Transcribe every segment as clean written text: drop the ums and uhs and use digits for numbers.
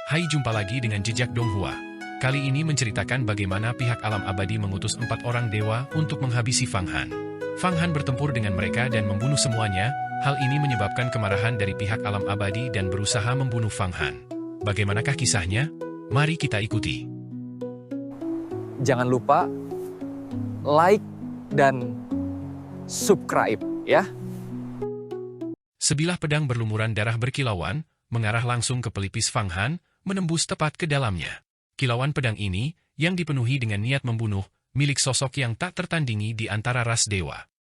Hai, jumpa lagi dengan Jejak Donghua. Kali ini menceritakan bagaimana pihak alam abadi mengutus 4 orang dewa untuk menghabisi Fang Han. Fang Han bertempur dengan mereka dan membunuh semuanya. Hal ini menyebabkan kemarahan dari pihak alam abadi dan berusaha membunuh Fang Han. Bagaimanakah kisahnya? Mari kita ikuti. Jangan lupa like dan subscribe ya. Sebilah pedang berlumuran darah berkilauan, mengarah langsung ke pelipis Fang Han, menembus tepat ke dalamnya. Kilauan pedang ini, yang dipenuhi dengan niat membunuh, milik sosok yang tak tertandingi di antara ras dewa.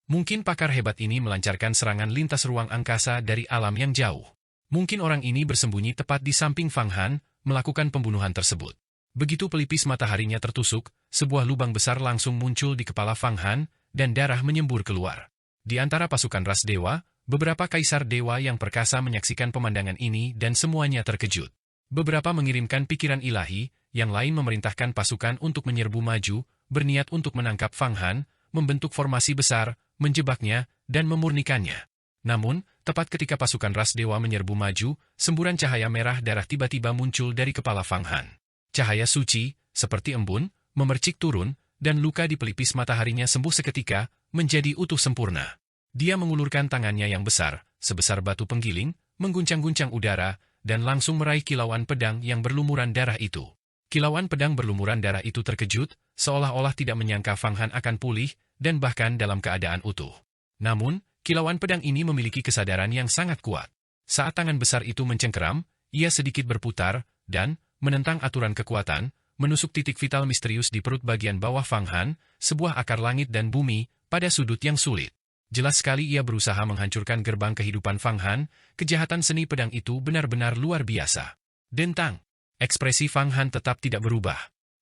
Mungkin pakar hebat ini melancarkan serangan lintas ruang angkasa dari alam yang jauh. Mungkin orang ini bersembunyi tepat di samping Fang Han, melakukan pembunuhan tersebut. Begitu pelipis mataharinya tertusuk, sebuah lubang besar langsung muncul di kepala Fang Han, dan darah menyembur keluar. Di antara pasukan ras dewa, beberapa kaisar dewa yang perkasa menyaksikan pemandangan ini dan semuanya terkejut. Beberapa mengirimkan pikiran ilahi, yang lain memerintahkan pasukan untuk menyerbu maju, berniat untuk menangkap Fang Han, membentuk formasi besar, menjebaknya, dan memurnikannya. Namun, tepat ketika pasukan ras dewa menyerbu maju, semburan cahaya merah darah tiba-tiba muncul dari kepala Fang Han. Cahaya suci, seperti embun, memercik turun, dan luka di pelipis mataharinya sembuh seketika, menjadi utuh sempurna. Dia mengulurkan tangannya yang besar, sebesar batu penggiling, mengguncang-guncang udara, dan langsung meraih kilauan pedang yang berlumuran darah itu. Kilauan pedang berlumuran darah itu terkejut, seolah-olah tidak menyangka Fang Han akan pulih, dan bahkan dalam keadaan utuh. Namun, kilauan pedang ini memiliki kesadaran yang sangat kuat. Saat tangan besar itu mencengkeram, ia sedikit berputar, dan, menentang aturan kekuatan, menusuk titik vital misterius di perut bagian bawah Fang Han, sebuah akar langit dan bumi, pada sudut yang sulit. Jelas sekali ia berusaha menghancurkan gerbang kehidupan Fang Han, kejahatan seni pedang itu benar-benar luar biasa. Dentang. Ekspresi Fang Han tetap tidak berubah.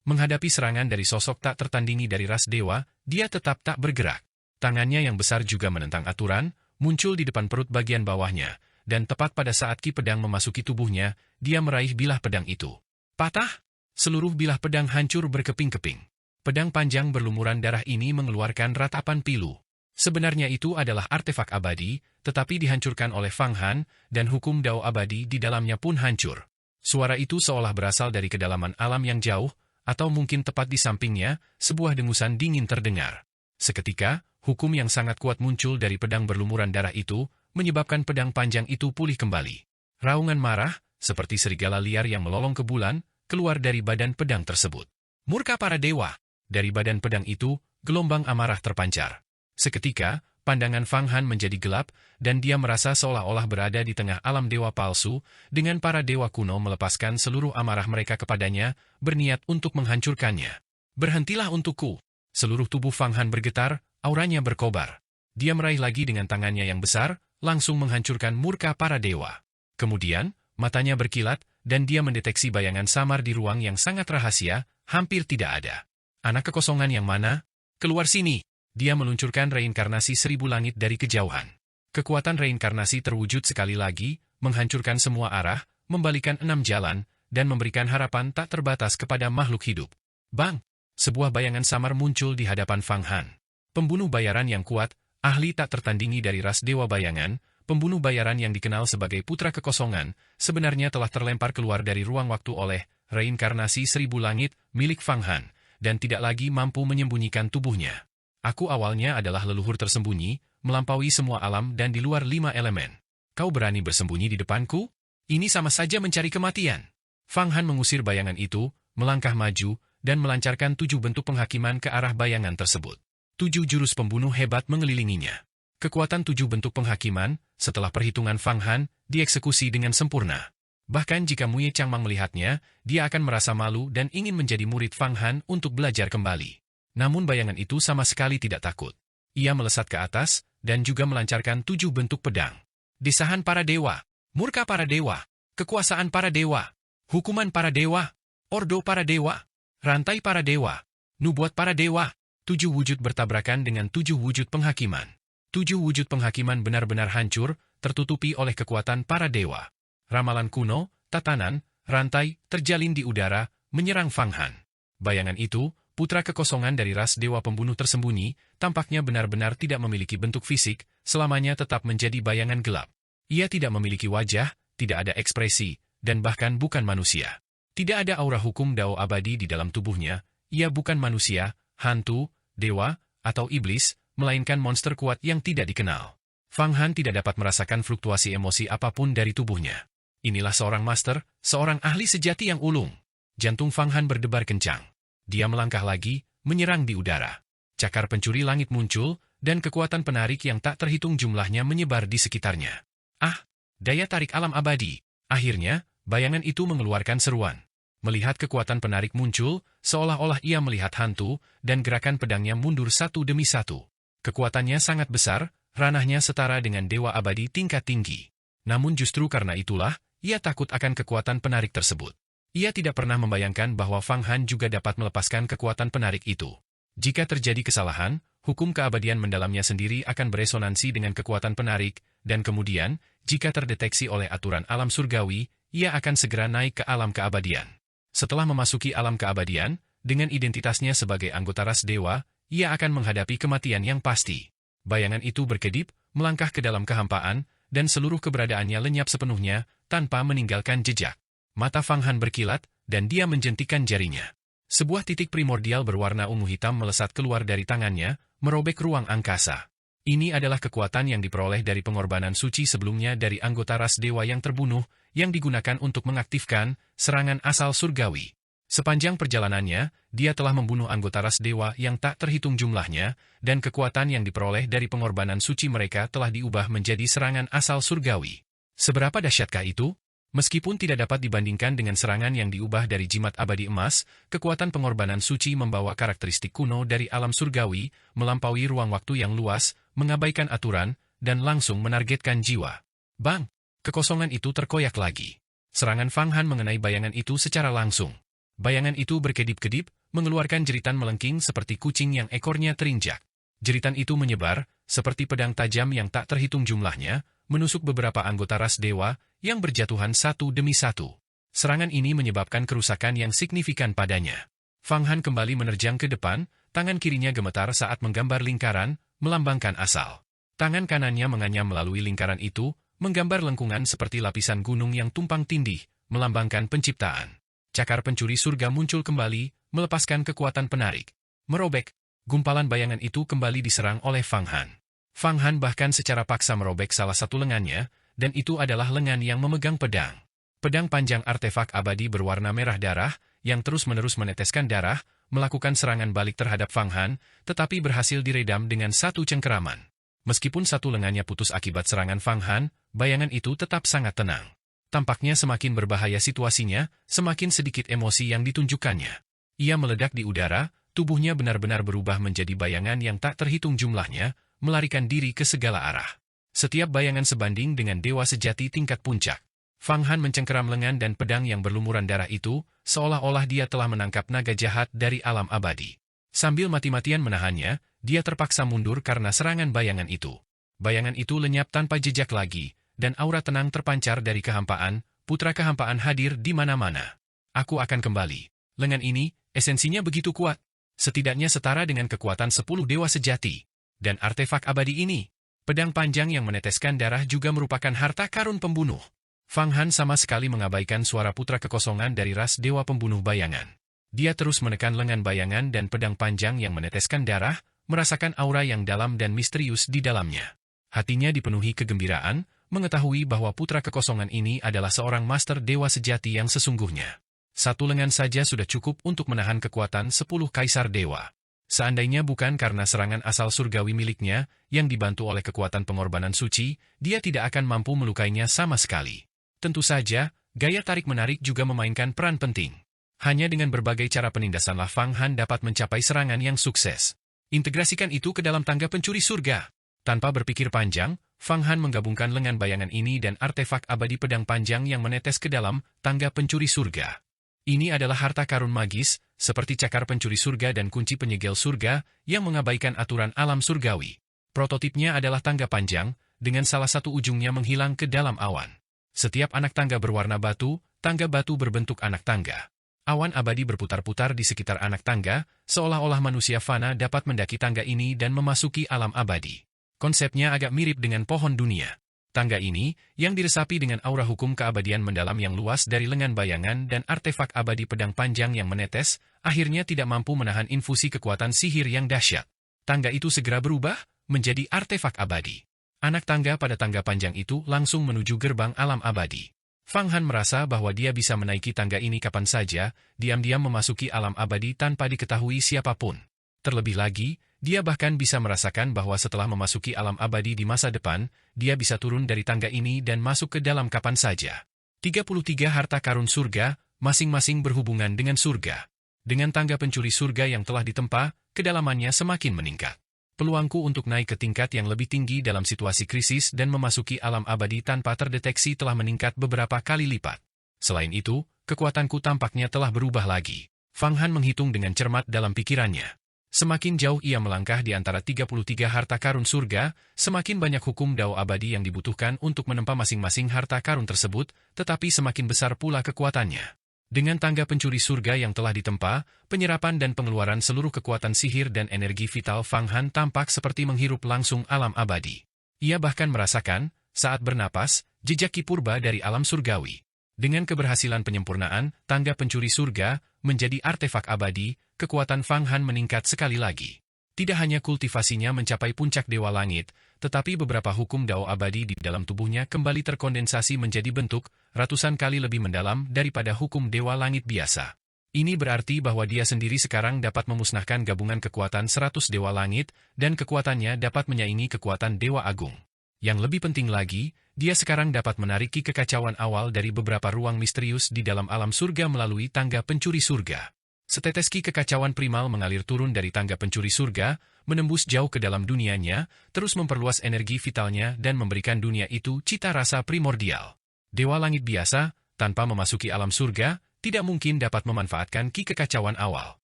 Menghadapi serangan dari sosok tak tertandingi dari ras dewa, dia tetap tak bergerak. Tangannya yang besar juga menentang aturan, muncul di depan perut bagian bawahnya, dan tepat pada saat ki pedang memasuki tubuhnya, dia meraih bilah pedang itu. Patah? Seluruh bilah pedang hancur berkeping-keping. Pedang panjang berlumuran darah ini mengeluarkan ratapan pilu. Sebenarnya itu adalah artefak abadi, tetapi dihancurkan oleh Fang Han, dan hukum Dao abadi di dalamnya pun hancur. Suara itu seolah berasal dari kedalaman alam yang jauh, atau mungkin tepat di sampingnya, sebuah dengusan dingin terdengar. Seketika, hukum yang sangat kuat muncul dari pedang berlumuran darah itu, menyebabkan pedang panjang itu pulih kembali. Raungan marah, seperti serigala liar yang melolong ke bulan, keluar dari badan pedang tersebut. Murka para dewa! Dari badan pedang itu, gelombang amarah terpancar. Seketika, pandangan Fang Han menjadi gelap, dan dia merasa seolah-olah berada di tengah alam dewa palsu, dengan para dewa kuno melepaskan seluruh amarah mereka kepadanya, berniat untuk menghancurkannya. Berhentilah untukku! Seluruh tubuh Fang Han bergetar, auranya berkobar. Dia meraih lagi dengan tangannya yang besar, langsung menghancurkan murka para dewa. Kemudian, matanya berkilat, dan dia mendeteksi bayangan samar di ruang yang sangat rahasia, hampir tidak ada. Anak kekosongan yang mana? Keluar sini! Dia meluncurkan reinkarnasi 1000 langit dari kejauhan. Kekuatan reinkarnasi terwujud sekali lagi, menghancurkan semua arah, membalikan 6 jalan, dan memberikan harapan tak terbatas kepada makhluk hidup. Bang! Sebuah bayangan samar muncul di hadapan Fang Han. Pembunuh bayaran yang kuat, ahli tak tertandingi dari ras dewa bayangan, pembunuh bayaran yang dikenal sebagai putra kekosongan, sebenarnya telah terlempar keluar dari ruang waktu oleh reinkarnasi 1000 langit milik Fang Han, dan tidak lagi mampu menyembunyikan tubuhnya. Aku awalnya adalah leluhur tersembunyi, melampaui semua alam dan di luar 5 elemen. Kau berani bersembunyi di depanku? Ini sama saja mencari kematian. Fang Han mengusir bayangan itu, melangkah maju, dan melancarkan 7 bentuk penghakiman ke arah bayangan tersebut. 7 jurus pembunuh hebat mengelilinginya. Kekuatan 7 bentuk penghakiman, setelah perhitungan Fang Han, dieksekusi dengan sempurna. Bahkan jika Muye Changmang melihatnya, dia akan merasa malu dan ingin menjadi murid Fang Han untuk belajar kembali. Namun bayangan itu sama sekali tidak takut. Ia melesat ke atas, dan juga melancarkan 7 bentuk pedang. Desahan para dewa, murka para dewa, kekuasaan para dewa, hukuman para dewa, ordo para dewa, rantai para dewa, nubuat para dewa. 7 wujud bertabrakan dengan 7 wujud penghakiman. 7 wujud penghakiman benar-benar hancur, tertutupi oleh kekuatan para dewa. Ramalan kuno, tatanan, rantai, terjalin di udara, menyerang Fang Han. Bayangan itu, putra kekosongan dari ras dewa pembunuh tersembunyi, tampaknya benar-benar tidak memiliki bentuk fisik, selamanya tetap menjadi bayangan gelap. Ia tidak memiliki wajah, tidak ada ekspresi, dan bahkan bukan manusia. Tidak ada aura hukum Dao abadi di dalam tubuhnya, ia bukan manusia, hantu, dewa, atau iblis, melainkan monster kuat yang tidak dikenal. Fang Han tidak dapat merasakan fluktuasi emosi apapun dari tubuhnya. Inilah seorang master, seorang ahli sejati yang ulung. Jantung Fang Han berdebar kencang. Dia melangkah lagi, menyerang di udara. Cakar pencuri langit muncul, dan kekuatan penarik yang tak terhitung jumlahnya menyebar di sekitarnya. Ah, daya tarik alam abadi. Akhirnya, bayangan itu mengeluarkan seruan. Melihat kekuatan penarik muncul, seolah-olah ia melihat hantu, dan gerakan pedangnya mundur satu demi satu. Kekuatannya sangat besar, ranahnya setara dengan dewa abadi tingkat tinggi. Namun justru karena itulah, ia takut akan kekuatan penarik tersebut. Ia tidak pernah membayangkan bahwa Fang Han juga dapat melepaskan kekuatan penarik itu. Jika terjadi kesalahan, hukum keabadian mendalamnya sendiri akan beresonansi dengan kekuatan penarik, dan kemudian, jika terdeteksi oleh aturan alam surgawi, ia akan segera naik ke alam keabadian. Setelah memasuki alam keabadian, dengan identitasnya sebagai anggota ras dewa, ia akan menghadapi kematian yang pasti. Bayangan itu berkedip, melangkah ke dalam kehampaan, dan seluruh keberadaannya lenyap sepenuhnya, tanpa meninggalkan jejak. Mata Fang Han berkilat, dan dia menjentikan jarinya. Sebuah titik primordial berwarna ungu hitam melesat keluar dari tangannya, merobek ruang angkasa. Ini adalah kekuatan yang diperoleh dari pengorbanan suci sebelumnya dari anggota ras dewa yang terbunuh, yang digunakan untuk mengaktifkan serangan asal surgawi. Sepanjang perjalanannya, dia telah membunuh anggota ras dewa yang tak terhitung jumlahnya, dan kekuatan yang diperoleh dari pengorbanan suci mereka telah diubah menjadi serangan asal surgawi. Seberapa dahsyatkah itu? Meskipun tidak dapat dibandingkan dengan serangan yang diubah dari jimat abadi emas, kekuatan pengorbanan suci membawa karakteristik kuno dari alam surgawi, melampaui ruang waktu yang luas, mengabaikan aturan, dan langsung menargetkan jiwa. Bang! Kekosongan itu terkoyak lagi. Serangan Fang Han mengenai bayangan itu secara langsung. Bayangan itu berkedip-kedip, mengeluarkan jeritan melengking seperti kucing yang ekornya terinjak. Jeritan itu menyebar, seperti pedang tajam yang tak terhitung jumlahnya, menusuk beberapa anggota ras dewa, yang berjatuhan satu demi satu. Serangan ini menyebabkan kerusakan yang signifikan padanya. Fang Han kembali menerjang ke depan, tangan kirinya gemetar saat menggambar lingkaran, melambangkan asal. Tangan kanannya menganyam melalui lingkaran itu, menggambar lengkungan seperti lapisan gunung yang tumpang tindih, melambangkan penciptaan. Cakar pencuri surga muncul kembali, melepaskan kekuatan penarik. Merobek, gumpalan bayangan itu kembali diserang oleh Fang Han. Fang Han bahkan secara paksa merobek salah satu lengannya, dan itu adalah lengan yang memegang pedang. Pedang panjang artefak abadi berwarna merah darah, yang terus-menerus meneteskan darah, melakukan serangan balik terhadap Fang Han, tetapi berhasil diredam dengan satu cengkeraman. Meskipun satu lengannya putus akibat serangan Fang Han, bayangan itu tetap sangat tenang. Tampaknya semakin berbahaya situasinya, semakin sedikit emosi yang ditunjukkannya. Ia meledak di udara, tubuhnya benar-benar berubah menjadi bayangan yang tak terhitung jumlahnya, melarikan diri ke segala arah. Setiap bayangan sebanding dengan dewa sejati tingkat puncak. Fang Han mencengkeram lengan dan pedang yang berlumuran darah itu, seolah-olah dia telah menangkap naga jahat dari alam abadi. Sambil mati-matian menahannya, dia terpaksa mundur karena serangan bayangan itu. Bayangan itu lenyap tanpa jejak lagi, dan aura tenang terpancar dari kehampaan, putra kehampaan hadir di mana-mana. Aku akan kembali. Lengan ini, esensinya begitu kuat. Setidaknya setara dengan kekuatan 10 dewa sejati. Dan artefak abadi ini, pedang panjang yang meneteskan darah juga merupakan harta karun pembunuh. Fang Han sama sekali mengabaikan suara putra kekosongan dari ras dewa pembunuh bayangan. Dia terus menekan lengan bayangan dan pedang panjang yang meneteskan darah, merasakan aura yang dalam dan misterius di dalamnya. Hatinya dipenuhi kegembiraan, mengetahui bahwa putra kekosongan ini adalah seorang master dewa sejati yang sesungguhnya. Satu lengan saja sudah cukup untuk menahan kekuatan 10 kaisar dewa. Seandainya bukan karena serangan asal surgawi miliknya, yang dibantu oleh kekuatan pengorbanan suci, dia tidak akan mampu melukainya sama sekali. Tentu saja, gaya tarik-menarik juga memainkan peran penting. Hanya dengan berbagai cara penindasanlah Fang Han dapat mencapai serangan yang sukses. Integrasikan itu ke dalam tangga pencuri surga. Tanpa berpikir panjang, Fang Han menggabungkan lengan bayangan ini dan artefak abadi pedang panjang yang menetes ke dalam tangga pencuri surga. Ini adalah harta karun magis, seperti cakar pencuri surga dan kunci penyegel surga, yang mengabaikan aturan alam surgawi. Prototipnya adalah tangga panjang, dengan salah satu ujungnya menghilang ke dalam awan. Setiap anak tangga berwarna batu, tangga batu berbentuk anak tangga. Awan abadi berputar-putar di sekitar anak tangga, seolah-olah manusia fana dapat mendaki tangga ini dan memasuki alam abadi. Konsepnya agak mirip dengan pohon dunia. Tangga ini, yang diresapi dengan aura hukum keabadian mendalam yang luas dari lengan bayangan dan artefak abadi pedang panjang yang menetes, akhirnya tidak mampu menahan infusi kekuatan sihir yang dahsyat. Tangga itu segera berubah menjadi artefak abadi. Anak tangga pada tangga panjang itu langsung menuju gerbang alam abadi. Fang Han merasa bahwa dia bisa menaiki tangga ini kapan saja, diam-diam memasuki alam abadi tanpa diketahui siapapun. Terlebih lagi, dia bahkan bisa merasakan bahwa setelah memasuki alam abadi di masa depan, dia bisa turun dari tangga ini dan masuk ke dalam kapan saja. 33 harta karun surga, masing-masing berhubungan dengan surga. Dengan tangga pencuri surga yang telah ditempa, kedalamannya semakin meningkat. Peluangku untuk naik ke tingkat yang lebih tinggi dalam situasi krisis dan memasuki alam abadi tanpa terdeteksi telah meningkat beberapa kali lipat. Selain itu, kekuatanku tampaknya telah berubah lagi. Fang Han menghitung dengan cermat dalam pikirannya. Semakin jauh ia melangkah di antara 33 harta karun surga, semakin banyak hukum dao abadi yang dibutuhkan untuk menempa masing-masing harta karun tersebut, tetapi semakin besar pula kekuatannya. Dengan tangga pencuri surga yang telah ditempa, penyerapan dan pengeluaran seluruh kekuatan sihir dan energi vital Fang Han tampak seperti menghirup langsung alam abadi. Ia bahkan merasakan, saat bernapas, jejak ki purba dari alam surgawi. Dengan keberhasilan penyempurnaan, tangga pencuri surga, menjadi artefak abadi, kekuatan Fang Han meningkat sekali lagi. Tidak hanya kultivasinya mencapai puncak dewa langit, tetapi beberapa hukum dao abadi di dalam tubuhnya kembali terkondensasi menjadi bentuk, ratusan kali lebih mendalam daripada hukum dewa langit biasa. Ini berarti bahwa dia sendiri sekarang dapat memusnahkan gabungan kekuatan 100 dewa langit, dan kekuatannya dapat menyaingi kekuatan dewa agung. Yang lebih penting lagi, dia sekarang dapat menariki kekacauan awal dari beberapa ruang misterius di dalam alam surga melalui tangga pencuri surga. Setetes ki kekacauan primal mengalir turun dari tangga pencuri surga, menembus jauh ke dalam dunianya, terus memperluas energi vitalnya dan memberikan dunia itu cita rasa primordial. Dewa langit biasa, tanpa memasuki alam surga, tidak mungkin dapat memanfaatkan ki kekacauan awal.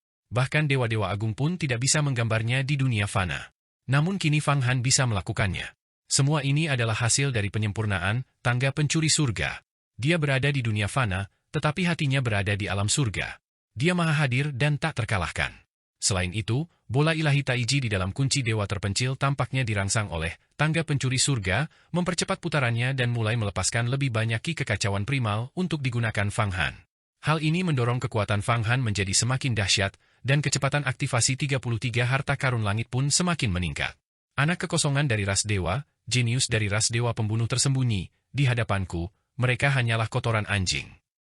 Bahkan dewa-dewa agung pun tidak bisa menggambarnya di dunia fana. Namun kini Fang Han bisa melakukannya. Semua ini adalah hasil dari penyempurnaan tangga pencuri surga. Dia berada di dunia fana, tetapi hatinya berada di alam surga. Dia maha hadir dan tak terkalahkan. Selain itu, bola ilahi Taiji di dalam kunci dewa terpencil tampaknya dirangsang oleh tangga pencuri surga, mempercepat putarannya dan mulai melepaskan lebih banyak ki kekacauan primal untuk digunakan Fang Han. Hal ini mendorong kekuatan Fang Han menjadi semakin dahsyat, dan kecepatan aktivasi 33 harta karun langit pun semakin meningkat. Anak kekosongan dari ras dewa, jenius dari ras dewa pembunuh tersembunyi, di hadapanku, mereka hanyalah kotoran anjing.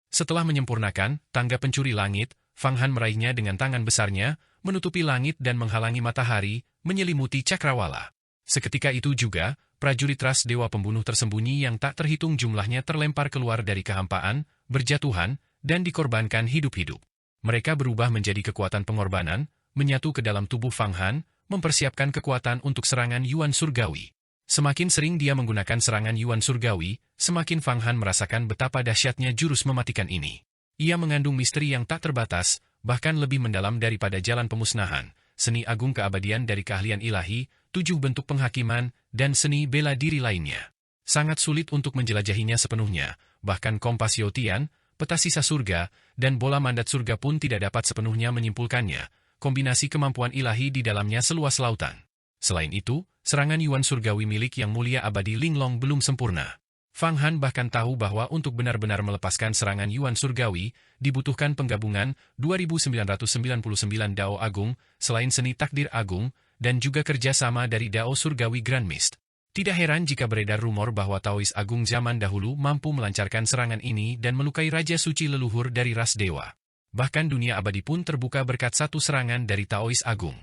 Setelah menyempurnakan tangga pencuri langit, Fang Han meraihnya dengan tangan besarnya, menutupi langit dan menghalangi matahari, menyelimuti cakrawala. Seketika itu juga, prajurit ras dewa pembunuh tersembunyi yang tak terhitung jumlahnya terlempar keluar dari kehampaan, berjatuhan, dan dikorbankan hidup-hidup. Mereka berubah menjadi kekuatan pengorbanan, menyatu ke dalam tubuh Fang Han, mempersiapkan kekuatan untuk serangan Yuan Surgawi. Semakin sering dia menggunakan serangan Yuan Surgawi, semakin Fang Han merasakan betapa dahsyatnya jurus mematikan ini. Ia mengandung misteri yang tak terbatas, bahkan lebih mendalam daripada jalan pemusnahan, seni agung keabadian dari keahlian ilahi, 7 bentuk penghakiman, dan seni bela diri lainnya. Sangat sulit untuk menjelajahinya sepenuhnya, bahkan kompas Yotian, peta sisa surga, dan bola mandat surga pun tidak dapat sepenuhnya menyimpulkannya, kombinasi kemampuan ilahi di dalamnya seluas lautan. Selain itu, serangan Yuan Surgawi milik Yang Mulia Abadi Linglong belum sempurna. Fang Han bahkan tahu bahwa untuk benar-benar melepaskan serangan Yuan Surgawi, dibutuhkan penggabungan 2999 Dao Agung, selain seni takdir agung, dan juga kerjasama dari Dao Surgawi Grand Mist. Tidak heran jika beredar rumor bahwa Taois Agung zaman dahulu mampu melancarkan serangan ini dan melukai Raja Suci leluhur dari ras dewa. Bahkan dunia abadi pun terbuka berkat satu serangan dari Taois Agung.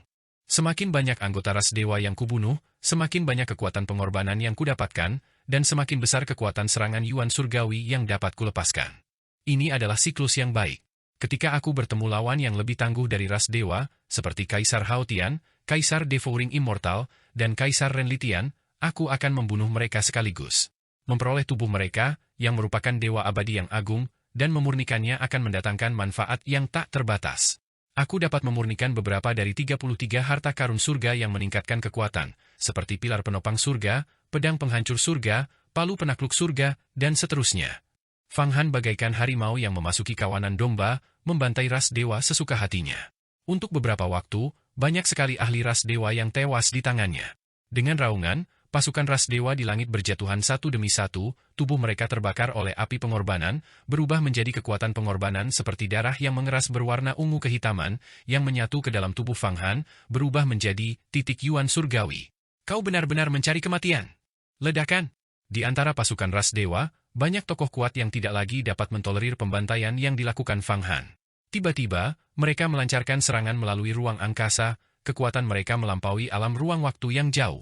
Semakin banyak anggota ras dewa yang kubunuh, semakin banyak kekuatan pengorbanan yang kudapatkan, dan semakin besar kekuatan serangan Yuan Surgawi yang dapat kulepaskan. Ini adalah siklus yang baik. Ketika aku bertemu lawan yang lebih tangguh dari ras dewa, seperti Kaisar Haotian, Kaisar Devouring Immortal, dan Kaisar Renlitian, aku akan membunuh mereka sekaligus. Memperoleh tubuh mereka, yang merupakan dewa abadi yang agung, dan memurnikannya akan mendatangkan manfaat yang tak terbatas. Aku dapat memurnikan beberapa dari 33 harta karun surga yang meningkatkan kekuatan, seperti pilar penopang surga, pedang penghancur surga, palu penakluk surga, dan seterusnya. Fang Han bagaikan harimau yang memasuki kawanan domba, membantai ras dewa sesuka hatinya. Untuk beberapa waktu, banyak sekali ahli ras dewa yang tewas di tangannya. Dengan raungan, Pasukan ras dewa di langit berjatuhan satu demi satu, tubuh mereka terbakar oleh api pengorbanan, berubah menjadi kekuatan pengorbanan seperti darah yang mengeras berwarna ungu kehitaman, yang menyatu ke dalam tubuh Fang Han, berubah menjadi titik yuan surgawi. Kau benar-benar mencari kematian. Ledakan. Di antara pasukan ras dewa, banyak tokoh kuat yang tidak lagi dapat mentolerir pembantaian yang dilakukan Fang Han. Tiba-tiba, mereka melancarkan serangan melalui ruang angkasa, kekuatan mereka melampaui alam ruang waktu yang jauh.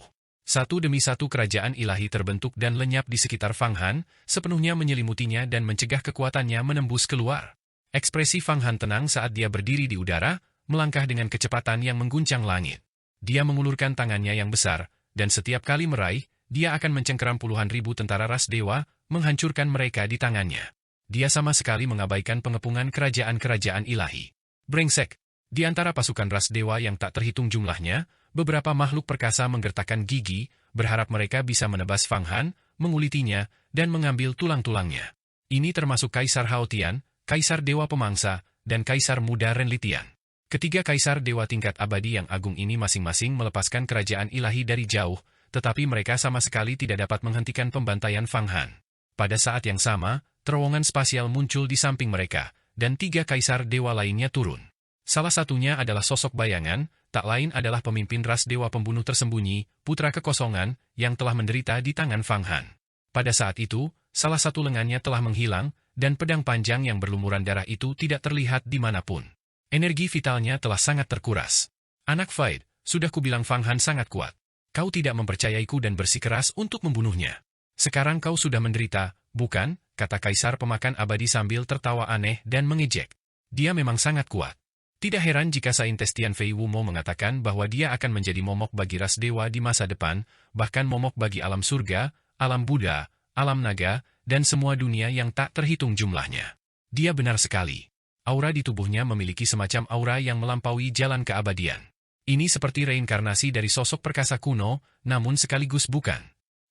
Satu demi satu kerajaan ilahi terbentuk dan lenyap di sekitar Fang Han, sepenuhnya menyelimutinya dan mencegah kekuatannya menembus keluar. Ekspresi Fang Han tenang saat dia berdiri di udara, melangkah dengan kecepatan yang mengguncang langit. Dia mengulurkan tangannya yang besar, dan setiap kali meraih, dia akan mencengkeram puluhan ribu tentara ras dewa, menghancurkan mereka di tangannya. Dia sama sekali mengabaikan pengepungan kerajaan-kerajaan ilahi. Brengsek! Di antara pasukan ras dewa yang tak terhitung jumlahnya, beberapa makhluk perkasa menggertakkan gigi, berharap mereka bisa menebas Fang Han, mengulitinya, dan mengambil tulang-tulangnya. Ini termasuk Kaisar Hao Tian, Kaisar Dewa Pemangsa, dan Kaisar Muda Renlitian. Ketiga kaisar dewa tingkat abadi yang agung ini masing-masing melepaskan kerajaan ilahi dari jauh, tetapi mereka sama sekali tidak dapat menghentikan pembantaian Fang Han. Pada saat yang sama, terowongan spasial muncul di samping mereka, dan tiga kaisar dewa lainnya turun. Salah satunya adalah sosok bayangan, tak lain adalah pemimpin ras dewa pembunuh tersembunyi, Putra Kekosongan, yang telah menderita di tangan Fang Han. Pada saat itu, salah satu lengannya telah menghilang, dan pedang panjang yang berlumuran darah itu tidak terlihat dimanapun. Energi vitalnya telah sangat terkuras. Anak Faid, sudah kubilang Fang Han sangat kuat. Kau tidak mempercayaiku dan bersikeras untuk membunuhnya. Sekarang kau sudah menderita, bukan? Kata Kaisar Pemakan Abadi sambil tertawa aneh dan mengejek. Dia memang sangat kuat. Tidak heran jika Saintes Tian Fei Wumo mengatakan bahwa dia akan menjadi momok bagi ras dewa di masa depan, bahkan momok bagi alam surga, alam Buddha, alam naga, dan semua dunia yang tak terhitung jumlahnya. Dia benar sekali. Aura di tubuhnya memiliki semacam aura yang melampaui jalan keabadian. Ini seperti reinkarnasi dari sosok perkasa kuno, namun sekaligus bukan.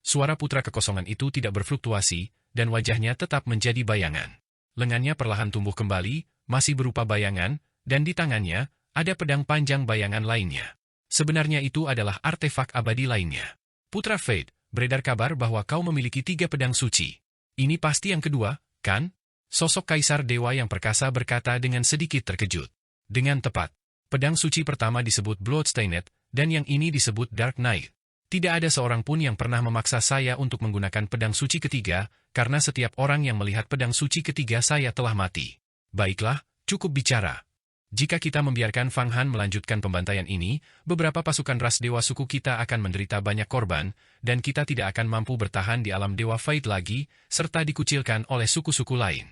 Suara Putra Kekosongan itu tidak berfluktuasi, dan wajahnya tetap menjadi bayangan. Lengannya perlahan tumbuh kembali, masih berupa bayangan, dan di tangannya, ada pedang panjang bayangan lainnya. Sebenarnya itu adalah artefak abadi lainnya. Putra Fade, beredar kabar bahwa kau memiliki 3 pedang suci. Ini pasti yang kedua, kan? Sosok Kaisar Dewa yang perkasa berkata dengan sedikit terkejut. Dengan tepat, pedang suci pertama disebut Bloodstained, dan yang ini disebut Dark Knight. Tidak ada seorang pun yang pernah memaksa saya untuk menggunakan pedang suci ketiga, karena setiap orang yang melihat pedang suci ketiga saya telah mati. Baiklah, cukup bicara. Jika kita membiarkan Fang Han melanjutkan pembantaian ini, beberapa pasukan ras dewa suku kita akan menderita banyak korban, dan kita tidak akan mampu bertahan di alam Dewa Fate lagi, serta dikucilkan oleh suku-suku lain.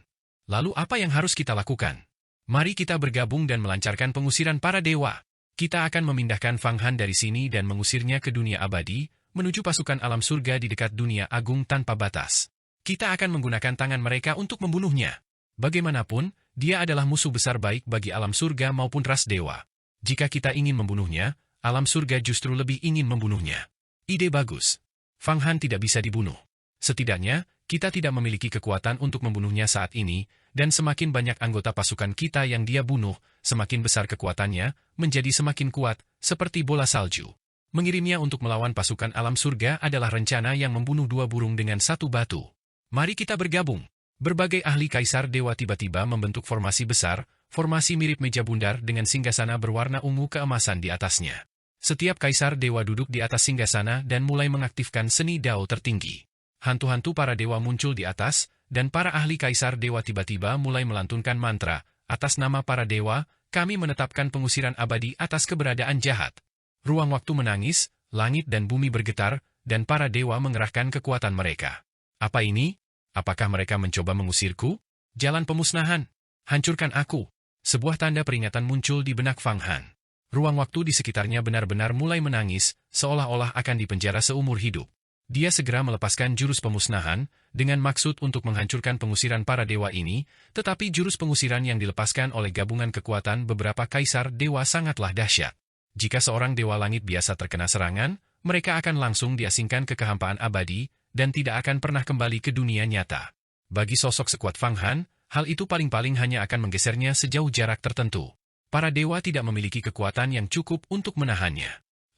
Lalu apa yang harus kita lakukan? Mari kita bergabung dan melancarkan pengusiran para dewa. Kita akan memindahkan Fang Han dari sini dan mengusirnya ke dunia abadi, menuju pasukan alam surga di dekat dunia agung tanpa batas. Kita akan menggunakan tangan mereka untuk membunuhnya. Bagaimanapun, dia adalah musuh besar baik bagi alam surga maupun ras dewa. Jika kita ingin membunuhnya, alam surga justru lebih ingin membunuhnya. Ide bagus. Fang Han tidak bisa dibunuh. Setidaknya, kita tidak memiliki kekuatan untuk membunuhnya saat ini, dan semakin banyak anggota pasukan kita yang dia bunuh, semakin besar kekuatannya, menjadi semakin kuat, seperti bola salju. Mengirimnya untuk melawan pasukan alam surga adalah rencana yang membunuh 2 burung dengan 1 batu. Mari kita bergabung. Berbagai ahli kaisar dewa tiba-tiba membentuk formasi besar, formasi mirip meja bundar dengan singgasana berwarna ungu keemasan di atasnya. Setiap kaisar dewa duduk di atas singgasana dan mulai mengaktifkan seni Dao tertinggi. Hantu-hantu para dewa muncul di atas, dan para ahli kaisar dewa tiba-tiba mulai melantunkan mantra, atas nama para dewa, kami menetapkan pengusiran abadi atas keberadaan jahat. Ruang waktu menangis, langit dan bumi bergetar, dan para dewa mengerahkan kekuatan mereka. Apa ini? Apakah mereka mencoba mengusirku? Jalan pemusnahan. Hancurkan aku. Sebuah tanda peringatan muncul di benak Fang Han. Ruang waktu di sekitarnya benar-benar mulai menangis, seolah-olah akan dipenjara seumur hidup. Dia segera melepaskan jurus pemusnahan, dengan maksud untuk menghancurkan pengusiran para dewa ini, tetapi jurus pengusiran yang dilepaskan oleh gabungan kekuatan beberapa kaisar dewa sangatlah dahsyat. Jika seorang dewa langit biasa terkena serangan, mereka akan langsung diasingkan ke kehampaan abadi, dan tidak akan pernah kembali ke dunia nyata. Bagi sosok sekuat Fang Han, hal itu paling-paling hanya akan menggesernya sejauh jarak tertentu. Para dewa tidak memiliki kekuatan yang cukup untuk menahannya.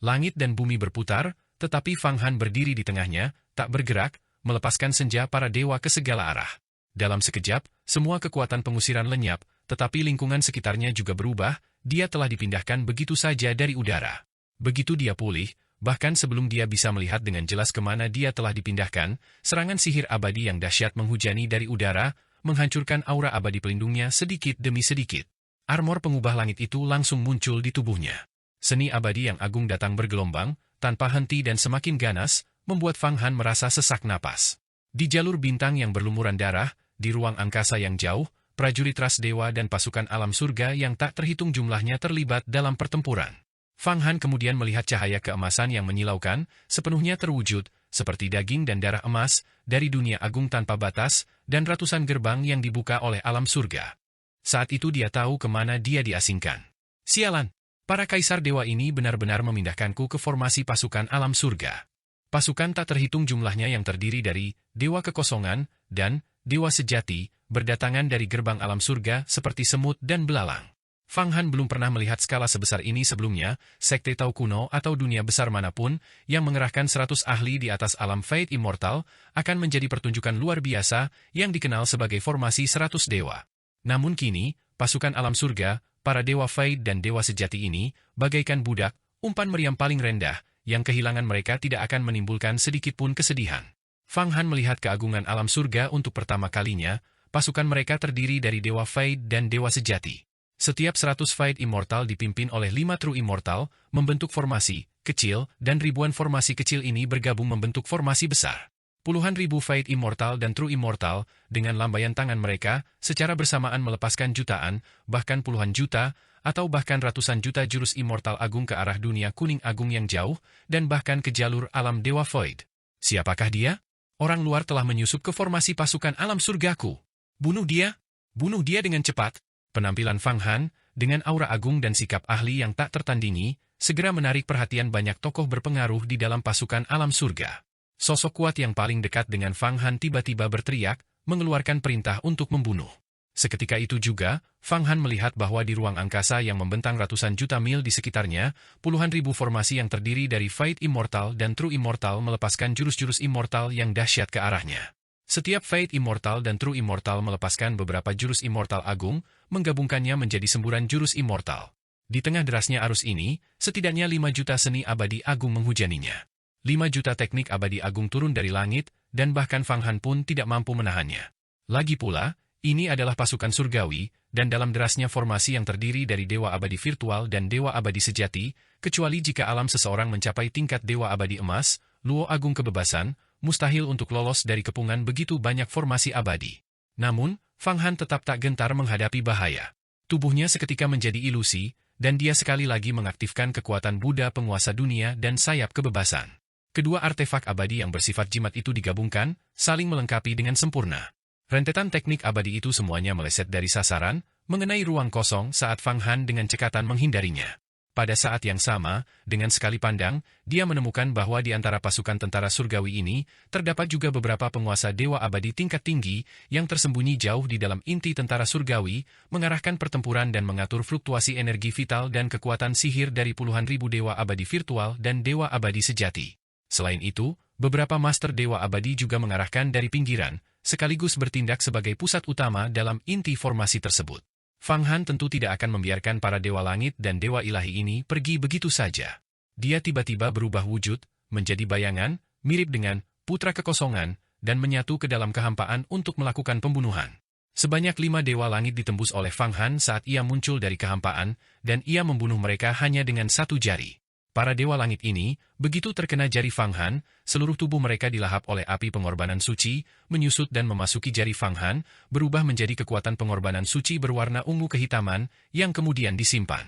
Langit dan bumi berputar, tetapi Fang Han berdiri di tengahnya, tak bergerak, melepaskan senja para dewa ke segala arah. Dalam sekejap, semua kekuatan pengusiran lenyap, tetapi lingkungan sekitarnya juga berubah, dia telah dipindahkan begitu saja dari udara. Begitu dia pulih, bahkan sebelum dia bisa melihat dengan jelas kemana dia telah dipindahkan, serangan sihir abadi yang dahsyat menghujani dari udara, menghancurkan aura abadi pelindungnya sedikit demi sedikit. Armor pengubah langit itu langsung muncul di tubuhnya. Seni abadi yang agung datang bergelombang, tanpa henti dan semakin ganas, membuat Fang Han merasa sesak napas. Di jalur bintang yang berlumuran darah, di ruang angkasa yang jauh, prajurit ras dewa dan pasukan alam surga yang tak terhitung jumlahnya terlibat dalam pertempuran. Fang Han kemudian melihat cahaya keemasan yang menyilaukan, sepenuhnya terwujud, seperti daging dan darah emas, dari dunia agung tanpa batas, dan ratusan gerbang yang dibuka oleh alam surga. Saat itu dia tahu kemana dia diasingkan. Sialan! Para kaisar dewa ini benar-benar memindahkanku ke formasi pasukan alam surga. Pasukan tak terhitung jumlahnya yang terdiri dari dewa kekosongan dan dewa sejati, berdatangan dari gerbang alam surga seperti semut dan belalang. Fang Han belum pernah melihat skala sebesar ini sebelumnya, sekte Tao kuno atau dunia besar manapun, yang mengerahkan 100 ahli di atas alam Fate Immortal, akan menjadi pertunjukan luar biasa yang dikenal sebagai formasi 100 dewa. Namun kini, pasukan alam surga, para dewa Fate dan dewa sejati ini, bagaikan budak, umpan meriam paling rendah, yang kehilangan mereka tidak akan menimbulkan sedikitpun kesedihan. Fang Han melihat keagungan alam surga untuk pertama kalinya, pasukan mereka terdiri dari dewa Fate dan dewa sejati. Setiap 100 Fate Immortal dipimpin oleh 5 True Immortal, membentuk formasi kecil, dan ribuan formasi kecil ini bergabung membentuk formasi besar. Puluhan ribu Fate Immortal dan True Immortal, dengan lambaian tangan mereka, secara bersamaan melepaskan jutaan, bahkan puluhan juta, atau bahkan ratusan juta jurus Immortal Agung ke arah dunia kuning agung yang jauh, dan bahkan ke jalur alam Dewa Void. Siapakah dia? Orang luar telah menyusup ke formasi pasukan alam surgaku. Bunuh dia! Bunuh dia dengan cepat! Penampilan Fang Han, dengan aura agung dan sikap ahli yang tak tertandingi, segera menarik perhatian banyak tokoh berpengaruh di dalam pasukan alam surga. Sosok kuat yang paling dekat dengan Fang Han tiba-tiba berteriak, mengeluarkan perintah untuk membunuh. Seketika itu juga, Fang Han melihat bahwa di ruang angkasa yang membentang ratusan juta mil di sekitarnya, puluhan ribu formasi yang terdiri dari Fate Immortal dan True Immortal melepaskan jurus-jurus Immortal yang dahsyat ke arahnya. Setiap Fate Immortal dan True Immortal melepaskan beberapa jurus Immortal Agung, menggabungkannya menjadi semburan jurus Immortal. Di tengah derasnya arus ini, setidaknya 5 juta seni abadi agung menghujaninya. 5 juta teknik abadi agung turun dari langit, dan bahkan Fang Han pun tidak mampu menahannya. Lagi pula, ini adalah pasukan surgawi, dan dalam derasnya formasi yang terdiri dari dewa abadi virtual dan dewa abadi sejati, kecuali jika alam seseorang mencapai tingkat dewa abadi emas, luo agung kebebasan, mustahil untuk lolos dari kepungan begitu banyak formasi abadi. Namun, Fang Han tetap tak gentar menghadapi bahaya. Tubuhnya seketika menjadi ilusi, dan dia sekali lagi mengaktifkan kekuatan Buddha penguasa dunia dan sayap kebebasan. Kedua artefak abadi yang bersifat jimat itu digabungkan, saling melengkapi dengan sempurna. Rentetan teknik abadi itu semuanya meleset dari sasaran, mengenai ruang kosong saat Fang Han dengan cekatan menghindarinya. Pada saat yang sama, dengan sekali pandang, dia menemukan bahwa di antara pasukan tentara surgawi ini, terdapat juga beberapa penguasa dewa abadi tingkat tinggi, yang tersembunyi jauh di dalam inti tentara surgawi, mengarahkan pertempuran dan mengatur fluktuasi energi vital dan kekuatan sihir dari puluhan ribu dewa abadi virtual dan dewa abadi sejati. Selain itu, beberapa master dewa abadi juga mengarahkan dari pinggiran, sekaligus bertindak sebagai pusat utama dalam inti formasi tersebut. Fang Han tentu tidak akan membiarkan para dewa langit dan dewa ilahi ini pergi begitu saja. Dia tiba-tiba berubah wujud, menjadi bayangan, mirip dengan putra kekosongan, dan menyatu ke dalam kehampaan untuk melakukan pembunuhan. Sebanyak 5 dewa langit ditembus oleh Fang Han saat ia muncul dari kehampaan, dan ia membunuh mereka hanya dengan satu jari. Para dewa langit ini, begitu terkena jari Fang Han, seluruh tubuh mereka dilahap oleh api pengorbanan suci, menyusut dan memasuki jari Fang Han, berubah menjadi kekuatan pengorbanan suci berwarna ungu kehitaman, yang kemudian disimpan.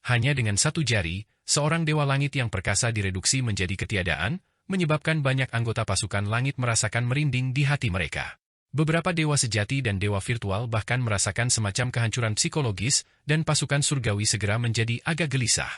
Hanya dengan satu jari, seorang dewa langit yang perkasa direduksi menjadi ketiadaan, menyebabkan banyak anggota pasukan langit merasakan merinding di hati mereka. Beberapa dewa sejati dan dewa virtual bahkan merasakan semacam kehancuran psikologis, dan pasukan surgawi segera menjadi agak gelisah.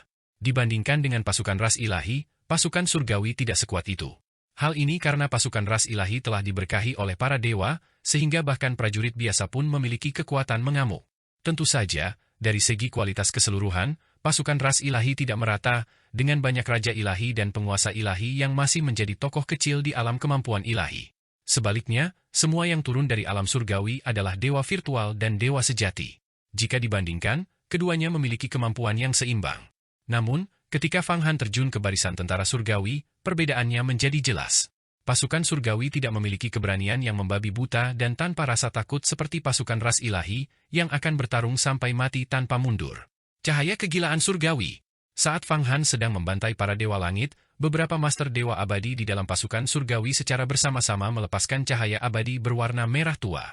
Dibandingkan dengan pasukan ras ilahi, pasukan surgawi tidak sekuat itu. Hal ini karena pasukan ras ilahi telah diberkahi oleh para dewa, sehingga bahkan prajurit biasa pun memiliki kekuatan mengamuk. Tentu saja, dari segi kualitas keseluruhan, pasukan ras ilahi tidak merata, dengan banyak raja ilahi dan penguasa ilahi yang masih menjadi tokoh kecil di alam kemampuan ilahi. Sebaliknya, semua yang turun dari alam surgawi adalah dewa virtual dan dewa sejati. Jika dibandingkan, keduanya memiliki kemampuan yang seimbang. Namun, ketika Fang Han terjun ke barisan tentara surgawi, perbedaannya menjadi jelas. Pasukan surgawi tidak memiliki keberanian yang membabi buta dan tanpa rasa takut seperti pasukan ras ilahi yang akan bertarung sampai mati tanpa mundur. Cahaya kegilaan surgawi. Saat Fang Han sedang membantai para dewa langit, beberapa master dewa abadi di dalam pasukan surgawi secara bersama-sama melepaskan cahaya abadi berwarna merah tua.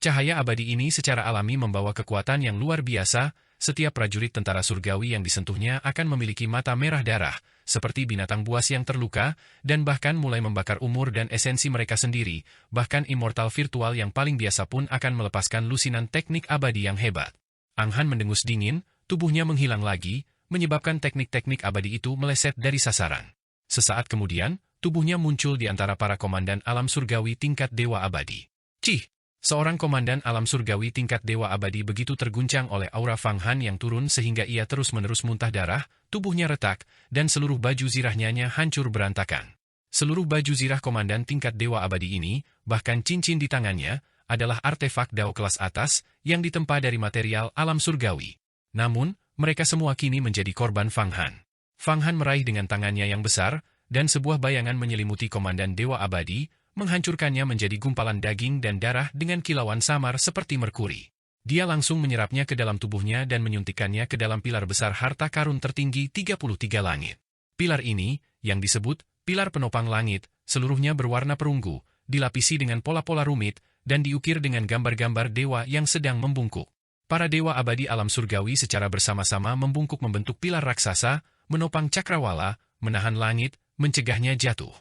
Cahaya abadi ini secara alami membawa kekuatan yang luar biasa. Setiap prajurit tentara surgawi yang disentuhnya akan memiliki mata merah darah, seperti binatang buas yang terluka, dan bahkan mulai membakar umur dan esensi mereka sendiri. Bahkan immortal virtual yang paling biasa pun akan melepaskan lusinan teknik abadi yang hebat. Ang Han mendengus dingin, tubuhnya menghilang lagi, menyebabkan teknik-teknik abadi itu meleset dari sasaran. Sesaat kemudian, tubuhnya muncul di antara para komandan alam surgawi tingkat dewa abadi. Cih! Seorang komandan alam surgawi tingkat dewa abadi begitu terguncang oleh aura Fang Han yang turun sehingga ia terus-menerus muntah darah, tubuhnya retak, dan seluruh baju zirahnya hancur berantakan. Seluruh baju zirah komandan tingkat dewa abadi ini, bahkan cincin di tangannya, adalah artefak Dao kelas atas yang ditempa dari material alam surgawi. Namun, mereka semua kini menjadi korban Fang Han. Fang Han meraih dengan tangannya yang besar, dan sebuah bayangan menyelimuti komandan dewa abadi, menghancurkannya menjadi gumpalan daging dan darah dengan kilauan samar seperti merkuri. Dia langsung menyerapnya ke dalam tubuhnya dan menyuntikkannya ke dalam pilar besar harta karun tertinggi 33 langit. Pilar ini, yang disebut pilar penopang langit, seluruhnya berwarna perunggu, dilapisi dengan pola-pola rumit, dan diukir dengan gambar-gambar dewa yang sedang membungkuk. Para dewa abadi alam surgawi secara bersama-sama membungkuk membentuk pilar raksasa, menopang cakrawala, menahan langit, mencegahnya jatuh.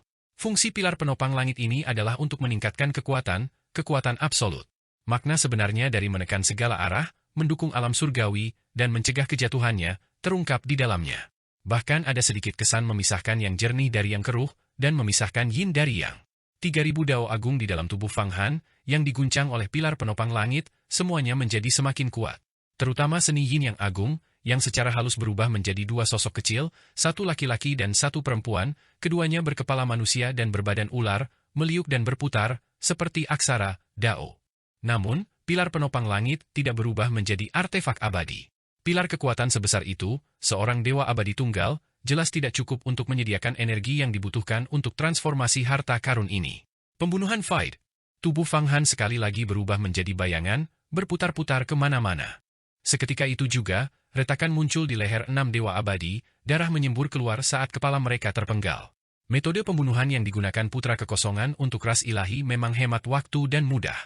Fungsi pilar penopang langit ini adalah untuk meningkatkan kekuatan absolut. Makna sebenarnya dari menekan segala arah, mendukung alam surgawi, dan mencegah kejatuhannya, terungkap di dalamnya. Bahkan ada sedikit kesan memisahkan yang jernih dari yang keruh, dan memisahkan yin dari yang. 3000 dao agung di dalam tubuh Fang Han, yang diguncang oleh pilar penopang langit, semuanya menjadi semakin kuat. Terutama seni yin yang agung, yang secara halus berubah menjadi dua sosok kecil, satu laki-laki dan satu perempuan, keduanya berkepala manusia dan berbadan ular, meliuk dan berputar, seperti aksara, Dao. Namun, pilar penopang langit tidak berubah menjadi artefak abadi. Pilar kekuatan sebesar itu, seorang dewa abadi tunggal, jelas tidak cukup untuk menyediakan energi yang dibutuhkan untuk transformasi harta karun ini. Pembunuhan Fight. Tubuh Fang Han sekali lagi berubah menjadi bayangan, berputar-putar kemana-mana. Seketika itu juga, retakan muncul di leher 6 dewa abadi, darah menyembur keluar saat kepala mereka terpenggal. Metode pembunuhan yang digunakan putra kekosongan untuk ras ilahi memang hemat waktu dan mudah.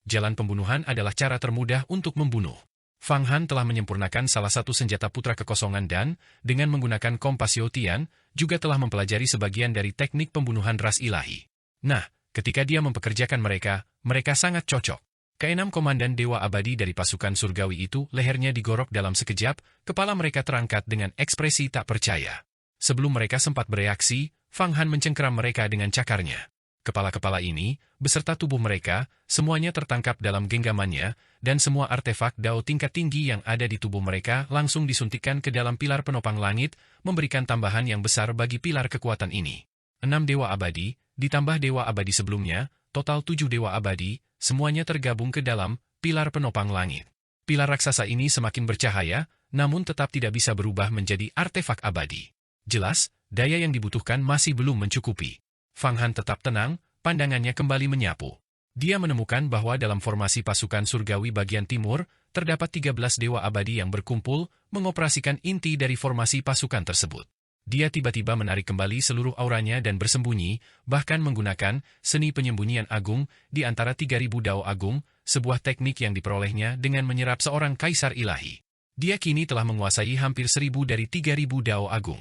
Jalan pembunuhan adalah cara termudah untuk membunuh. Fang Han telah menyempurnakan salah satu senjata putra kekosongan dan, dengan menggunakan Kompasio Tian, juga telah mempelajari sebagian dari teknik pembunuhan ras ilahi. Nah, ketika dia mempekerjakan mereka, mereka sangat cocok. Keenam komandan dewa abadi dari pasukan surgawi itu lehernya digorok dalam sekejap, kepala mereka terangkat dengan ekspresi tak percaya. Sebelum mereka sempat bereaksi, Fang Han mencengkeram mereka dengan cakarnya. Kepala-kepala ini, beserta tubuh mereka, semuanya tertangkap dalam genggamannya, dan semua artefak Dao tingkat tinggi yang ada di tubuh mereka langsung disuntikkan ke dalam pilar penopang langit, memberikan tambahan yang besar bagi pilar kekuatan ini. 6 dewa abadi, ditambah dewa abadi sebelumnya, total 7 dewa abadi, semuanya tergabung ke dalam pilar penopang langit. Pilar raksasa ini semakin bercahaya, namun tetap tidak bisa berubah menjadi artefak abadi. Jelas, daya yang dibutuhkan masih belum mencukupi. Fang Han tetap tenang, pandangannya kembali menyapu. Dia menemukan bahwa dalam formasi pasukan surgawi bagian timur, terdapat 13 dewa abadi yang berkumpul, mengoperasikan inti dari formasi pasukan tersebut. Dia tiba-tiba menarik kembali seluruh auranya dan bersembunyi, bahkan menggunakan seni penyembunyian agung di antara 3000 dao agung, sebuah teknik yang diperolehnya dengan menyerap seorang kaisar ilahi. Dia kini telah menguasai hampir 1000 dari 3000 dao agung.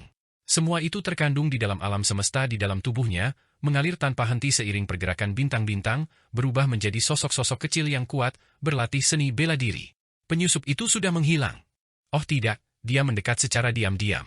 Semua itu terkandung di dalam alam semesta di dalam tubuhnya, mengalir tanpa henti seiring pergerakan bintang-bintang, berubah menjadi sosok-sosok kecil yang kuat, berlatih seni bela diri. Penyusup itu sudah menghilang. Oh tidak, dia mendekat secara diam-diam.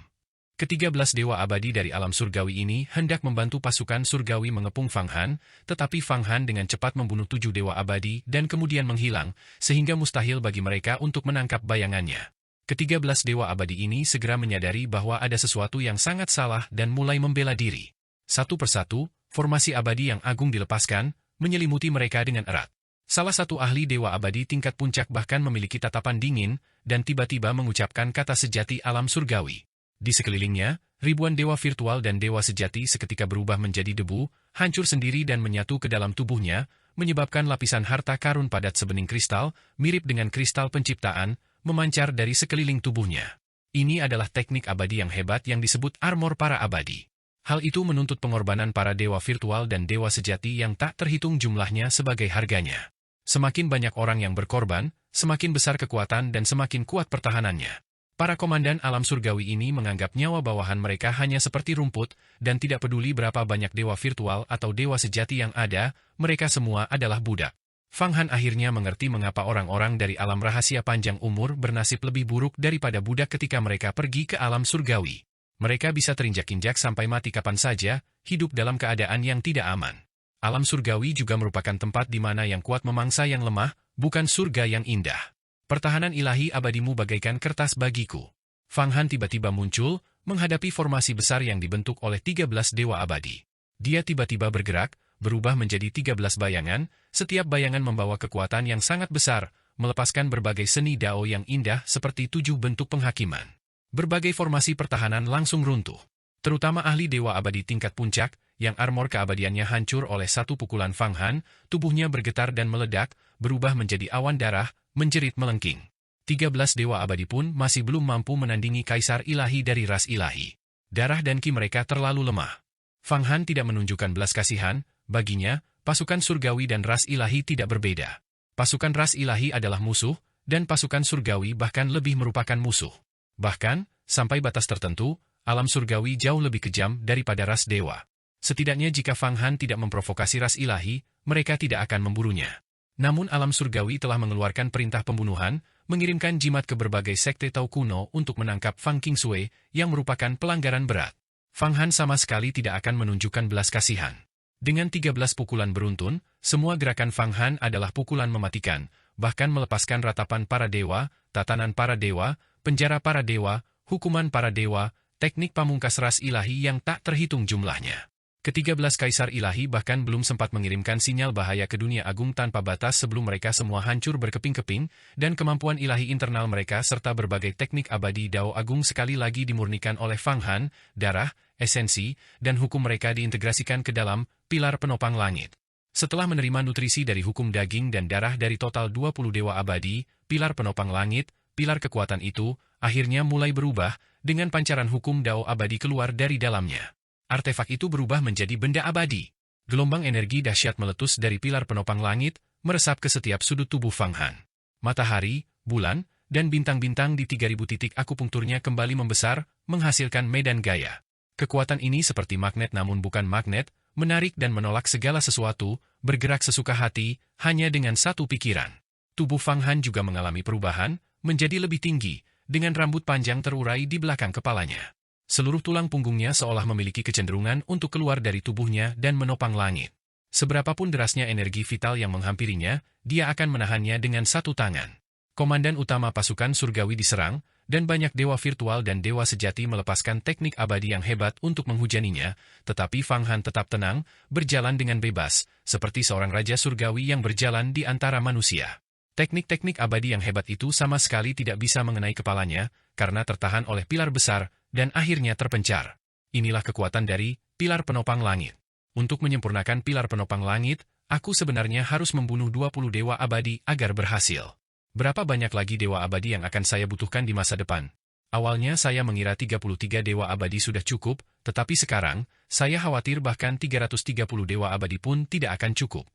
Ke-13 dewa abadi dari alam surgawi ini hendak membantu pasukan surgawi mengepung Fang Han, tetapi Fang Han dengan cepat membunuh 7 dewa abadi dan kemudian menghilang, sehingga mustahil bagi mereka untuk menangkap bayangannya. Ke-13 dewa abadi ini segera menyadari bahwa ada sesuatu yang sangat salah dan mulai membela diri. Satu persatu, formasi abadi yang agung dilepaskan, menyelimuti mereka dengan erat. Salah satu ahli dewa abadi tingkat puncak bahkan memiliki tatapan dingin, dan tiba-tiba mengucapkan kata sejati alam surgawi. Di sekelilingnya, ribuan dewa virtual dan dewa sejati seketika berubah menjadi debu, hancur sendiri dan menyatu ke dalam tubuhnya, menyebabkan lapisan harta karun padat sebening kristal, mirip dengan kristal penciptaan, memancar dari sekeliling tubuhnya. Ini adalah teknik abadi yang hebat yang disebut armor para abadi. Hal itu menuntut pengorbanan para dewa virtual dan dewa sejati yang tak terhitung jumlahnya sebagai harganya. Semakin banyak orang yang berkorban, semakin besar kekuatan dan semakin kuat pertahanannya. Para komandan alam surgawi ini menganggap nyawa bawahan mereka hanya seperti rumput, dan tidak peduli berapa banyak dewa virtual atau dewa sejati yang ada, mereka semua adalah budak. Fang Han akhirnya mengerti mengapa orang-orang dari alam rahasia panjang umur bernasib lebih buruk daripada budak ketika mereka pergi ke alam surgawi. Mereka bisa terinjak-injak sampai mati kapan saja, hidup dalam keadaan yang tidak aman. Alam surgawi juga merupakan tempat di mana yang kuat memangsa yang lemah, bukan surga yang indah. Pertahanan ilahi abadimu bagaikan kertas bagiku. Fang Han tiba-tiba muncul, menghadapi formasi besar yang dibentuk oleh 13 dewa abadi. Dia tiba-tiba bergerak, berubah menjadi 13 bayangan, setiap bayangan membawa kekuatan yang sangat besar, melepaskan berbagai seni dao yang indah seperti 7 bentuk penghakiman. Berbagai formasi pertahanan langsung runtuh. Terutama ahli dewa abadi tingkat puncak, yang armor keabadiannya hancur oleh satu pukulan Fang Han, tubuhnya bergetar dan meledak, berubah menjadi awan darah, menjerit melengking. 13 dewa abadi pun masih belum mampu menandingi kaisar ilahi dari ras ilahi. Darah dan ki mereka terlalu lemah. Fang Han tidak menunjukkan belas kasihan. Baginya, pasukan surgawi dan ras ilahi tidak berbeda. Pasukan ras ilahi adalah musuh, dan pasukan surgawi bahkan lebih merupakan musuh. Bahkan, sampai batas tertentu, alam surgawi jauh lebih kejam daripada ras dewa. Setidaknya jika Fang Han tidak memprovokasi ras ilahi, mereka tidak akan memburunya. Namun alam surgawi telah mengeluarkan perintah pembunuhan, mengirimkan jimat ke berbagai sekte Tao kuno untuk menangkap Fang Qingsui, yang merupakan pelanggaran berat. Fang Han sama sekali tidak akan menunjukkan belas kasihan. Dengan 13 pukulan beruntun, semua gerakan Fang Han adalah pukulan mematikan, bahkan melepaskan ratapan para dewa, tatanan para dewa, penjara para dewa, hukuman para dewa, teknik pamungkas ras ilahi yang tak terhitung jumlahnya. Ke-13 kaisar ilahi bahkan belum sempat mengirimkan sinyal bahaya ke dunia agung tanpa batas sebelum mereka semua hancur berkeping-keping, dan kemampuan ilahi internal mereka serta berbagai teknik abadi dao agung sekali lagi dimurnikan oleh Fang Han, darah, esensi, dan hukum mereka diintegrasikan ke dalam pilar penopang langit. Setelah menerima nutrisi dari hukum daging dan darah dari total 20 dewa abadi, pilar penopang langit, pilar kekuatan itu, akhirnya mulai berubah, dengan pancaran hukum dao abadi keluar dari dalamnya. Artefak itu berubah menjadi benda abadi. Gelombang energi dahsyat meletus dari pilar penopang langit, meresap ke setiap sudut tubuh Fang Han. Matahari, bulan, dan bintang-bintang di 3000 titik akupunkturnya kembali membesar, menghasilkan medan gaya. Kekuatan ini seperti magnet namun bukan magnet, menarik dan menolak segala sesuatu, bergerak sesuka hati, hanya dengan satu pikiran. Tubuh Fang Han juga mengalami perubahan, menjadi lebih tinggi, dengan rambut panjang terurai di belakang kepalanya. Seluruh tulang punggungnya seolah memiliki kecenderungan untuk keluar dari tubuhnya dan menopang langit. Seberapapun derasnya energi vital yang menghampirinya, dia akan menahannya dengan satu tangan. Komandan utama pasukan surgawi diserang, dan banyak dewa virtual dan dewa sejati melepaskan teknik abadi yang hebat untuk menghujaninya, tetapi Fang Han tetap tenang, berjalan dengan bebas, seperti seorang raja surgawi yang berjalan di antara manusia. Teknik-teknik abadi yang hebat itu sama sekali tidak bisa mengenai kepalanya, karena tertahan oleh pilar besar, dan akhirnya terpencar. Inilah kekuatan dari pilar penopang langit. Untuk menyempurnakan pilar penopang langit, aku sebenarnya harus membunuh 20 dewa abadi agar berhasil. Berapa banyak lagi dewa abadi yang akan saya butuhkan di masa depan? Awalnya saya mengira 33 dewa abadi sudah cukup, tetapi sekarang, saya khawatir bahkan 330 dewa abadi pun tidak akan cukup.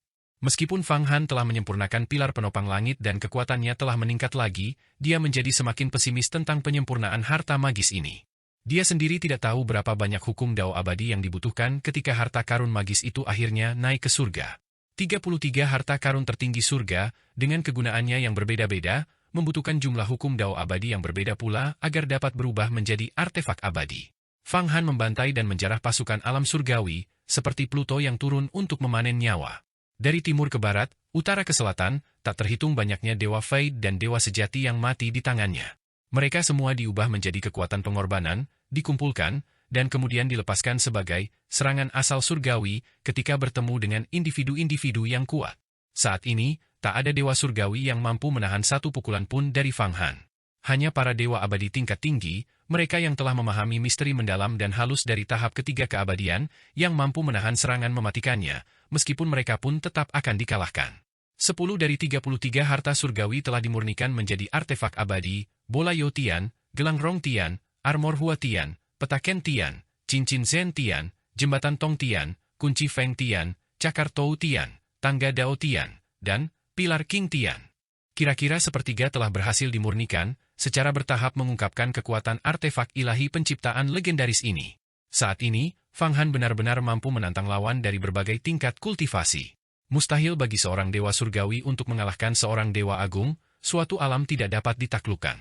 Meskipun Fang Han telah menyempurnakan pilar penopang langit dan kekuatannya telah meningkat lagi, dia menjadi semakin pesimis tentang penyempurnaan harta magis ini. Dia sendiri tidak tahu berapa banyak hukum dao abadi yang dibutuhkan ketika harta karun magis itu akhirnya naik ke surga. 33 harta karun tertinggi surga, dengan kegunaannya yang berbeda-beda, membutuhkan jumlah hukum dao abadi yang berbeda pula agar dapat berubah menjadi artefak abadi. Fang Han membantai dan menjarah pasukan alam surgawi, seperti Pluto yang turun untuk memanen nyawa. Dari timur ke barat, utara ke selatan, tak terhitung banyaknya dewa Fade dan dewa sejati yang mati di tangannya. Mereka semua diubah menjadi kekuatan pengorbanan, dikumpulkan, dan kemudian dilepaskan sebagai serangan asal surgawi ketika bertemu dengan individu-individu yang kuat. Saat ini, tak ada dewa surgawi yang mampu menahan satu pukulan pun dari Fang Han. Hanya para dewa abadi tingkat tinggi, mereka yang telah memahami misteri mendalam dan halus dari tahap ketiga keabadian, yang mampu menahan serangan mematikannya, meskipun mereka pun tetap akan dikalahkan. 10 dari 33 harta surgawi telah dimurnikan menjadi artefak abadi, bola Yo Tian, gelang Rong Tian, armor Hua Tian, peta Ken Tian, cincin Zen Tian, jembatan Tong Tian, kunci Feng Tian, cakar Tou Tian, tangga Dao Tian, dan pilar King Tian. Kira-kira sepertiga telah berhasil dimurnikan, secara bertahap mengungkapkan kekuatan artefak ilahi penciptaan legendaris ini. Saat ini, Fang Han benar-benar mampu menantang lawan dari berbagai tingkat kultivasi. Mustahil bagi seorang dewa surgawi untuk mengalahkan seorang dewa agung, suatu alam tidak dapat ditaklukkan.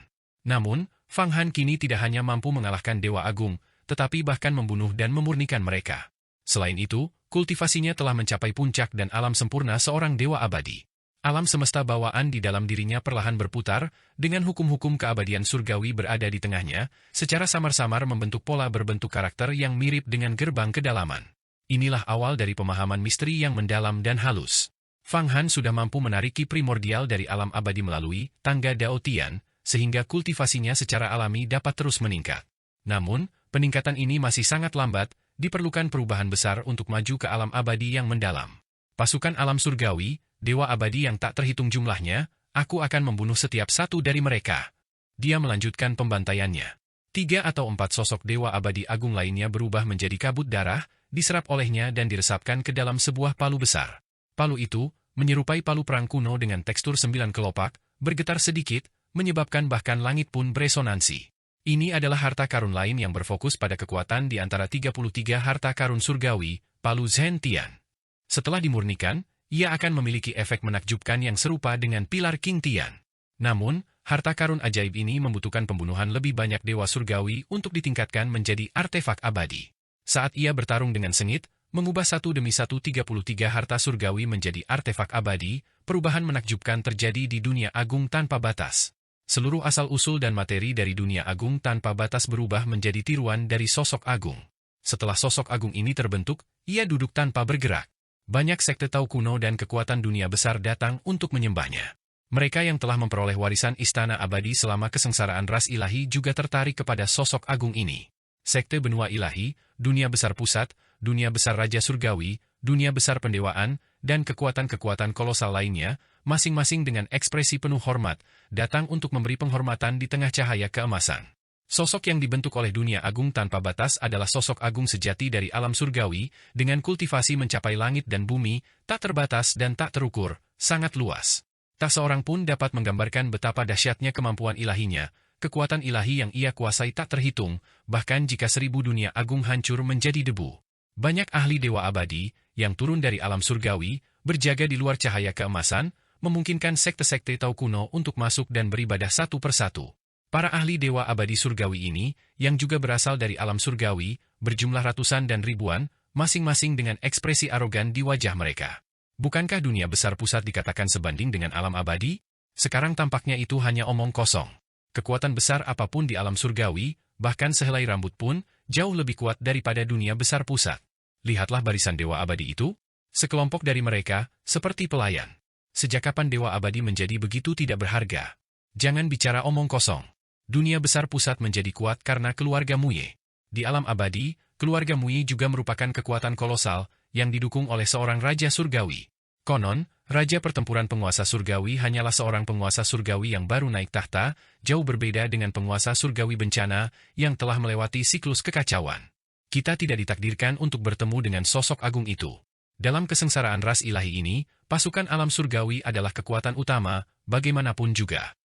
Namun, Fang Han kini tidak hanya mampu mengalahkan dewa agung, tetapi bahkan membunuh dan memurnikan mereka. Selain itu, kultivasinya telah mencapai puncak dan alam sempurna seorang dewa abadi. Alam semesta bawaan di dalam dirinya perlahan berputar, dengan hukum-hukum keabadian surgawi berada di tengahnya, secara samar-samar membentuk pola berbentuk karakter yang mirip dengan gerbang kedalaman. Inilah awal dari pemahaman misteri yang mendalam dan halus. Fang Han sudah mampu menarik ki primordial dari alam abadi melalui tangga Dao Tian, sehingga kultivasinya secara alami dapat terus meningkat. Namun, peningkatan ini masih sangat lambat, diperlukan perubahan besar untuk maju ke alam abadi yang mendalam. Pasukan alam surgawi, dewa abadi yang tak terhitung jumlahnya, aku akan membunuh setiap satu dari mereka. Dia melanjutkan pembantaiannya. 3 atau 4 sosok dewa abadi agung lainnya berubah menjadi kabut darah, diserap olehnya dan diresapkan ke dalam sebuah palu besar. Palu itu, menyerupai palu perang kuno dengan tekstur 9 kelopak, bergetar sedikit, menyebabkan bahkan langit pun beresonansi. Ini adalah harta karun lain yang berfokus pada kekuatan di antara 33 harta karun surgawi, palu Zen Tian. Setelah dimurnikan, ia akan memiliki efek menakjubkan yang serupa dengan pilar King Tian. Namun, harta karun ajaib ini membutuhkan pembunuhan lebih banyak dewa surgawi untuk ditingkatkan menjadi artefak abadi. Saat ia bertarung dengan sengit, mengubah satu demi satu 33 harta surgawi menjadi artefak abadi, perubahan menakjubkan terjadi di dunia agung tanpa batas. Seluruh asal-usul dan materi dari dunia agung tanpa batas berubah menjadi tiruan dari sosok agung. Setelah sosok agung ini terbentuk, ia duduk tanpa bergerak. Banyak sekte Tao kuno dan kekuatan dunia besar datang untuk menyembahnya. Mereka yang telah memperoleh warisan istana abadi selama kesengsaraan ras ilahi juga tertarik kepada sosok agung ini. Sekte benua ilahi, dunia besar pusat, dunia besar raja surgawi, dunia besar pendewaan, dan kekuatan-kekuatan kolosal lainnya, masing-masing dengan ekspresi penuh hormat, datang untuk memberi penghormatan di tengah cahaya keemasan. Sosok yang dibentuk oleh dunia agung tanpa batas adalah sosok agung sejati dari alam surgawi, dengan kultivasi mencapai langit dan bumi, tak terbatas dan tak terukur, sangat luas. Tak seorang pun dapat menggambarkan betapa dahsyatnya kemampuan ilahinya, kekuatan ilahi yang ia kuasai tak terhitung, bahkan jika 1000 dunia agung hancur menjadi debu. Banyak ahli dewa abadi, yang turun dari alam surgawi, berjaga di luar cahaya keemasan, memungkinkan sekte-sekte Tao kuno untuk masuk dan beribadah satu persatu. Para ahli dewa abadi surgawi ini, yang juga berasal dari alam surgawi, berjumlah ratusan dan ribuan, masing-masing dengan ekspresi arogan di wajah mereka. Bukankah dunia besar pusat dikatakan sebanding dengan alam abadi? Sekarang tampaknya itu hanya omong kosong. Kekuatan besar apapun di alam surgawi, bahkan sehelai rambut pun, jauh lebih kuat daripada dunia besar pusat. Lihatlah barisan dewa abadi itu. Sekelompok dari mereka, seperti pelayan. Sejak kapan dewa abadi menjadi begitu tidak berharga? Jangan bicara omong kosong. Dunia besar pusat menjadi kuat karena keluarga Muye. Di alam abadi, keluarga Muye juga merupakan kekuatan kolosal, yang didukung oleh seorang raja surgawi. Konon, raja pertempuran penguasa surgawi hanyalah seorang penguasa surgawi yang baru naik tahta, jauh berbeda dengan penguasa surgawi bencana, yang telah melewati siklus kekacauan. Kita tidak ditakdirkan untuk bertemu dengan sosok agung itu. Dalam kesengsaraan ras ilahi ini, pasukan alam surgawi adalah kekuatan utama, bagaimanapun juga.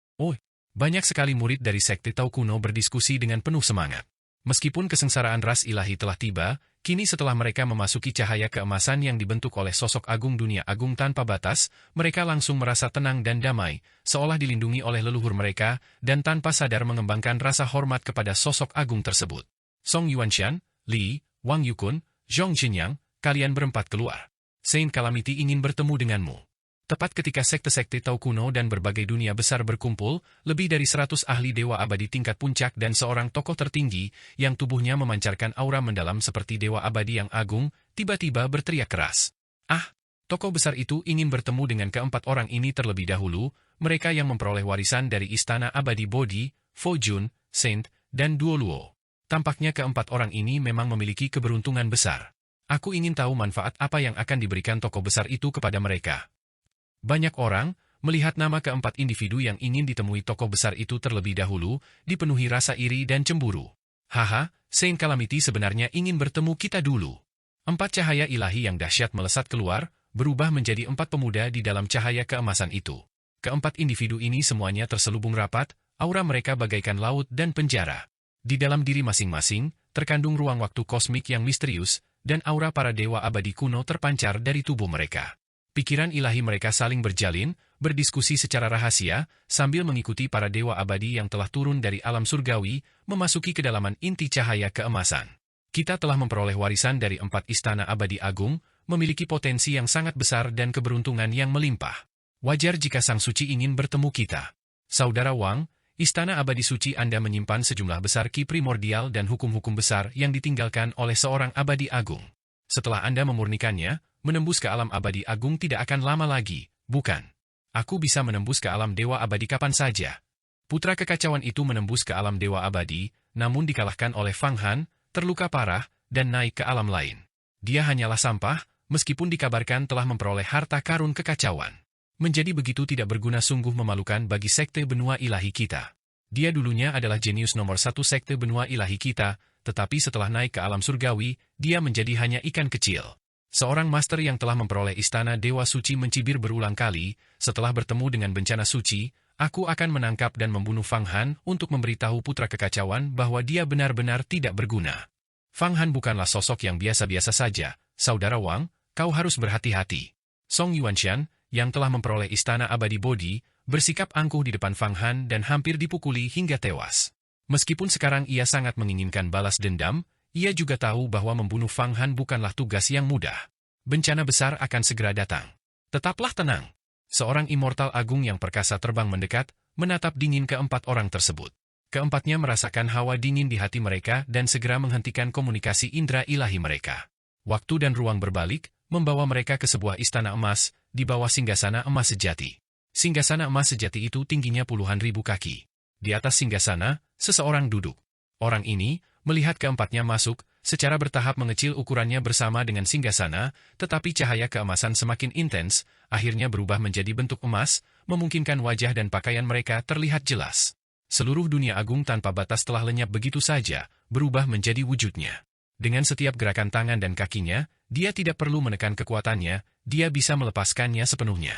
Banyak sekali murid dari sekte Tao kuno berdiskusi dengan penuh semangat. Meskipun kesengsaraan ras ilahi telah tiba, kini setelah mereka memasuki cahaya keemasan yang dibentuk oleh sosok agung dunia agung tanpa batas, mereka langsung merasa tenang dan damai, seolah dilindungi oleh leluhur mereka, dan tanpa sadar mengembangkan rasa hormat kepada sosok agung tersebut. Song Yuanshan, Li, Wang Yukun, Zhong Xinyang, kalian berempat keluar. Saint Calamity ingin bertemu denganmu. Tepat ketika sekte-sekte Tao kuno dan berbagai dunia besar berkumpul, lebih dari 100 ahli dewa abadi tingkat puncak dan seorang tokoh tertinggi, yang tubuhnya memancarkan aura mendalam seperti dewa abadi yang agung, tiba-tiba berteriak keras. Ah! Tokoh besar itu ingin bertemu dengan keempat orang ini terlebih dahulu, mereka yang memperoleh warisan dari Istana Abadi Bodhi, Fo Jun, Saint, dan Duo Luo. Tampaknya keempat orang ini memang memiliki keberuntungan besar. Aku ingin tahu manfaat apa yang akan diberikan tokoh besar itu kepada mereka. Banyak orang, melihat nama keempat individu yang ingin ditemui tokoh besar itu terlebih dahulu, dipenuhi rasa iri dan cemburu. Haha, Saint Calamity sebenarnya ingin bertemu kita dulu. 4 cahaya ilahi yang dahsyat melesat keluar, berubah menjadi 4 pemuda di dalam cahaya keemasan itu. Keempat individu ini semuanya terselubung rapat, aura mereka bagaikan laut dan penjara. Di dalam diri masing-masing, terkandung ruang waktu kosmik yang misterius, dan aura para dewa abadi kuno terpancar dari tubuh mereka. Pikiran ilahi mereka saling berjalin, berdiskusi secara rahasia, sambil mengikuti para dewa abadi yang telah turun dari alam surgawi, memasuki kedalaman inti cahaya keemasan. Kita telah memperoleh warisan dari 4 istana abadi agung, memiliki potensi yang sangat besar dan keberuntungan yang melimpah. Wajar jika Sang Suci ingin bertemu kita. Saudara Wang, Istana Abadi Suci Anda menyimpan sejumlah besar ki primordial dan hukum-hukum besar yang ditinggalkan oleh seorang abadi agung. Setelah Anda memurnikannya, menembus ke alam abadi agung tidak akan lama lagi, bukan? Aku bisa menembus ke alam dewa abadi kapan saja. Putra kekacauan itu menembus ke alam dewa abadi, namun dikalahkan oleh Fang Han, terluka parah, dan naik ke alam lain. Dia hanyalah sampah, meskipun dikabarkan telah memperoleh harta karun kekacauan. Menjadi begitu tidak berguna sungguh memalukan bagi sekte benua ilahi kita. Dia dulunya adalah jenius nomor 1 sekte benua ilahi kita, tetapi setelah naik ke alam surgawi, dia menjadi hanya ikan kecil. Seorang master yang telah memperoleh istana Dewa Suci mencibir berulang kali, setelah bertemu dengan bencana suci, aku akan menangkap dan membunuh Fang Han untuk memberitahu putra kekacauan bahwa dia benar-benar tidak berguna. Fang Han bukanlah sosok yang biasa-biasa saja, Saudara Wang, kau harus berhati-hati. Song Yuanshan, yang telah memperoleh istana abadi Bodhi, bersikap angkuh di depan Fang Han dan hampir dipukuli hingga tewas. Meskipun sekarang ia sangat menginginkan balas dendam, ia juga tahu bahwa membunuh Fang Han bukanlah tugas yang mudah. Bencana besar akan segera datang. Tetaplah tenang. Seorang immortal agung yang perkasa terbang mendekat, menatap dingin keempat orang tersebut. Keempatnya merasakan hawa dingin di hati mereka dan segera menghentikan komunikasi indera ilahi mereka. Waktu dan ruang berbalik, membawa mereka ke sebuah istana emas, di bawah singgasana emas sejati. Singgasana emas sejati itu tingginya puluhan ribu kaki. Di atas singgasana, seseorang duduk. Orang ini, melihat keempatnya masuk, secara bertahap mengecil ukurannya bersama dengan singgasana, tetapi cahaya keemasan semakin intens, akhirnya berubah menjadi bentuk emas, memungkinkan wajah dan pakaian mereka terlihat jelas. Seluruh dunia agung tanpa batas telah lenyap begitu saja, berubah menjadi wujudnya. Dengan setiap gerakan tangan dan kakinya, dia tidak perlu menekan kekuatannya, dia bisa melepaskannya sepenuhnya.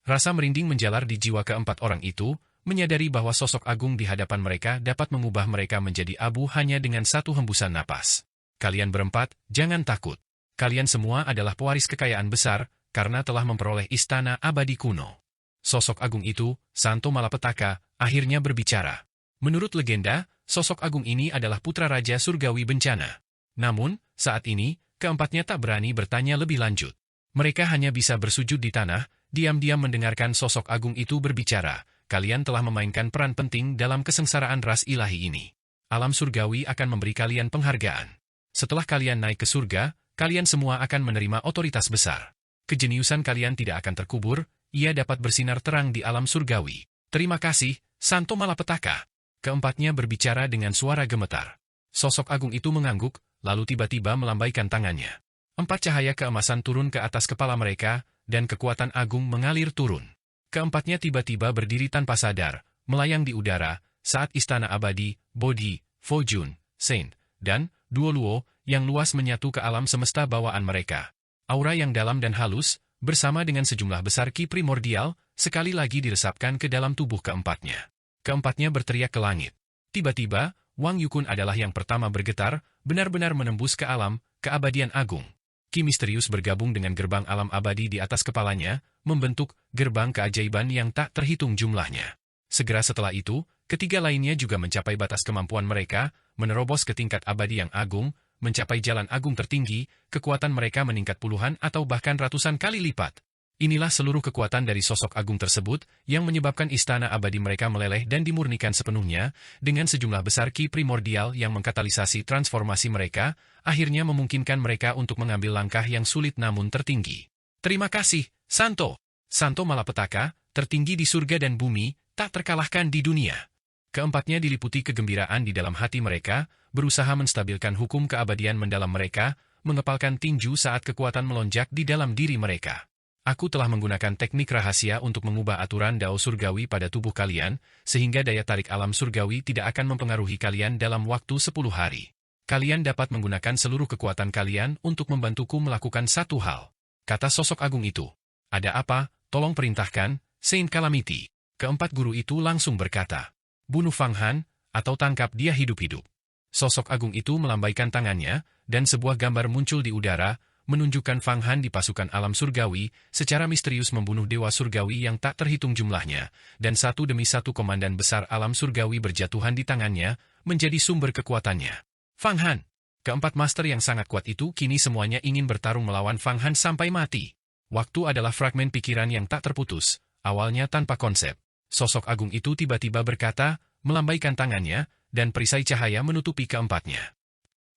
Rasa merinding menjalar di jiwa keempat orang itu, menyadari bahwa sosok agung di hadapan mereka dapat mengubah mereka menjadi abu hanya dengan satu hembusan napas. Kalian berempat, jangan takut. Kalian semua adalah pewaris kekayaan besar, karena telah memperoleh istana abadi kuno. Sosok agung itu, Santo Malapetaka, akhirnya berbicara. Menurut legenda, sosok agung ini adalah putra Raja Surgawi Bencana. Namun, saat ini, keempatnya tak berani bertanya lebih lanjut. Mereka hanya bisa bersujud di tanah, diam-diam mendengarkan sosok agung itu berbicara. Kalian telah memainkan peran penting dalam kesengsaraan ras ilahi ini. Alam surgawi akan memberi kalian penghargaan. Setelah kalian naik ke surga, kalian semua akan menerima otoritas besar. Kejeniusan kalian tidak akan terkubur, ia dapat bersinar terang di alam surgawi. Terima kasih, Santo Malapetaka. Keempatnya berbicara dengan suara gemetar. Sosok agung itu mengangguk, lalu tiba-tiba melambaikan tangannya. 4 cahaya keemasan turun ke atas kepala mereka, dan kekuatan agung mengalir turun. Keempatnya tiba-tiba berdiri tanpa sadar, melayang di udara, saat istana abadi, Bodhi, Fo Jun, Saint, dan Duo Luo, yang luas menyatu ke alam semesta bawaan mereka. Aura yang dalam dan halus, bersama dengan sejumlah besar ki primordial, sekali lagi diresapkan ke dalam tubuh keempatnya. Keempatnya berteriak ke langit. Tiba-tiba, Wang Yukun adalah yang pertama bergetar, benar-benar menembus ke alam, keabadian agung. Ki misterius bergabung dengan gerbang alam abadi di atas kepalanya, membentuk gerbang keajaiban yang tak terhitung jumlahnya. Segera setelah itu, ketiga lainnya juga mencapai batas kemampuan mereka, menerobos ke tingkat abadi yang agung, mencapai jalan agung tertinggi, kekuatan mereka meningkat puluhan atau bahkan ratusan kali lipat. Inilah seluruh kekuatan dari sosok agung tersebut yang menyebabkan istana abadi mereka meleleh dan dimurnikan sepenuhnya dengan sejumlah besar ki primordial yang mengkatalisasi transformasi mereka, akhirnya memungkinkan mereka untuk mengambil langkah yang sulit namun tertinggi. Terima kasih, Santo. Santo Malapetaka, tertinggi di surga dan bumi, tak terkalahkan di dunia. Keempatnya diliputi kegembiraan di dalam hati mereka, berusaha menstabilkan hukum keabadian mendalam mereka, mengepalkan tinju saat kekuatan melonjak di dalam diri mereka. Aku telah menggunakan teknik rahasia untuk mengubah aturan dao surgawi pada tubuh kalian, sehingga daya tarik alam surgawi tidak akan mempengaruhi kalian dalam waktu 10 hari. Kalian dapat menggunakan seluruh kekuatan kalian untuk membantuku melakukan satu hal. Kata sosok agung itu. Ada apa? Tolong perintahkan, Saint Calamity. Keempat guru itu langsung berkata, bunuh Fang Han, atau tangkap dia hidup-hidup. Sosok agung itu melambaikan tangannya, dan sebuah gambar muncul di udara, menunjukkan Fang Han di pasukan alam surgawi, secara misterius membunuh dewa surgawi yang tak terhitung jumlahnya, dan satu demi satu komandan besar alam surgawi berjatuhan di tangannya, menjadi sumber kekuatannya. Fang Han. Keempat master yang sangat kuat itu kini semuanya ingin bertarung melawan Fang Han sampai mati. Waktu adalah fragmen pikiran yang tak terputus, awalnya tanpa konsep. Sosok agung itu tiba-tiba berkata, melambaikan tangannya, dan perisai cahaya menutupi keempatnya.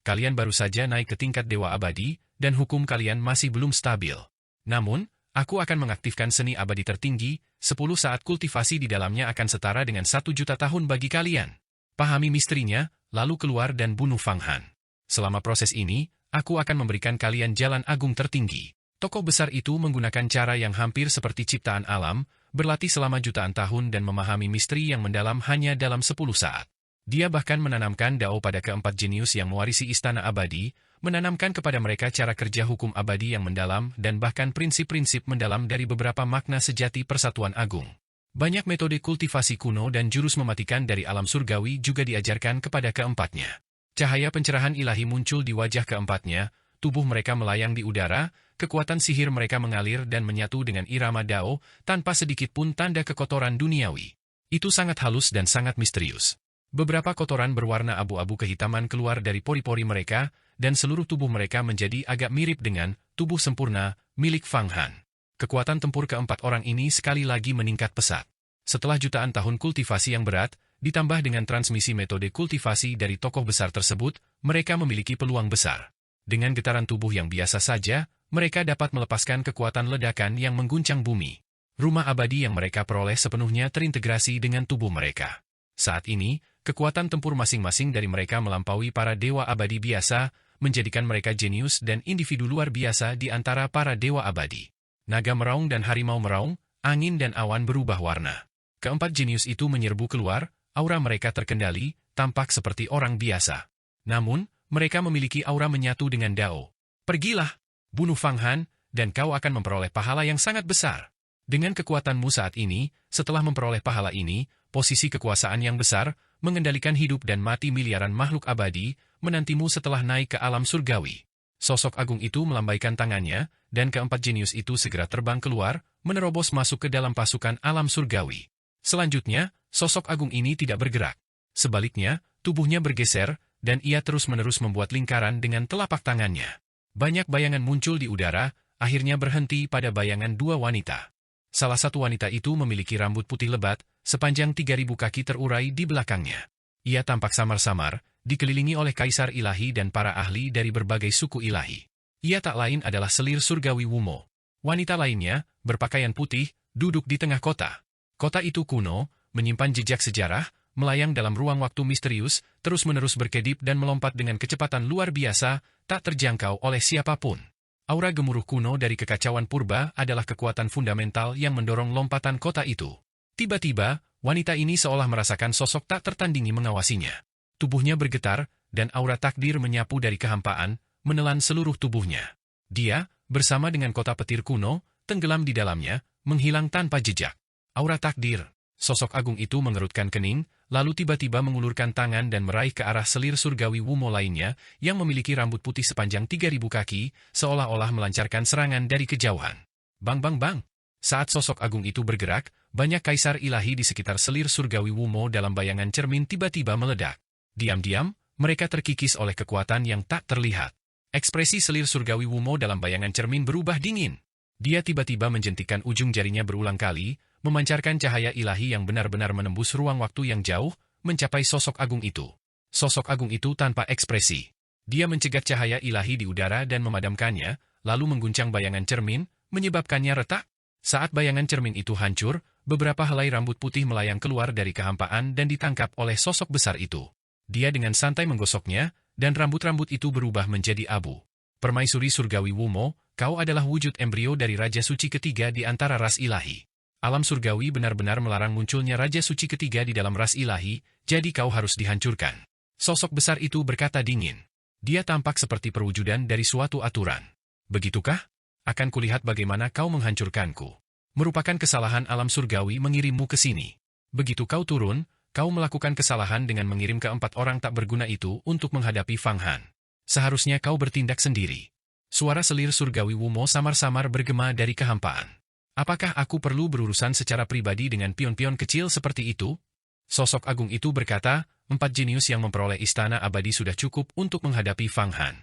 Kalian baru saja naik ke tingkat dewa abadi, dan hukum kalian masih belum stabil. Namun, aku akan mengaktifkan seni abadi tertinggi, 10 saat kultivasi di dalamnya akan setara dengan 1 juta tahun bagi kalian. Pahami misterinya, lalu keluar dan bunuh Fang Han. Selama proses ini, aku akan memberikan kalian jalan agung tertinggi. Tokoh besar itu menggunakan cara yang hampir seperti ciptaan alam, berlatih selama jutaan tahun dan memahami misteri yang mendalam hanya dalam 10 saat. Dia bahkan menanamkan dao pada keempat jenius yang mewarisi istana abadi, menanamkan kepada mereka cara kerja hukum abadi yang mendalam dan bahkan prinsip-prinsip mendalam dari beberapa makna sejati persatuan agung. Banyak metode kultivasi kuno dan jurus mematikan dari alam surgawi juga diajarkan kepada keempatnya. Cahaya pencerahan ilahi muncul di wajah keempatnya, tubuh mereka melayang di udara, kekuatan sihir mereka mengalir dan menyatu dengan irama dao, tanpa sedikit pun tanda kekotoran duniawi. Itu sangat halus dan sangat misterius. Beberapa kotoran berwarna abu-abu kehitaman keluar dari pori-pori mereka, dan seluruh tubuh mereka menjadi agak mirip dengan tubuh sempurna milik Fang Han. Kekuatan tempur keempat orang ini sekali lagi meningkat pesat. Setelah jutaan tahun kultivasi yang berat, ditambah dengan transmisi metode kultivasi dari tokoh besar tersebut, mereka memiliki peluang besar. Dengan getaran tubuh yang biasa saja, mereka dapat melepaskan kekuatan ledakan yang mengguncang bumi. Rumah abadi yang mereka peroleh sepenuhnya terintegrasi dengan tubuh mereka. Saat ini, kekuatan tempur masing-masing dari mereka melampaui para dewa abadi biasa, menjadikan mereka jenius dan individu luar biasa di antara para dewa abadi. Naga meraung dan harimau meraung, angin dan awan berubah warna. Keempat jenius itu menyerbu keluar, aura mereka terkendali, tampak seperti orang biasa. Namun, mereka memiliki aura menyatu dengan dao. Pergilah, bunuh Fang Han, dan kau akan memperoleh pahala yang sangat besar. Dengan kekuatanmu saat ini, setelah memperoleh pahala ini, posisi kekuasaan yang besar, mengendalikan hidup dan mati miliaran makhluk abadi, menantimu setelah naik ke alam surgawi. Sosok agung itu melambaikan tangannya, dan keempat jenius itu segera terbang keluar, menerobos masuk ke dalam pasukan alam surgawi. Selanjutnya, sosok agung ini tidak bergerak. Sebaliknya, tubuhnya bergeser, dan ia terus-menerus membuat lingkaran dengan telapak tangannya. Banyak bayangan muncul di udara, akhirnya berhenti pada bayangan dua wanita. Salah satu wanita itu memiliki rambut putih lebat, sepanjang 3.000 kaki terurai di belakangnya. Ia tampak samar-samar, dikelilingi oleh kaisar ilahi dan para ahli dari berbagai suku ilahi. Ia tak lain adalah selir surgawi Wumo. Wanita lainnya, berpakaian putih, duduk di tengah kota. Kota itu kuno, menyimpan jejak sejarah, melayang dalam ruang waktu misterius, terus-menerus berkedip dan melompat dengan kecepatan luar biasa, tak terjangkau oleh siapapun. Aura gemuruh kuno dari kekacauan purba adalah kekuatan fundamental yang mendorong lompatan kota itu. Tiba-tiba, wanita ini seolah merasakan sosok tak tertandingi mengawasinya. Tubuhnya bergetar, dan aura takdir menyapu dari kehampaan, menelan seluruh tubuhnya. Dia, bersama dengan kota petir kuno, tenggelam di dalamnya, menghilang tanpa jejak. Aura takdir. Sosok agung itu mengerutkan kening, lalu tiba-tiba mengulurkan tangan dan meraih ke arah selir surgawi Wumo lainnya, yang memiliki rambut putih sepanjang 3.000 kaki, seolah-olah melancarkan serangan dari kejauhan. Bang bang bang. Saat sosok agung itu bergerak, banyak kaisar ilahi di sekitar selir surgawi Wumo dalam bayangan cermin tiba-tiba meledak. Diam-diam, mereka terkikis oleh kekuatan yang tak terlihat. Ekspresi selir surgawi Wumo dalam bayangan cermin berubah dingin. Dia tiba-tiba menjentikan ujung jarinya berulang kali, memancarkan cahaya ilahi yang benar-benar menembus ruang waktu yang jauh, mencapai sosok agung itu. Sosok agung itu tanpa ekspresi. Dia mencegat cahaya ilahi di udara dan memadamkannya, lalu mengguncang bayangan cermin, menyebabkannya retak. Saat bayangan cermin itu hancur, beberapa helai rambut putih melayang keluar dari kehampaan dan ditangkap oleh sosok besar itu. Dia dengan santai menggosoknya, dan rambut-rambut itu berubah menjadi abu. Permaisuri surgawi Wumo, kau adalah wujud embrio dari Raja Suci ketiga di antara ras ilahi. Alam surgawi benar-benar melarang munculnya Raja Suci ketiga di dalam ras ilahi, jadi kau harus dihancurkan. Sosok besar itu berkata dingin. Dia tampak seperti perwujudan dari suatu aturan. Begitukah? Akan kulihat bagaimana kau menghancurkanku. Merupakan kesalahan alam surgawi mengirimmu ke sini. Begitu kau turun, kau melakukan kesalahan dengan mengirim keempat orang tak berguna itu untuk menghadapi Fang Han. Seharusnya kau bertindak sendiri. Suara selir surgawi Wumo samar-samar bergema dari kehampaan. Apakah aku perlu berurusan secara pribadi dengan pion-pion kecil seperti itu? Sosok agung itu berkata, 4 jenius yang memperoleh istana abadi sudah cukup untuk menghadapi Fang Han.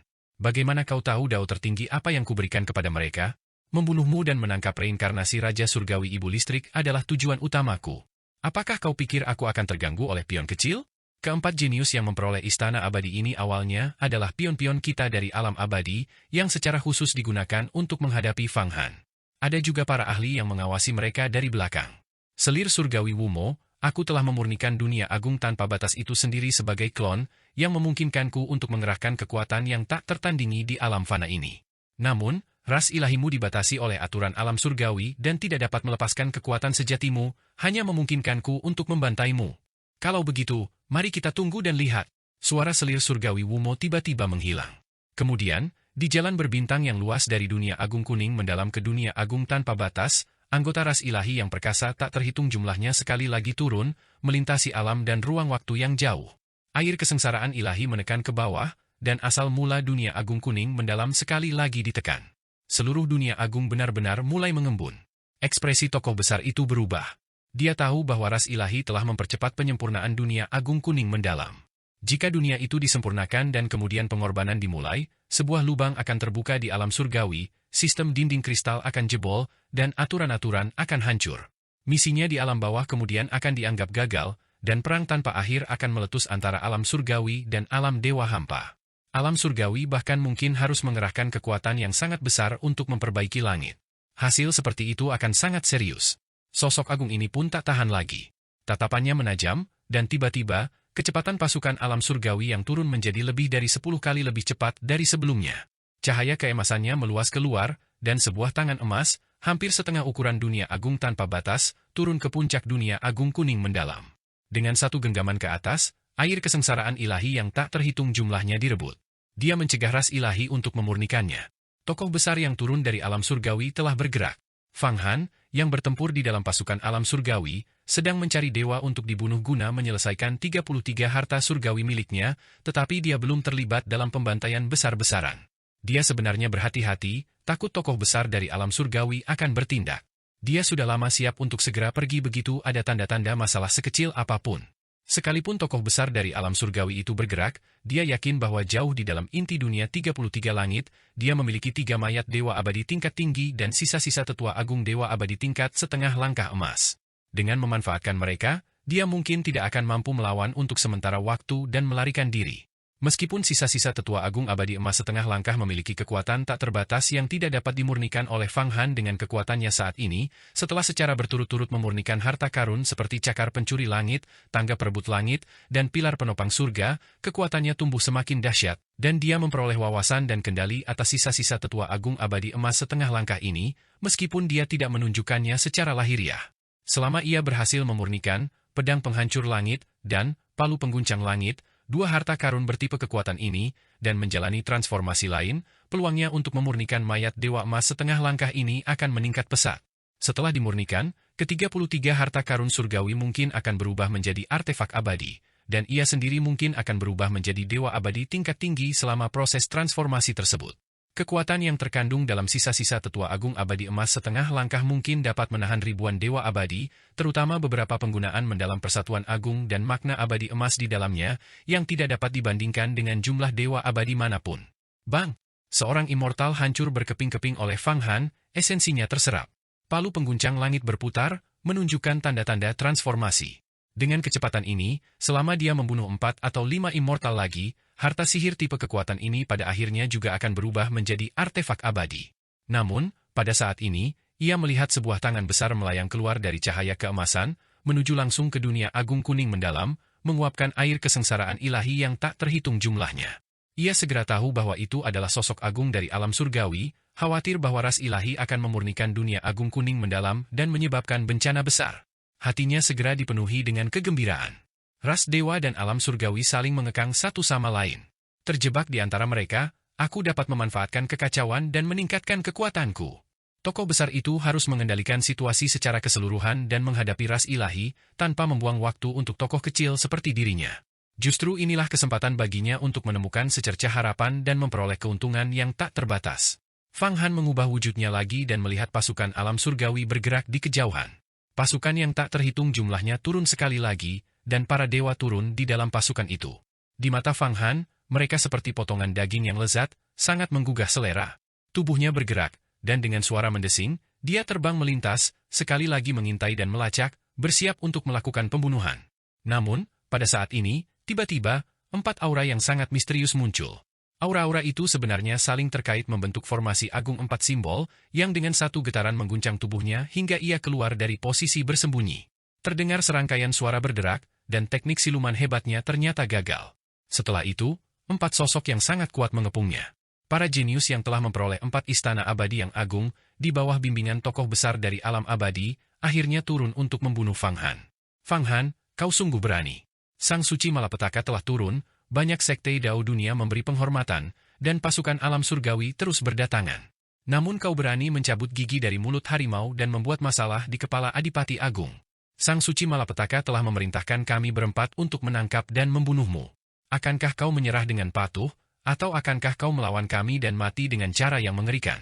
Bagaimana kau tahu dao tertinggi apa yang kuberikan kepada mereka? Membunuhmu dan menangkap reinkarnasi Raja Surgawi Ibu Listrik adalah tujuan utamaku. Apakah kau pikir aku akan terganggu oleh pion kecil? Keempat jenius yang memperoleh istana abadi ini awalnya adalah pion-pion kita dari alam abadi yang secara khusus digunakan untuk menghadapi Fang Han. Ada juga para ahli yang mengawasi mereka dari belakang. Selir surgawi Wumo, aku telah memurnikan dunia agung tanpa batas itu sendiri sebagai klon yang memungkinkanku untuk mengerahkan kekuatan yang tak tertandingi di alam fana ini. Namun, ras ilahimu dibatasi oleh aturan alam surgawi dan tidak dapat melepaskan kekuatan sejatimu, hanya memungkinkanku untuk membantaimu. Kalau begitu, mari kita tunggu dan lihat. Suara selir surgawi Wumo tiba-tiba menghilang. Kemudian, di jalan berbintang yang luas dari dunia agung kuning mendalam ke dunia agung tanpa batas, anggota ras ilahi yang perkasa tak terhitung jumlahnya sekali lagi turun, melintasi alam dan ruang waktu yang jauh. Air kesengsaraan ilahi menekan ke bawah, dan asal mula dunia agung kuning mendalam sekali lagi ditekan. Seluruh dunia agung benar-benar mulai mengembun. Ekspresi tokoh besar itu berubah. Dia tahu bahwa ras ilahi telah mempercepat penyempurnaan dunia agung kuning mendalam. Jika dunia itu disempurnakan dan kemudian pengorbanan dimulai, sebuah lubang akan terbuka di alam surgawi, sistem dinding kristal akan jebol, dan aturan-aturan akan hancur. Misinya di alam bawah kemudian akan dianggap gagal, dan perang tanpa akhir akan meletus antara alam surgawi dan alam dewa hampa. Alam surgawi bahkan mungkin harus mengerahkan kekuatan yang sangat besar untuk memperbaiki langit. Hasil seperti itu akan sangat serius. Sosok agung ini pun tak tahan lagi. Tatapannya menajam, dan tiba-tiba, kecepatan pasukan alam surgawi yang turun menjadi lebih dari 10 kali lebih cepat dari sebelumnya. Cahaya keemasannya meluas keluar, dan sebuah tangan emas, hampir setengah ukuran dunia agung tanpa batas, turun ke puncak dunia agung kuning mendalam. Dengan satu genggaman ke atas, air kesengsaraan ilahi yang tak terhitung jumlahnya direbut. Dia mencegah ras ilahi untuk memurnikannya. Tokoh besar yang turun dari alam surgawi telah bergerak. Fang Han, yang bertempur di dalam pasukan alam surgawi, sedang mencari dewa untuk dibunuh guna menyelesaikan 33 harta surgawi miliknya, tetapi dia belum terlibat dalam pembantaian besar-besaran. Dia sebenarnya berhati-hati, takut tokoh besar dari alam surgawi akan bertindak. Dia sudah lama siap untuk segera pergi begitu ada tanda-tanda masalah sekecil apapun. Sekalipun tokoh besar dari alam surgawi itu bergerak, dia yakin bahwa jauh di dalam inti dunia 33 langit, dia memiliki 3 mayat dewa abadi tingkat tinggi dan sisa-sisa tetua agung dewa abadi tingkat setengah langkah emas. Dengan memanfaatkan mereka, dia mungkin tidak akan mampu melawan untuk sementara waktu dan melarikan diri. Meskipun sisa-sisa tetua agung abadi emas setengah langkah memiliki kekuatan tak terbatas yang tidak dapat dimurnikan oleh Fang Han dengan kekuatannya saat ini, setelah secara berturut-turut memurnikan harta karun seperti cakar pencuri langit, tangga perebut langit, dan pilar penopang surga, kekuatannya tumbuh semakin dahsyat, dan dia memperoleh wawasan dan kendali atas sisa-sisa tetua agung abadi emas setengah langkah ini, meskipun dia tidak menunjukkannya secara lahiriah. Selama ia berhasil memurnikan pedang penghancur langit dan palu pengguncang langit, 2 harta karun bertipe kekuatan ini, dan menjalani transformasi lain, peluangnya untuk memurnikan mayat dewa emas setengah langkah ini akan meningkat pesat. Setelah dimurnikan, ke-33 harta karun surgawi mungkin akan berubah menjadi artefak abadi, dan ia sendiri mungkin akan berubah menjadi dewa abadi tingkat tinggi selama proses transformasi tersebut. Kekuatan yang terkandung dalam sisa-sisa tetua agung abadi emas setengah langkah mungkin dapat menahan ribuan dewa abadi, terutama beberapa penggunaan mendalam persatuan agung dan makna abadi emas di dalamnya, yang tidak dapat dibandingkan dengan jumlah dewa abadi manapun. Bang! Seorang immortal hancur berkeping-keping oleh Fang Han, esensinya terserap. Palu pengguncang langit berputar, menunjukkan tanda-tanda transformasi. Dengan kecepatan ini, selama dia membunuh 4 atau 5 immortal lagi, harta sihir tipe kekuatan ini pada akhirnya juga akan berubah menjadi artefak abadi. Namun, pada saat ini, ia melihat sebuah tangan besar melayang keluar dari cahaya keemasan, menuju langsung ke dunia agung kuning mendalam, menguapkan air kesengsaraan ilahi yang tak terhitung jumlahnya. Ia segera tahu bahwa itu adalah sosok agung dari alam surgawi, khawatir bahwa ras ilahi akan memurnikan dunia agung kuning mendalam dan menyebabkan bencana besar. Hatinya segera dipenuhi dengan kegembiraan. Ras dewa dan alam surgawi saling mengekang satu sama lain. Terjebak di antara mereka, aku dapat memanfaatkan kekacauan dan meningkatkan kekuatanku. Tokoh besar itu harus mengendalikan situasi secara keseluruhan dan menghadapi ras ilahi, tanpa membuang waktu untuk tokoh kecil seperti dirinya. Justru inilah kesempatan baginya untuk menemukan secercah harapan dan memperoleh keuntungan yang tak terbatas. Fang Han mengubah wujudnya lagi dan melihat pasukan alam surgawi bergerak di kejauhan. Pasukan yang tak terhitung jumlahnya turun sekali lagi, dan para dewa turun di dalam pasukan itu. Di mata Fang Han, mereka seperti potongan daging yang lezat, sangat menggugah selera. Tubuhnya bergerak, dan dengan suara mendesing, dia terbang melintas, sekali lagi mengintai dan melacak, bersiap untuk melakukan pembunuhan. Namun, pada saat ini, tiba-tiba, 4 aura yang sangat misterius muncul. Aura-aura itu sebenarnya saling terkait membentuk formasi agung 4 simbol, yang dengan satu getaran mengguncang tubuhnya hingga ia keluar dari posisi bersembunyi. Terdengar serangkaian suara berderak, dan teknik siluman hebatnya ternyata gagal. Setelah itu, 4 sosok yang sangat kuat mengepungnya. Para jenius yang telah memperoleh 4 istana abadi yang agung, di bawah bimbingan tokoh besar dari alam abadi, akhirnya turun untuk membunuh Fang Han. Fang Han, kau sungguh berani. Sang suci malapetaka telah turun, banyak sekte Dao dunia memberi penghormatan, dan pasukan alam surgawi terus berdatangan. Namun kau berani mencabut gigi dari mulut harimau dan membuat masalah di kepala Adipati Agung. Sang suci malapetaka telah memerintahkan kami berempat untuk menangkap dan membunuhmu. Akankah kau menyerah dengan patuh, atau akankah kau melawan kami dan mati dengan cara yang mengerikan?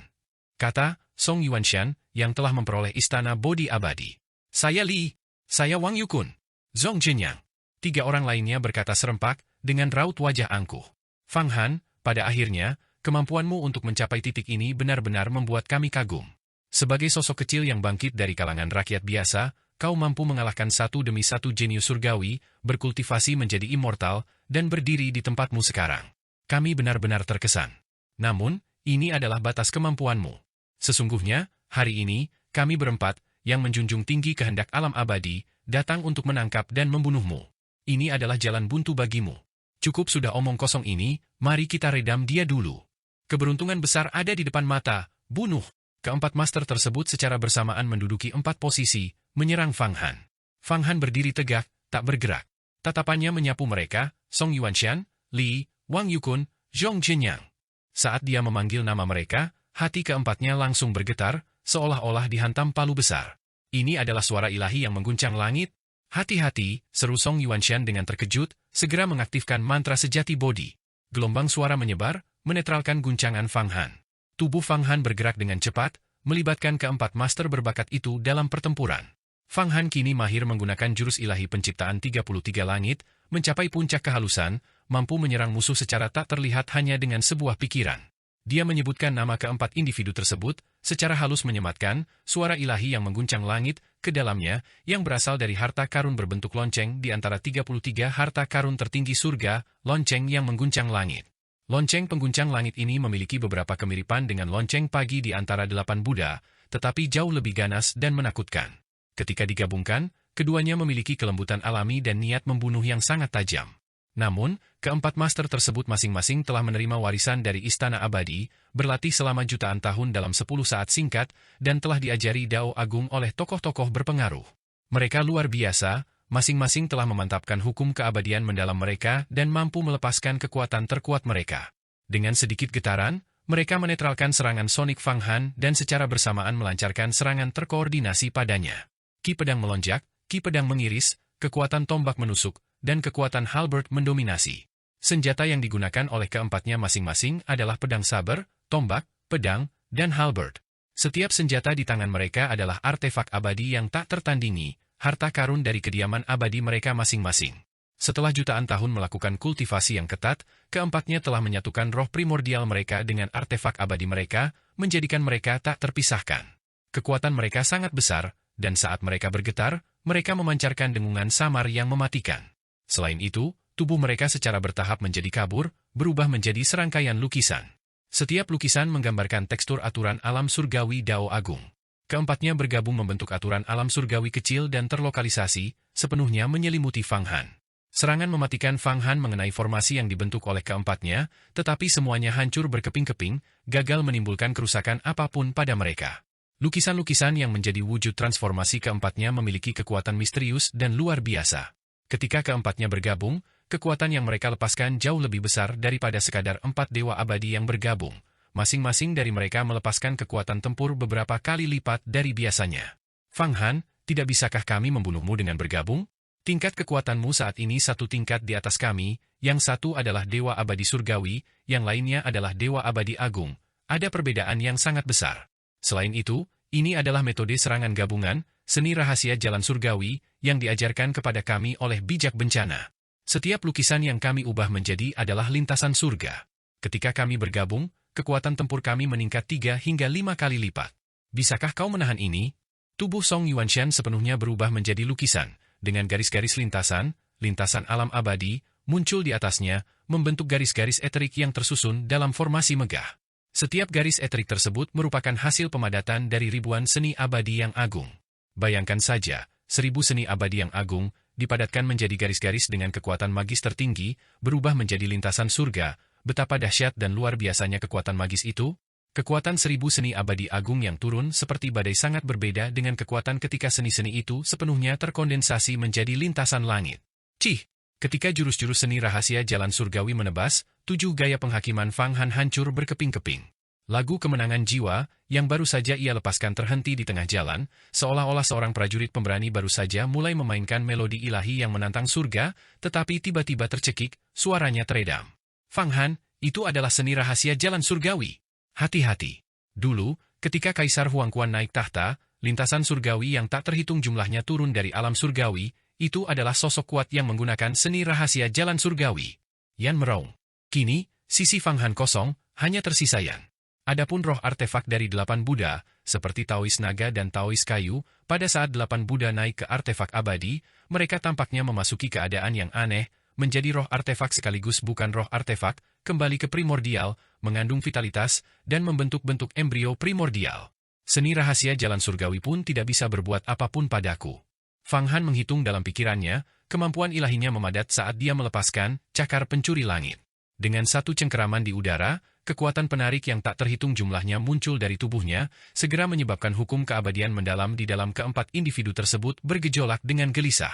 Kata Song Yuanshan, yang telah memperoleh istana Bodhi abadi. Saya Li. Saya Wang Yukun. Zhong Zhenyang. 3 orang lainnya berkata serempak, dengan raut wajah angkuh. Fang Han, pada akhirnya, kemampuanmu untuk mencapai titik ini benar-benar membuat kami kagum. Sebagai sosok kecil yang bangkit dari kalangan rakyat biasa, kau mampu mengalahkan satu demi satu jenius surgawi, berkultivasi menjadi immortal, dan berdiri di tempatmu sekarang. Kami benar-benar terkesan. Namun, ini adalah batas kemampuanmu. Sesungguhnya, hari ini, kami berempat, yang menjunjung tinggi kehendak alam abadi, datang untuk menangkap dan membunuhmu. Ini adalah jalan buntu bagimu. Cukup sudah omong kosong ini, mari kita redam dia dulu. Keberuntungan besar ada di depan mata, bunuh. Keempat master tersebut secara bersamaan menduduki 4 posisi, menyerang Fang Han. Fang Han berdiri tegak, tak bergerak. Tatapannya menyapu mereka, Song Yuanshan, Li, Wang Yukun, Zhong Zhenyang. Saat dia memanggil nama mereka, hati keempatnya langsung bergetar, seolah-olah dihantam palu besar. Ini adalah suara ilahi yang mengguncang langit. Hati-hati, seru Song Yuanshan dengan terkejut, segera mengaktifkan mantra sejati Bodhi. Gelombang suara menyebar, menetralkan guncangan Fang Han. Tubuh Fang Han bergerak dengan cepat, melibatkan keempat master berbakat itu dalam pertempuran. Fang Han kini mahir menggunakan jurus ilahi penciptaan 33 langit, mencapai puncak kehalusan, mampu menyerang musuh secara tak terlihat hanya dengan sebuah pikiran. Dia menyebutkan nama keempat individu tersebut, secara halus menyematkan, suara ilahi yang mengguncang langit, ke dalamnya, yang berasal dari harta karun berbentuk lonceng di antara 33 harta karun tertinggi surga, lonceng yang mengguncang langit. Lonceng pengguncang langit ini memiliki beberapa kemiripan dengan lonceng pagi di antara 8 Buddha, tetapi jauh lebih ganas dan menakutkan. Ketika digabungkan, keduanya memiliki kelembutan alami dan niat membunuh yang sangat tajam. Namun, keempat master tersebut masing-masing telah menerima warisan dari Istana Abadi, berlatih selama jutaan tahun dalam 10 saat singkat, dan telah diajari Dao Agung oleh tokoh-tokoh berpengaruh. Mereka luar biasa, masing-masing telah memantapkan hukum keabadian mendalam mereka dan mampu melepaskan kekuatan terkuat mereka. Dengan sedikit getaran, mereka menetralkan serangan Sonic Fang Han dan secara bersamaan melancarkan serangan terkoordinasi padanya. Ki pedang melonjak, ki pedang mengiris, kekuatan tombak menusuk, dan kekuatan halberd mendominasi. Senjata yang digunakan oleh keempatnya masing-masing adalah pedang saber, tombak, pedang, dan halberd. Setiap senjata di tangan mereka adalah artefak abadi yang tak tertandingi, harta karun dari kediaman abadi mereka masing-masing. Setelah jutaan tahun melakukan kultivasi yang ketat, keempatnya telah menyatukan roh primordial mereka dengan artefak abadi mereka, menjadikan mereka tak terpisahkan. Kekuatan mereka sangat besar, dan saat mereka bergetar, mereka memancarkan dengungan samar yang mematikan. Selain itu, tubuh mereka secara bertahap menjadi kabur, berubah menjadi serangkaian lukisan. Setiap lukisan menggambarkan tekstur aturan alam surgawi Dao Agung. Keempatnya bergabung membentuk aturan alam surgawi kecil dan terlokalisasi, sepenuhnya menyelimuti Fang Han. Serangan mematikan Fang Han mengenai formasi yang dibentuk oleh keempatnya, tetapi semuanya hancur berkeping-keping, gagal menimbulkan kerusakan apapun pada mereka. Lukisan-lukisan yang menjadi wujud transformasi keempatnya memiliki kekuatan misterius dan luar biasa. Ketika keempatnya bergabung, kekuatan yang mereka lepaskan jauh lebih besar daripada sekadar 4 dewa abadi yang bergabung. Masing-masing dari mereka melepaskan kekuatan tempur beberapa kali lipat dari biasanya. Fang Han, tidak bisakah kami membunuhmu dengan bergabung? Tingkat kekuatanmu saat ini satu tingkat di atas kami, yang satu adalah dewa abadi surgawi, yang lainnya adalah dewa abadi agung. Ada perbedaan yang sangat besar. Selain itu, ini adalah metode serangan gabungan, seni rahasia jalan surgawi, yang diajarkan kepada kami oleh bijak bencana. Setiap lukisan yang kami ubah menjadi adalah lintasan surga. Ketika kami bergabung, kekuatan tempur kami meningkat 3 hingga 5 kali lipat. Bisakah kau menahan ini? Tubuh Song Yuanshan sepenuhnya berubah menjadi lukisan, dengan garis-garis lintasan alam abadi, muncul di atasnya, membentuk garis-garis eterik yang tersusun dalam formasi megah. Setiap garis eterik tersebut merupakan hasil pemadatan dari ribuan seni abadi yang agung. Bayangkan saja, 1000 seni abadi yang agung, dipadatkan menjadi garis-garis dengan kekuatan magis tertinggi, berubah menjadi lintasan surga. Betapa dahsyat dan luar biasanya kekuatan magis itu? Kekuatan 1000 seni abadi agung yang turun seperti badai sangat berbeda dengan kekuatan ketika seni-seni itu sepenuhnya terkondensasi menjadi lintasan langit. Cih! Ketika jurus-jurus seni rahasia jalan surgawi menebas, 7 gaya penghakiman Fang Han hancur berkeping-keping. Lagu kemenangan jiwa, yang baru saja ia lepaskan terhenti di tengah jalan, seolah-olah seorang prajurit pemberani baru saja mulai memainkan melodi ilahi yang menantang surga, tetapi tiba-tiba tercekik, suaranya teredam. Fang Han, itu adalah seni rahasia jalan surgawi. Hati-hati. Dulu, ketika Kaisar Huangquan naik tahta, lintasan surgawi yang tak terhitung jumlahnya turun dari alam surgawi, itu adalah sosok kuat yang menggunakan seni rahasia jalan surgawi. Yan meraung. Kini, sisi Fang Han kosong, hanya tersisa Yan. Adapun roh artefak dari 8 Buddha, seperti Taois naga dan Taois kayu, pada saat 8 Buddha naik ke artefak abadi, mereka tampaknya memasuki keadaan yang aneh, menjadi roh artefak sekaligus bukan roh artefak, kembali ke primordial, mengandung vitalitas, dan membentuk-bentuk embrio primordial. Seni rahasia jalan surgawi pun tidak bisa berbuat apapun padaku. Fang Han menghitung dalam pikirannya, kemampuan ilahinya memadat saat dia melepaskan cakar pencuri langit. Dengan satu cengkeraman di udara, kekuatan penarik yang tak terhitung jumlahnya muncul dari tubuhnya, segera menyebabkan hukum keabadian mendalam di dalam keempat individu tersebut bergejolak dengan gelisah.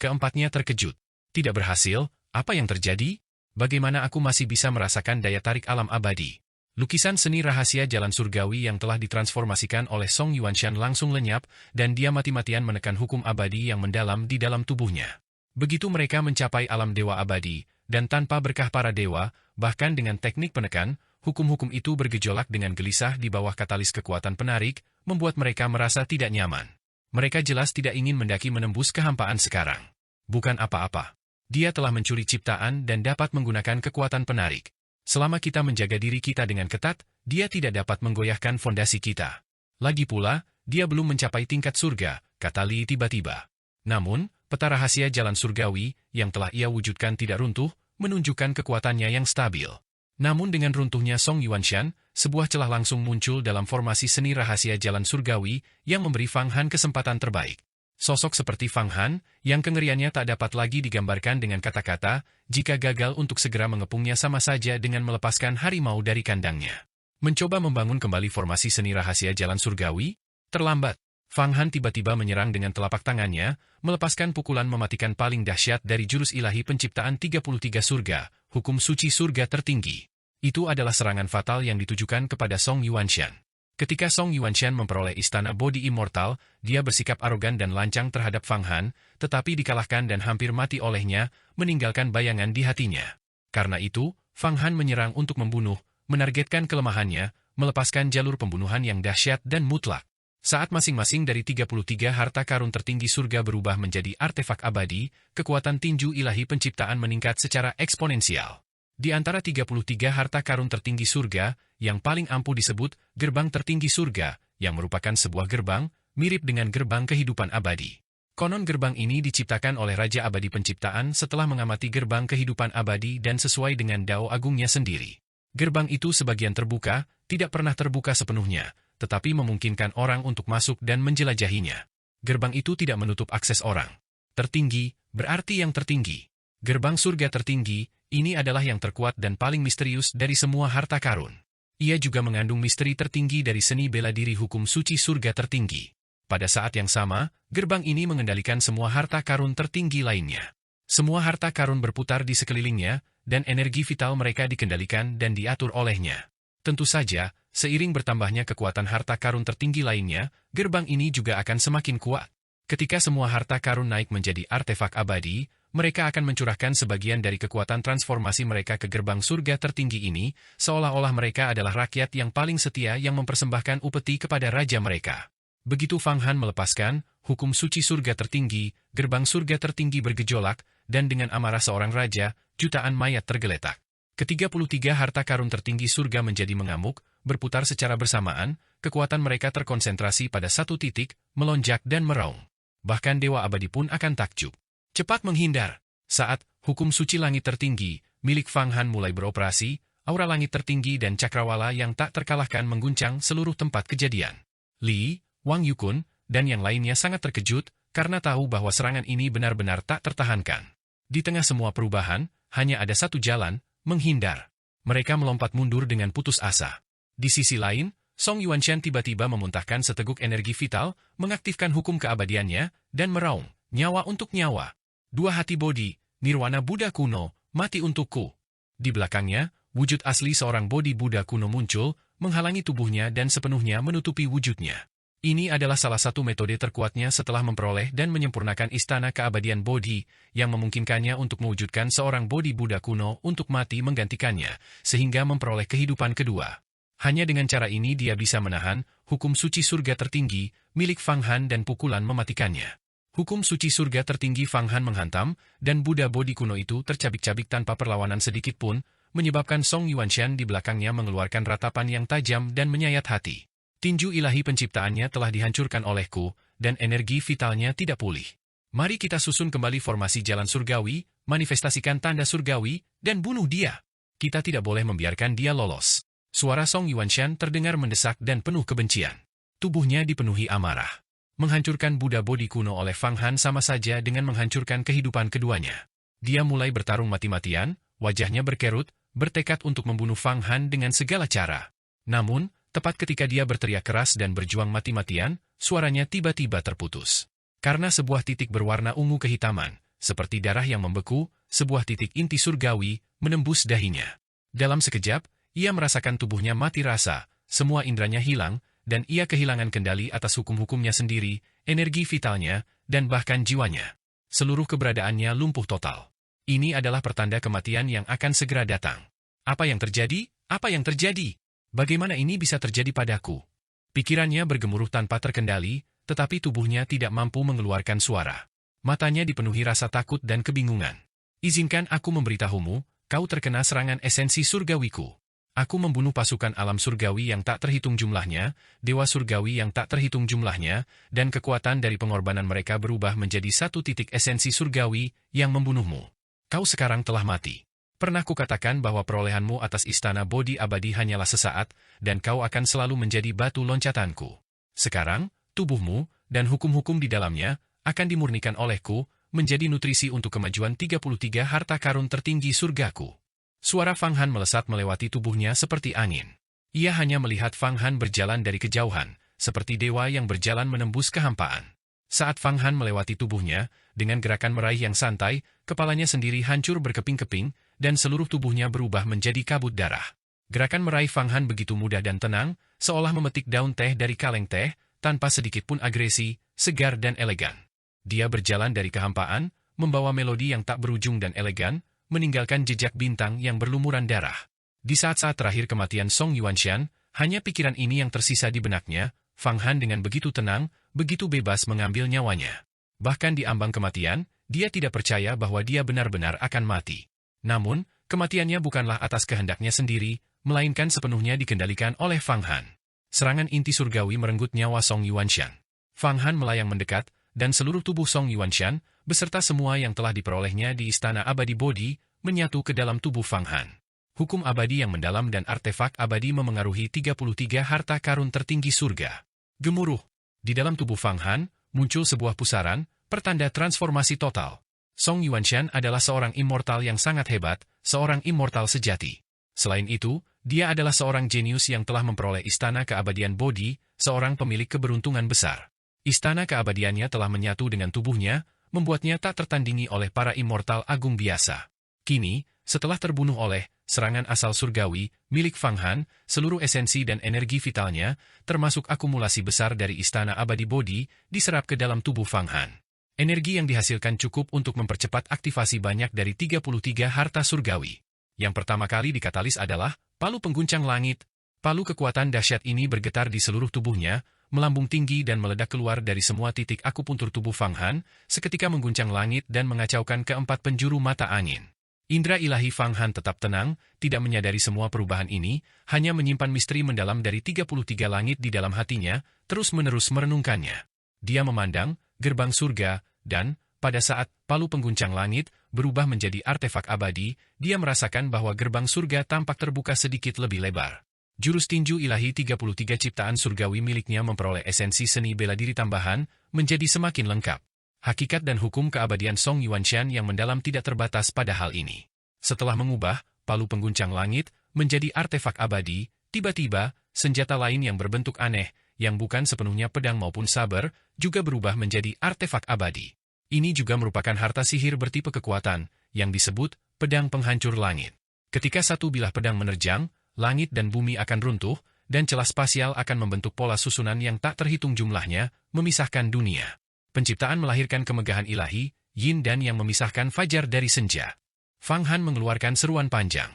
Keempatnya terkejut. Tidak berhasil, apa yang terjadi? Bagaimana aku masih bisa merasakan daya tarik alam abadi? Lukisan seni rahasia jalan surgawi yang telah ditransformasikan oleh Song Yuanshan langsung lenyap, dan dia mati-matian menekan hukum abadi yang mendalam di dalam tubuhnya. Begitu mereka mencapai alam dewa abadi, dan tanpa berkah para dewa, bahkan dengan teknik penekan, hukum-hukum itu bergejolak dengan gelisah di bawah katalis kekuatan penarik, membuat mereka merasa tidak nyaman. Mereka jelas tidak ingin mendaki menembus kehampaan sekarang. Bukan apa-apa. Dia telah mencuri ciptaan dan dapat menggunakan kekuatan penarik. Selama kita menjaga diri kita dengan ketat, dia tidak dapat menggoyahkan fondasi kita. Lagi pula, dia belum mencapai tingkat surga, kata Li tiba-tiba. Namun, peta rahasia jalan surgawi, yang telah ia wujudkan tidak runtuh, menunjukkan kekuatannya yang stabil. Namun dengan runtuhnya Song Yuanshan, sebuah celah langsung muncul dalam formasi seni rahasia jalan surgawi, yang memberi Fang Han kesempatan terbaik. Sosok seperti Fang Han, yang kengeriannya tak dapat lagi digambarkan dengan kata-kata, jika gagal untuk segera mengepungnya sama saja dengan melepaskan harimau dari kandangnya. Mencoba membangun kembali formasi seni rahasia jalan surgawi? Terlambat. Fang Han tiba-tiba menyerang dengan telapak tangannya, melepaskan pukulan mematikan paling dahsyat dari jurus ilahi penciptaan 33 surga, hukum suci surga tertinggi. Itu adalah serangan fatal yang ditujukan kepada Song Yuanshan. Ketika Song Yuanshan memperoleh istana Bodi Immortal, dia bersikap arogan dan lancang terhadap Fang Han, tetapi dikalahkan dan hampir mati olehnya, meninggalkan bayangan di hatinya. Karena itu, Fang Han menyerang untuk membunuh, menargetkan kelemahannya, melepaskan jalur pembunuhan yang dahsyat dan mutlak. Saat masing-masing dari 33 harta karun tertinggi surga berubah menjadi artefak abadi, kekuatan tinju ilahi penciptaan meningkat secara eksponensial. Di antara 33 harta karun tertinggi surga, yang paling ampuh disebut gerbang tertinggi surga, yang merupakan sebuah gerbang, mirip dengan gerbang kehidupan abadi. Konon gerbang ini diciptakan oleh Raja Abadi Penciptaan setelah mengamati gerbang kehidupan abadi dan sesuai dengan dao agungnya sendiri. Gerbang itu sebagian terbuka, tidak pernah terbuka sepenuhnya, tetapi memungkinkan orang untuk masuk dan menjelajahinya. Gerbang itu tidak menutup akses orang. Tertinggi, berarti yang tertinggi. Gerbang surga tertinggi, ini adalah yang terkuat dan paling misterius dari semua harta karun. Ia juga mengandung misteri tertinggi dari seni bela diri hukum suci surga tertinggi. Pada saat yang sama, gerbang ini mengendalikan semua harta karun tertinggi lainnya. Semua harta karun berputar di sekelilingnya, dan energi vital mereka dikendalikan dan diatur olehnya. Tentu saja, seiring bertambahnya kekuatan harta karun tertinggi lainnya, gerbang ini juga akan semakin kuat. Ketika semua harta karun naik menjadi artefak abadi, mereka akan mencurahkan sebagian dari kekuatan transformasi mereka ke gerbang surga tertinggi ini, seolah-olah mereka adalah rakyat yang paling setia yang mempersembahkan upeti kepada raja mereka. Begitu Fang Han melepaskan hukum suci surga tertinggi, gerbang surga tertinggi bergejolak, dan dengan amarah seorang raja, jutaan mayat tergeletak. Ke-33 harta karun tertinggi surga menjadi mengamuk, berputar secara bersamaan, kekuatan mereka terkonsentrasi pada satu titik, melonjak dan meraung. Bahkan Dewa Abadi pun akan takjub. Cepat menghindar. Saat hukum suci langit tertinggi, milik Fang Han mulai beroperasi, aura langit tertinggi dan cakrawala yang tak terkalahkan mengguncang seluruh tempat kejadian. Li, Wang Yukun, dan yang lainnya sangat terkejut, karena tahu bahwa serangan ini benar-benar tak tertahankan. Di tengah semua perubahan, hanya ada satu jalan, menghindar. Mereka melompat mundur dengan putus asa. Di sisi lain, Song Yuanshan tiba-tiba memuntahkan seteguk energi vital, mengaktifkan hukum keabadiannya, dan meraung, nyawa untuk nyawa. Dua hati bodi, nirwana Buddha kuno, mati untukku. Di belakangnya, wujud asli seorang bodi Buddha kuno muncul, menghalangi tubuhnya dan sepenuhnya menutupi wujudnya. Ini adalah salah satu metode terkuatnya setelah memperoleh dan menyempurnakan istana keabadian Bodhi, yang memungkinkannya untuk mewujudkan seorang bodi Buddha kuno untuk mati menggantikannya, sehingga memperoleh kehidupan kedua. Hanya dengan cara ini dia bisa menahan hukum suci surga tertinggi, milik Fang Han dan pukulan mematikannya. Hukum suci surga tertinggi Fang Han menghantam, dan Buddha Bodhi kuno itu tercabik-cabik tanpa perlawanan sedikit pun, menyebabkan Song Yuanshan di belakangnya mengeluarkan ratapan yang tajam dan menyayat hati. Tinju ilahi penciptaannya telah dihancurkan olehku, dan energi vitalnya tidak pulih. Mari kita susun kembali formasi jalan surgawi, manifestasikan tanda surgawi, dan bunuh dia. Kita tidak boleh membiarkan dia lolos. Suara Song Yuanshan terdengar mendesak dan penuh kebencian. Tubuhnya dipenuhi amarah. Menghancurkan Buddha Bodhi kuno oleh Fang Han sama saja dengan menghancurkan kehidupan keduanya. Dia mulai bertarung mati-matian, wajahnya berkerut, bertekad untuk membunuh Fang Han dengan segala cara. Namun, tepat ketika dia berteriak keras dan berjuang mati-matian, suaranya tiba-tiba terputus. Karena sebuah titik berwarna ungu kehitaman, seperti darah yang membeku, sebuah titik inti surgawi, menembus dahinya. Dalam sekejap, ia merasakan tubuhnya mati rasa, semua indranya hilang, dan ia kehilangan kendali atas hukum-hukumnya sendiri, energi vitalnya, dan bahkan jiwanya. Seluruh keberadaannya lumpuh total. Ini adalah pertanda kematian yang akan segera datang. Apa yang terjadi? Apa yang terjadi? Bagaimana ini bisa terjadi padaku? Pikirannya bergemuruh tanpa terkendali, tetapi tubuhnya tidak mampu mengeluarkan suara. Matanya dipenuhi rasa takut dan kebingungan. Izinkan aku memberitahumu, kau terkena serangan esensi surgawiku. Aku membunuh pasukan alam surgawi yang tak terhitung jumlahnya, dewa surgawi yang tak terhitung jumlahnya, dan kekuatan dari pengorbanan mereka berubah menjadi satu titik esensi surgawi yang membunuhmu. Kau sekarang telah mati. Pernah kukatakan bahwa perolehanmu atas istana Bodhi abadi hanyalah sesaat, dan kau akan selalu menjadi batu loncatanku. Sekarang, tubuhmu, dan hukum-hukum di dalamnya, akan dimurnikan olehku, menjadi nutrisi untuk kemajuan 33 harta karun tertinggi surgaku. Suara Fang Han melesat melewati tubuhnya seperti angin. Ia hanya melihat Fang Han berjalan dari kejauhan, seperti dewa yang berjalan menembus kehampaan. Saat Fang Han melewati tubuhnya, dengan gerakan meraih yang santai, kepalanya sendiri hancur berkeping-keping, dan seluruh tubuhnya berubah menjadi kabut darah. Gerakan meraih Fang Han begitu mudah dan tenang, seolah memetik daun teh dari kaleng teh, tanpa sedikit pun agresi, segar dan elegan. Dia berjalan dari kehampaan, membawa melodi yang tak berujung dan elegan, meninggalkan jejak bintang yang berlumuran darah. Di saat-saat terakhir kematian Song Yuanshan, hanya pikiran ini yang tersisa di benaknya, Fang Han dengan begitu tenang, begitu bebas mengambil nyawanya. Bahkan di ambang kematian, dia tidak percaya bahwa dia benar-benar akan mati. Namun, Kematiannya bukanlah atas kehendaknya sendiri, melainkan sepenuhnya dikendalikan oleh Fang Han. Serangan inti surgawi merenggut nyawa Song Yuanshan. Fang Han melayang mendekat, dan seluruh tubuh Song Yuanshan, beserta semua yang telah diperolehnya di Istana Abadi Bodhi, menyatu ke dalam tubuh Fang Han. Hukum abadi yang mendalam dan artefak abadi memengaruhi 33 harta karun tertinggi surga. Gemuruh. Di dalam tubuh Fang Han, muncul sebuah pusaran, pertanda transformasi total. Song Yuanshan adalah seorang immortal yang sangat hebat, seorang immortal sejati. Selain itu, dia adalah seorang jenius yang telah memperoleh Istana Keabadian Bodhi, seorang pemilik keberuntungan besar. Istana keabadiannya telah menyatu dengan tubuhnya, membuatnya tak tertandingi oleh para immortal agung biasa. Kini, setelah terbunuh oleh serangan asal surgawi milik Fang Han, seluruh esensi dan energi vitalnya, termasuk akumulasi besar dari Istana Abadi Bodhi, diserap ke dalam tubuh Fang Han. Energi yang dihasilkan cukup untuk mempercepat aktivasi banyak dari 33 harta surgawi. Yang pertama kali dikatalis adalah palu pengguncang langit. Palu kekuatan dahsyat ini bergetar di seluruh tubuhnya, melambung tinggi dan meledak keluar dari semua titik akupuntur tubuh Fang Han, seketika mengguncang langit dan mengacaukan keempat penjuru mata angin. Indra ilahi Fang Han tetap tenang, tidak menyadari semua perubahan ini, hanya menyimpan misteri mendalam dari 33 langit di dalam hatinya, terus-menerus merenungkannya. Dia memandang gerbang surga, dan pada saat palu pengguncang langit berubah menjadi artefak abadi, dia merasakan bahwa gerbang surga tampak terbuka sedikit lebih lebar. Jurus tinju ilahi 33 ciptaan surgawi miliknya memperoleh esensi seni bela diri tambahan, menjadi semakin lengkap. Hakikat dan hukum keabadian Song Yuanshan yang mendalam tidak terbatas pada hal ini. Setelah mengubah palu pengguncang langit menjadi artefak abadi, tiba-tiba senjata lain yang berbentuk aneh, yang bukan sepenuhnya pedang maupun saber, juga berubah menjadi artefak abadi. Ini juga merupakan harta sihir bertipe kekuatan, yang disebut pedang penghancur langit. Ketika satu bilah pedang menerjang, langit dan bumi akan runtuh, dan celah spasial akan membentuk pola susunan yang tak terhitung jumlahnya, memisahkan dunia. Penciptaan melahirkan kemegahan ilahi, yin dan yang memisahkan fajar dari senja. Fang Han mengeluarkan seruan panjang.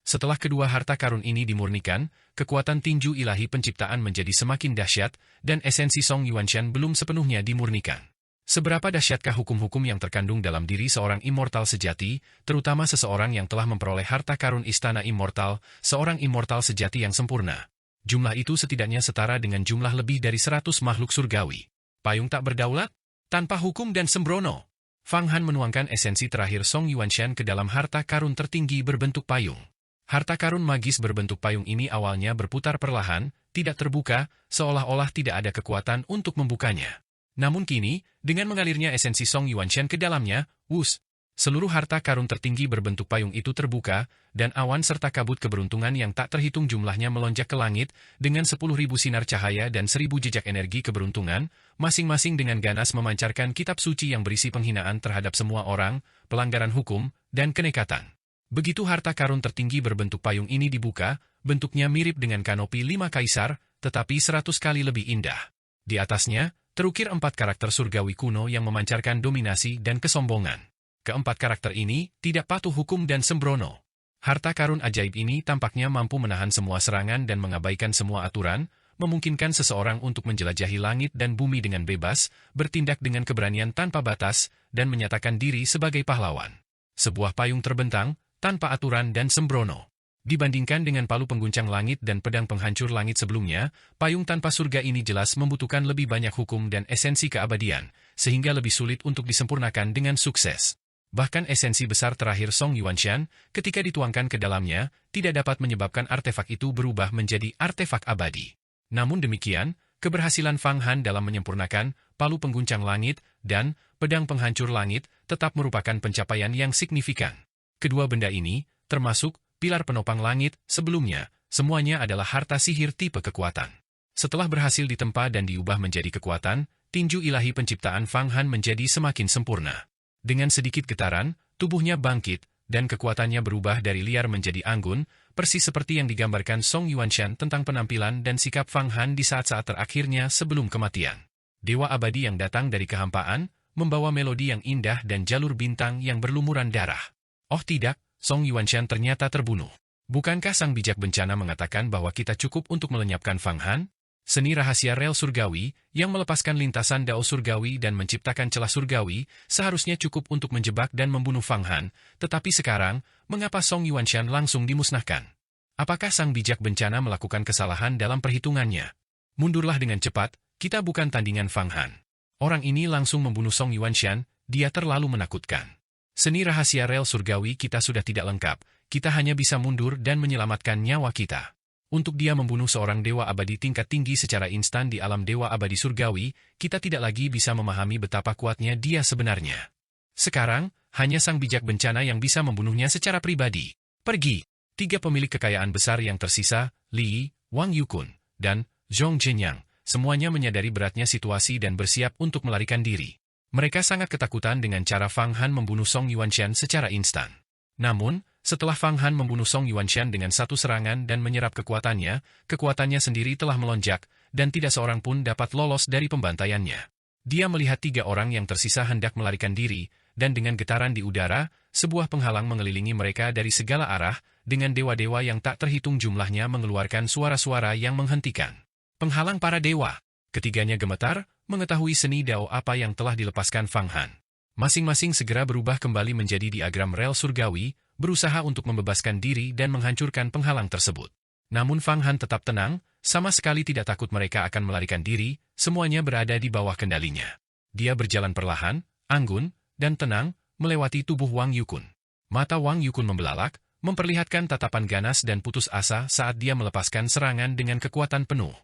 Setelah kedua harta karun ini dimurnikan, kekuatan tinju ilahi penciptaan menjadi semakin dahsyat, dan esensi Song Yuanshan belum sepenuhnya dimurnikan. Seberapa dahsyatkah hukum-hukum yang terkandung dalam diri seorang immortal sejati, terutama seseorang yang telah memperoleh harta karun istana immortal, seorang immortal sejati yang sempurna. Jumlah itu setidaknya setara dengan jumlah lebih dari 100 makhluk surgawi. Payung tak berdaulat? Tanpa hukum dan sembrono. Fang Han menuangkan esensi terakhir Song Yuanshan ke dalam harta karun tertinggi berbentuk payung. Harta karun magis berbentuk payung ini awalnya berputar perlahan, tidak terbuka, seolah-olah tidak ada kekuatan untuk membukanya. Namun kini, dengan mengalirnya esensi Song Yuanshan ke dalamnya, wus, seluruh harta karun tertinggi berbentuk payung itu terbuka, dan awan serta kabut keberuntungan yang tak terhitung jumlahnya melonjak ke langit, dengan 10.000 sinar cahaya dan 1.000 jejak energi keberuntungan, masing-masing dengan ganas memancarkan kitab suci yang berisi penghinaan terhadap semua orang, pelanggaran hukum, dan kenekatan. Begitu harta karun tertinggi berbentuk payung ini dibuka, bentuknya mirip dengan kanopi 5 kaisar, tetapi 100 kali lebih indah. Di atasnya, terukir 4 karakter surgawi kuno yang memancarkan dominasi dan kesombongan. Keempat karakter ini tidak patuh hukum dan sembrono. Harta karun ajaib ini tampaknya mampu menahan semua serangan dan mengabaikan semua aturan, memungkinkan seseorang untuk menjelajahi langit dan bumi dengan bebas, bertindak dengan keberanian tanpa batas, dan menyatakan diri sebagai pahlawan. Sebuah payung terbentang, tanpa aturan dan sembrono. Dibandingkan dengan palu pengguncang langit dan pedang penghancur langit sebelumnya, payung tanpa surga ini jelas membutuhkan lebih banyak hukum dan esensi keabadian, sehingga lebih sulit untuk disempurnakan dengan sukses. Bahkan esensi besar terakhir Song Yuanshan, ketika dituangkan ke dalamnya, tidak dapat menyebabkan artefak itu berubah menjadi artefak abadi. Namun demikian, keberhasilan Fang Han dalam menyempurnakan palu pengguncang langit dan pedang penghancur langit tetap merupakan pencapaian yang signifikan. Kedua benda ini, termasuk pilar penopang langit, sebelumnya, semuanya adalah harta sihir tipe kekuatan. Setelah berhasil ditempa dan diubah menjadi kekuatan, tinju ilahi penciptaan Fang Han menjadi semakin sempurna. Dengan sedikit getaran, tubuhnya bangkit, dan kekuatannya berubah dari liar menjadi anggun, persis seperti yang digambarkan Song Yuanshan tentang penampilan dan sikap Fang Han di saat-saat terakhirnya sebelum kematian. Dewa abadi yang datang dari kehampaan, membawa melodi yang indah dan jalur bintang yang berlumuran darah. Oh tidak, Song Yuanshan ternyata terbunuh. Bukankah sang bijak bencana mengatakan bahwa kita cukup untuk melenyapkan Fang Han? Seni rahasia rel surgawi, yang melepaskan lintasan dao surgawi dan menciptakan celah surgawi, seharusnya cukup untuk menjebak dan membunuh Fang Han, tetapi sekarang, mengapa Song Yuanshan langsung dimusnahkan? Apakah sang bijak bencana melakukan kesalahan dalam perhitungannya? Mundurlah dengan cepat, kita bukan tandingan Fang Han. Orang ini langsung membunuh Song Yuanshan, dia terlalu menakutkan. Seni rahasia rel surgawi kita sudah tidak lengkap, kita hanya bisa mundur dan menyelamatkan nyawa kita. Untuk dia membunuh seorang dewa abadi tingkat tinggi secara instan di alam dewa abadi surgawi, kita tidak lagi bisa memahami betapa kuatnya dia sebenarnya. Sekarang, hanya sang bijak bencana yang bisa membunuhnya secara pribadi. Pergi! 3 pemilik kekayaan besar yang tersisa, Li, Wang Yukun, dan Zhong Zhenyang, semuanya menyadari beratnya situasi dan bersiap untuk melarikan diri. Mereka sangat ketakutan dengan cara Fang Han membunuh Song Yuanshan secara instan. Namun, setelah Fang Han membunuh Song Yuanshan dengan satu serangan dan menyerap kekuatannya sendiri telah melonjak, dan tidak seorang pun dapat lolos dari pembantaiannya. Dia melihat 3 orang yang tersisa hendak melarikan diri, dan dengan getaran di udara, sebuah penghalang mengelilingi mereka dari segala arah, dengan dewa-dewa yang tak terhitung jumlahnya mengeluarkan suara-suara yang menghentikan. Penghalang para dewa. Ketiganya gemetar, mengetahui seni dao apa yang telah dilepaskan Fang Han. Masing-masing segera berubah kembali menjadi diagram rel surgawi, berusaha untuk membebaskan diri dan menghancurkan penghalang tersebut. Namun Fang Han tetap tenang, sama sekali tidak takut mereka akan melarikan diri, semuanya berada di bawah kendalinya. Dia berjalan perlahan, anggun, dan tenang, melewati tubuh Wang Yukun. Mata Wang Yukun membelalak, memperlihatkan tatapan ganas dan putus asa saat dia melepaskan serangan dengan kekuatan penuh.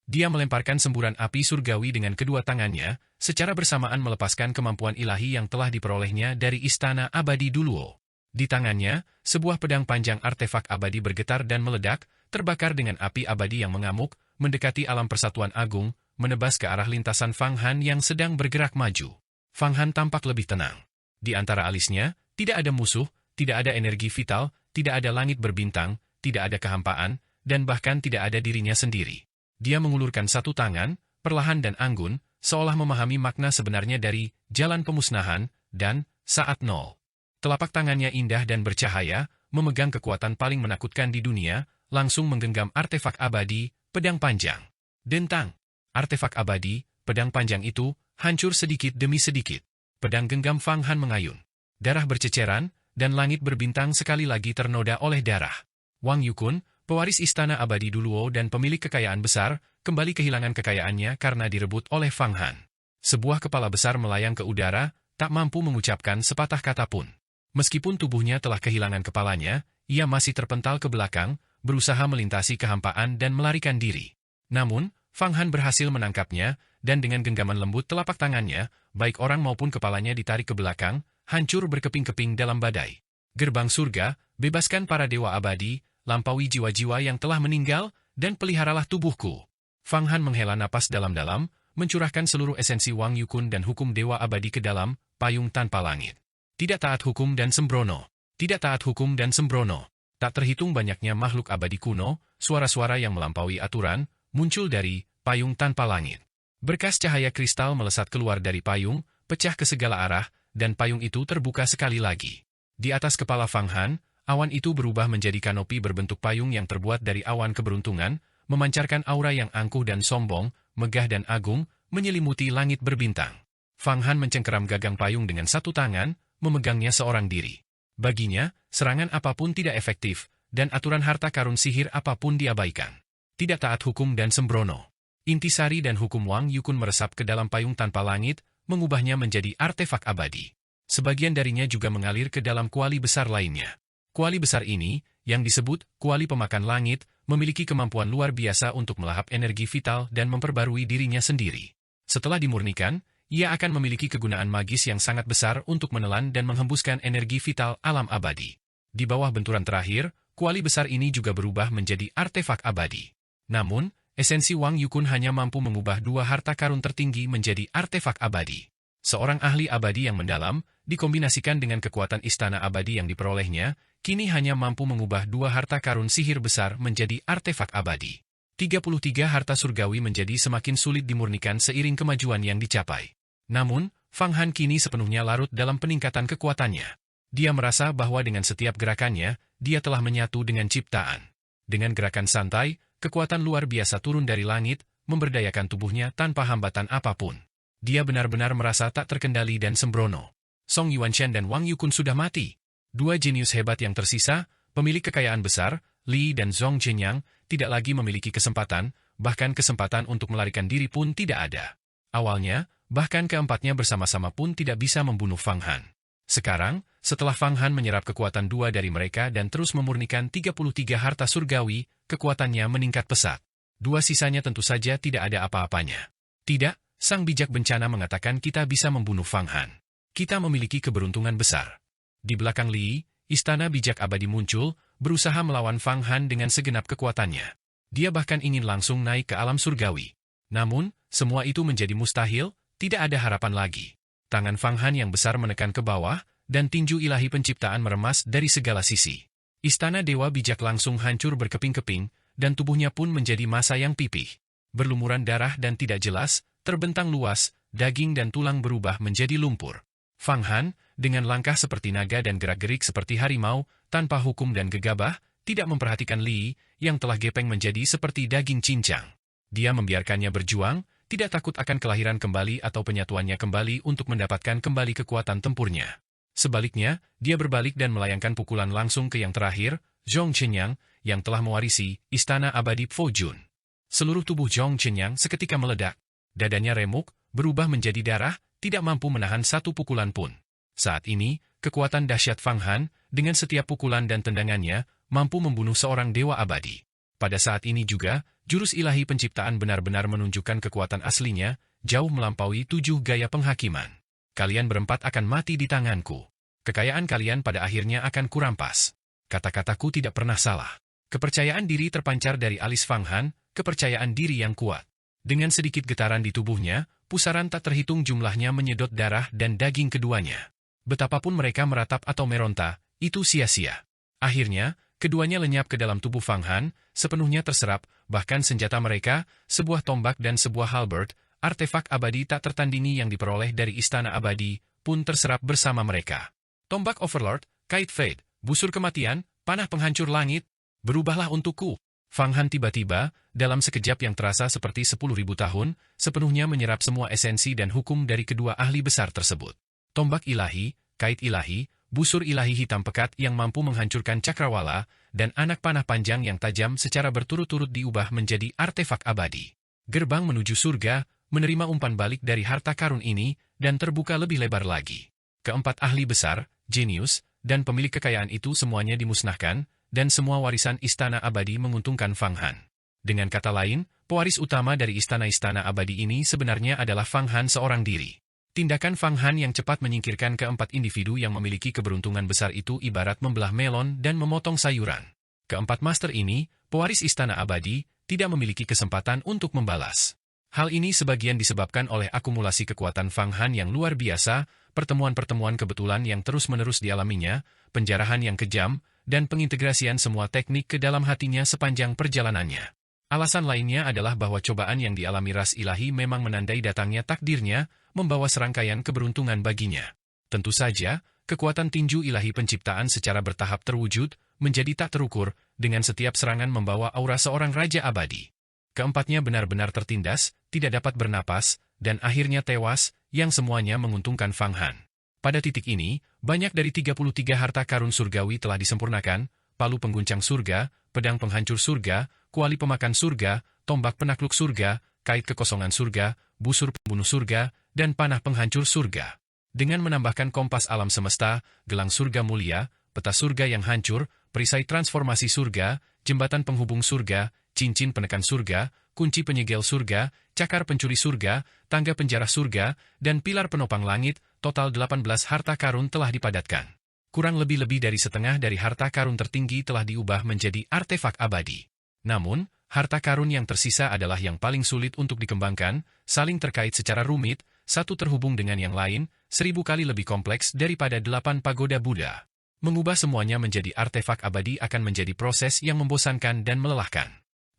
Dia melemparkan semburan api surgawi dengan kedua tangannya, secara bersamaan melepaskan kemampuan ilahi yang telah diperolehnya dari Istana Abadi Duluo. Di tangannya, sebuah pedang panjang artefak abadi bergetar dan meledak, terbakar dengan api abadi yang mengamuk, mendekati alam persatuan agung, menebas ke arah lintasan Fang Han yang sedang bergerak maju. Fang Han tampak lebih tenang. Di antara alisnya, tidak ada musuh, tidak ada energi vital, tidak ada langit berbintang, tidak ada kehampaan, dan bahkan tidak ada dirinya sendiri. Dia mengulurkan satu tangan, perlahan dan anggun, seolah memahami makna sebenarnya dari jalan pemusnahan, dan saat nol. Telapak tangannya indah dan bercahaya, memegang kekuatan paling menakutkan di dunia, langsung menggenggam artefak abadi, pedang panjang. Dentang! Artefak abadi, pedang panjang itu, hancur sedikit demi sedikit. Pedang genggam Fang Han mengayun. Darah berceceran, dan langit berbintang sekali lagi ternoda oleh darah. Wang Yukun, pewaris Istana Abadi Duluo dan pemilik kekayaan besar, kembali kehilangan kekayaannya karena direbut oleh Fang Han. Sebuah kepala besar melayang ke udara, tak mampu mengucapkan sepatah kata pun. Meskipun tubuhnya telah kehilangan kepalanya, ia masih terpental ke belakang, berusaha melintasi kehampaan dan melarikan diri. Namun, Fang Han berhasil menangkapnya, dan dengan genggaman lembut telapak tangannya, baik orang maupun kepalanya ditarik ke belakang, hancur berkeping-keping dalam badai. Gerbang surga, bebaskan para dewa abadi, lampaui jiwa-jiwa yang telah meninggal, dan peliharalah tubuhku. Fang Han menghela napas dalam-dalam, mencurahkan seluruh esensi Wang Yukun dan hukum dewa abadi ke dalam payung tanpa langit. Tidak taat hukum dan sembrono. Tidak taat hukum dan sembrono. Tak terhitung banyaknya makhluk abadi kuno, suara-suara yang melampaui aturan, muncul dari payung tanpa langit. Berkas cahaya kristal melesat keluar dari payung, pecah ke segala arah, dan payung itu terbuka sekali lagi. Di atas kepala Fang Han, awan itu berubah menjadi kanopi berbentuk payung yang terbuat dari awan keberuntungan, memancarkan aura yang angkuh dan sombong, megah dan agung, menyelimuti langit berbintang. Fang Han mencengkeram gagang payung dengan satu tangan, memegangnya seorang diri. Baginya, serangan apapun tidak efektif, dan aturan harta karun sihir apapun diabaikan. Tidak taat hukum dan sembrono. Intisari dan hukum Wang Yukun meresap ke dalam payung tanpa langit, mengubahnya menjadi artefak abadi. Sebagian darinya juga mengalir ke dalam kuali besar lainnya. Kuali besar ini, yang disebut kuali pemakan langit, memiliki kemampuan luar biasa untuk melahap energi vital dan memperbarui dirinya sendiri. Setelah dimurnikan, ia akan memiliki kegunaan magis yang sangat besar untuk menelan dan menghembuskan energi vital alam abadi. Di bawah benturan terakhir, kuali besar ini juga berubah menjadi artefak abadi. Namun, esensi Wang Yukun hanya mampu mengubah dua harta karun tertinggi menjadi artefak abadi. Seorang ahli abadi yang mendalam, dikombinasikan dengan kekuatan istana abadi yang diperolehnya, kini hanya mampu mengubah dua harta karun sihir besar menjadi artefak abadi. 33 harta surgawi menjadi semakin sulit dimurnikan seiring kemajuan yang dicapai. Namun, Fang Han kini sepenuhnya larut dalam peningkatan kekuatannya. Dia merasa bahwa dengan setiap gerakannya, dia telah menyatu dengan ciptaan. Dengan gerakan santai, kekuatan luar biasa turun dari langit, memberdayakan tubuhnya tanpa hambatan apapun. Dia benar-benar merasa tak terkendali dan sembrono. Song Yuanshan dan Wang Yukun sudah mati. Dua jenius hebat yang tersisa, pemilik kekayaan besar, Li dan Zhong Zhenyang, tidak lagi memiliki kesempatan, bahkan kesempatan untuk melarikan diri pun tidak ada. Awalnya, bahkan keempatnya bersama-sama pun tidak bisa membunuh Fang Han. Sekarang, setelah Fang Han menyerap kekuatan dua dari mereka dan terus memurnikan 33 harta surgawi, kekuatannya meningkat pesat. Dua sisanya tentu saja tidak ada apa-apanya. Tidak, sang bijak bencana mengatakan kita bisa membunuh Fang Han. Kita memiliki keberuntungan besar. Di belakang Li, istana bijak abadi muncul, berusaha melawan Fang Han dengan segenap kekuatannya. Dia bahkan ingin langsung naik ke alam surgawi. Namun, semua itu menjadi mustahil, tidak ada harapan lagi. Tangan Fang Han yang besar menekan ke bawah, dan tinju ilahi penciptaan meremas dari segala sisi. Istana Dewa Bijak langsung hancur berkeping-keping, dan tubuhnya pun menjadi massa yang pipih. Berlumuran darah dan tidak jelas, terbentang luas, daging dan tulang berubah menjadi lumpur. Fang Han, dengan langkah seperti naga dan gerak-gerik seperti harimau, tanpa hukum dan gegabah, tidak memperhatikan Li, yang telah gepeng menjadi seperti daging cincang. Dia membiarkannya berjuang, tidak takut akan kelahiran kembali atau penyatuannya kembali untuk mendapatkan kembali kekuatan tempurnya. Sebaliknya, dia berbalik dan melayangkan pukulan langsung ke yang terakhir, Zhong Zhenyang, yang telah mewarisi istana abadi Fo Jun. Seluruh tubuh Zhong Zhenyang seketika meledak. Dadanya remuk, berubah menjadi darah, tidak mampu menahan satu pukulan pun. Saat ini, kekuatan dahsyat Fang Han, dengan setiap pukulan dan tendangannya, mampu membunuh seorang dewa abadi. Pada saat ini juga, jurus ilahi penciptaan benar-benar menunjukkan kekuatan aslinya, jauh melampaui 7 gaya penghakiman. Kalian berempat akan mati di tanganku. Kekayaan kalian pada akhirnya akan kurampas. Kata-kataku tidak pernah salah. Kepercayaan diri terpancar dari alis Fang Han, kepercayaan diri yang kuat. Dengan sedikit getaran di tubuhnya, pusaran tak terhitung jumlahnya menyedot darah dan daging keduanya. Betapapun mereka meratap atau meronta, itu sia-sia. Akhirnya, keduanya lenyap ke dalam tubuh Fang Han, sepenuhnya terserap, bahkan senjata mereka, sebuah tombak dan sebuah halberd, artefak abadi tak tertandingi yang diperoleh dari istana abadi, pun terserap bersama mereka. Tombak Overlord, Kite Fade, busur kematian, panah penghancur langit, berubahlah untukku. Fang Han tiba-tiba, dalam sekejap yang terasa seperti 10.000 tahun, sepenuhnya menyerap semua esensi dan hukum dari kedua ahli besar tersebut. Tombak ilahi, kait ilahi, busur ilahi hitam pekat yang mampu menghancurkan cakrawala, dan anak panah panjang yang tajam secara berturut-turut diubah menjadi artefak abadi. Gerbang menuju surga, menerima umpan balik dari harta karun ini, dan terbuka lebih lebar lagi. Keempat ahli besar, jenius, dan pemilik kekayaan itu semuanya dimusnahkan, dan semua warisan istana abadi menguntungkan Fang Han. Dengan kata lain, pewaris utama dari istana-istana abadi ini sebenarnya adalah Fang Han seorang diri. Tindakan Fang Han yang cepat menyingkirkan keempat individu yang memiliki keberuntungan besar itu ibarat membelah melon dan memotong sayuran. Keempat master ini, pewaris istana abadi, tidak memiliki kesempatan untuk membalas. Hal ini sebagian disebabkan oleh akumulasi kekuatan Fang Han yang luar biasa, pertemuan-pertemuan kebetulan yang terus-menerus dialaminya, penjarahan yang kejam, dan pengintegrasian semua teknik ke dalam hatinya sepanjang perjalanannya. Alasan lainnya adalah bahwa cobaan yang dialami ras ilahi memang menandai datangnya takdirnya, membawa serangkaian keberuntungan baginya. Tentu saja, kekuatan tinju ilahi penciptaan secara bertahap terwujud, menjadi tak terukur, dengan setiap serangan membawa aura seorang raja abadi. Keempatnya benar-benar tertindas, tidak dapat bernapas, dan akhirnya tewas, yang semuanya menguntungkan Fang Han. Pada titik ini, banyak dari 33 harta karun surgawi telah disempurnakan, palu pengguncang surga, pedang penghancur surga, kuali pemakan surga, tombak penakluk surga, kait kekosongan surga, busur pembunuh surga, dan panah penghancur surga. Dengan menambahkan kompas alam semesta, gelang surga mulia, peta surga yang hancur, perisai transformasi surga, jembatan penghubung surga, cincin penekan surga, kunci penyegel surga, cakar pencuri surga, tangga penjara surga, dan pilar penopang langit, total 18 harta karun telah dipadatkan. Kurang lebih dari setengah dari harta karun tertinggi telah diubah menjadi artefak abadi. Namun, harta karun yang tersisa adalah yang paling sulit untuk dikembangkan, saling terkait secara rumit, satu terhubung dengan yang lain, 1000 kali lebih kompleks daripada 8 pagoda Buddha. Mengubah semuanya menjadi artefak abadi akan menjadi proses yang membosankan dan melelahkan.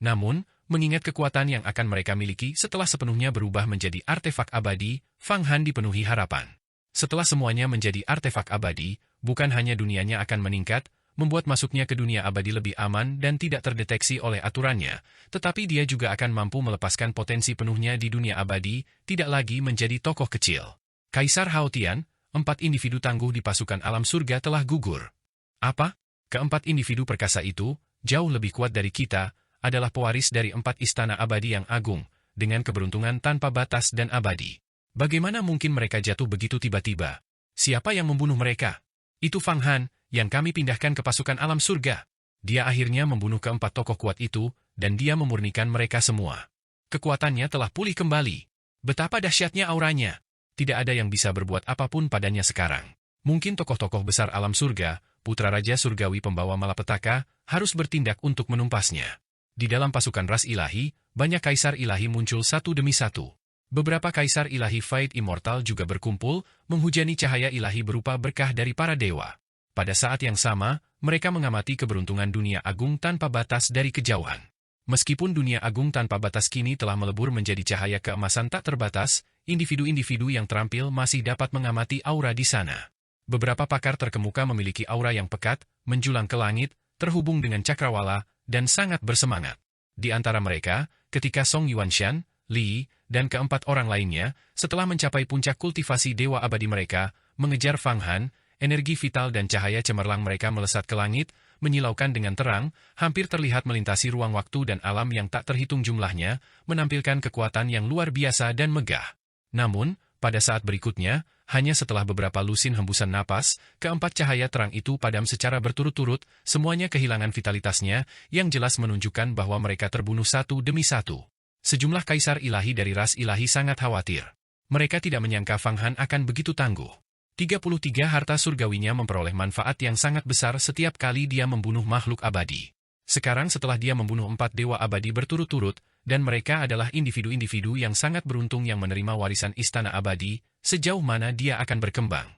Namun, mengingat kekuatan yang akan mereka miliki setelah sepenuhnya berubah menjadi artefak abadi, Fang Han dipenuhi harapan. Setelah semuanya menjadi artefak abadi, bukan hanya dunianya akan meningkat, membuat masuknya ke dunia abadi lebih aman dan tidak terdeteksi oleh aturannya, tetapi dia juga akan mampu melepaskan potensi penuhnya di dunia abadi, tidak lagi menjadi tokoh kecil. Kaisar Haotian, 4 individu tangguh di pasukan alam surga telah gugur. Apa? Keempat individu perkasa itu, jauh lebih kuat dari kita, adalah pewaris dari 4 istana abadi yang agung, dengan keberuntungan tanpa batas dan abadi. Bagaimana mungkin mereka jatuh begitu tiba-tiba? Siapa yang membunuh mereka? Itu Fang Han, yang kami pindahkan ke pasukan alam surga. Dia akhirnya membunuh keempat tokoh kuat itu, dan dia memurnikan mereka semua. Kekuatannya telah pulih kembali. Betapa dahsyatnya auranya. Tidak ada yang bisa berbuat apapun padanya sekarang. Mungkin tokoh-tokoh besar alam surga, putra raja surgawi pembawa malapetaka, harus bertindak untuk menumpasnya. Di dalam pasukan ras ilahi, banyak kaisar ilahi muncul satu demi satu. Beberapa kaisar ilahi Fate Immortal juga berkumpul, menghujani cahaya ilahi berupa berkah dari para dewa. Pada saat yang sama, mereka mengamati keberuntungan dunia agung tanpa batas dari kejauhan. Meskipun dunia agung tanpa batas kini telah melebur menjadi cahaya keemasan tak terbatas, individu-individu yang terampil masih dapat mengamati aura di sana. Beberapa pakar terkemuka memiliki aura yang pekat, menjulang ke langit, terhubung dengan cakrawala, dan sangat bersemangat. Di antara mereka, ketika Song Yuanshan, Li, dan keempat orang lainnya, setelah mencapai puncak kultivasi dewa abadi mereka, mengejar Fang Han, energi vital dan cahaya cemerlang mereka melesat ke langit, menyilaukan dengan terang, hampir terlihat melintasi ruang waktu dan alam yang tak terhitung jumlahnya, menampilkan kekuatan yang luar biasa dan megah. Namun, pada saat berikutnya, hanya setelah beberapa lusin hembusan napas, keempat cahaya terang itu padam secara berturut-turut, semuanya kehilangan vitalitasnya, yang jelas menunjukkan bahwa mereka terbunuh satu demi satu. Sejumlah kaisar ilahi dari ras ilahi sangat khawatir. Mereka tidak menyangka Fang Han akan begitu tangguh. 33 harta surgawinya memperoleh manfaat yang sangat besar setiap kali dia membunuh makhluk abadi. Sekarang setelah dia membunuh 4 dewa abadi berturut-turut, dan mereka adalah individu-individu yang sangat beruntung yang menerima warisan istana abadi, sejauh mana dia akan berkembang.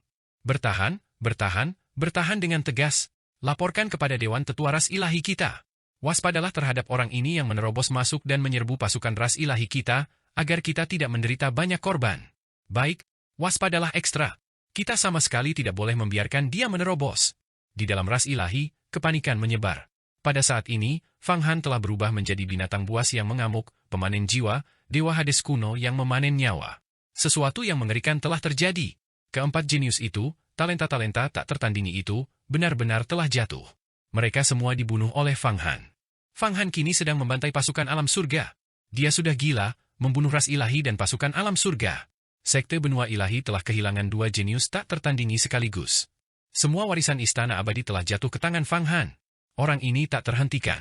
Bertahan, bertahan, bertahan dengan tegas. Laporkan kepada Dewan Tetua Ras Ilahi kita. Waspadalah terhadap orang ini yang menerobos masuk dan menyerbu pasukan ras ilahi kita, agar kita tidak menderita banyak korban. Baik, waspadalah ekstra. Kita sama sekali tidak boleh membiarkan dia menerobos. Di dalam ras ilahi, kepanikan menyebar. Pada saat ini, Fang Han telah berubah menjadi binatang buas yang mengamuk, pemanen jiwa, dewa Hades kuno yang memanen nyawa. Sesuatu yang mengerikan telah terjadi. Keempat jenius itu, talenta-talenta tak tertandingi itu, benar-benar telah jatuh. Mereka semua dibunuh oleh Fang Han. Fang Han kini sedang membantai pasukan alam surga. Dia sudah gila, membunuh ras ilahi dan pasukan alam surga. Sekte benua ilahi telah kehilangan 2 jenius tak tertandingi sekaligus. Semua warisan istana abadi telah jatuh ke tangan Fang Han. Orang ini tak terhentikan.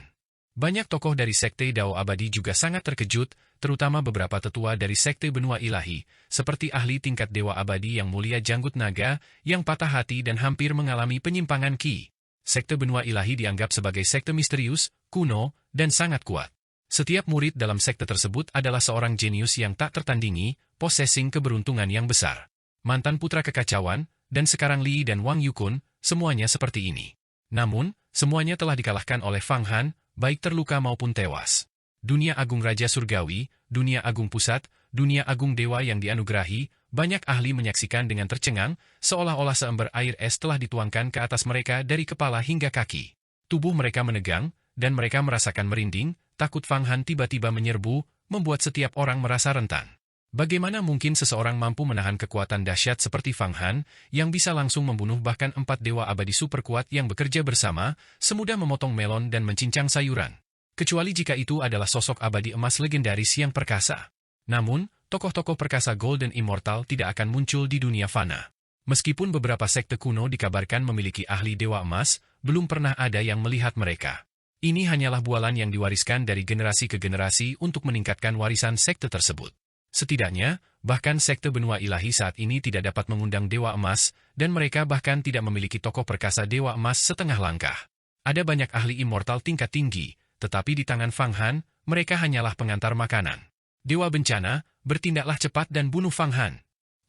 Banyak tokoh dari sekte Dao abadi juga sangat terkejut, terutama beberapa tetua dari sekte benua ilahi, seperti ahli tingkat dewa abadi yang mulia Janggut Naga, yang patah hati dan hampir mengalami penyimpangan ki. Sekte benua ilahi dianggap sebagai sekte misterius, kuno, dan sangat kuat. Setiap murid dalam sekte tersebut adalah seorang jenius yang tak tertandingi, possessing keberuntungan yang besar. Mantan putra kekacauan, dan sekarang Li dan Wang Yukun, semuanya seperti ini. Namun, semuanya telah dikalahkan oleh Fang Han, baik terluka maupun tewas. Dunia agung Raja Surgawi, dunia agung pusat, dunia agung dewa yang dianugerahi, banyak ahli menyaksikan dengan tercengang, seolah-olah seember air es telah dituangkan ke atas mereka dari kepala hingga kaki. Tubuh mereka menegang, dan mereka merasakan merinding, takut Fang Han tiba-tiba menyerbu, membuat setiap orang merasa rentan. Bagaimana mungkin seseorang mampu menahan kekuatan dahsyat seperti Fang Han, yang bisa langsung membunuh bahkan 4 dewa abadi super kuat yang bekerja bersama, semudah memotong melon dan mencincang sayuran. Kecuali jika itu adalah sosok abadi emas legendaris yang perkasa. Namun, tokoh-tokoh perkasa Golden Immortal tidak akan muncul di dunia fana. Meskipun beberapa sekte kuno dikabarkan memiliki ahli dewa emas, belum pernah ada yang melihat mereka. Ini hanyalah bualan yang diwariskan dari generasi ke generasi untuk meningkatkan warisan sekte tersebut. Setidaknya, bahkan sekte benua ilahi saat ini tidak dapat mengundang dewa emas, dan mereka bahkan tidak memiliki tokoh perkasa dewa emas setengah langkah. Ada banyak ahli immortal tingkat tinggi, tetapi di tangan Fang Han, mereka hanyalah pengantar makanan. Dewa bencana, bertindaklah cepat dan bunuh Fang Han.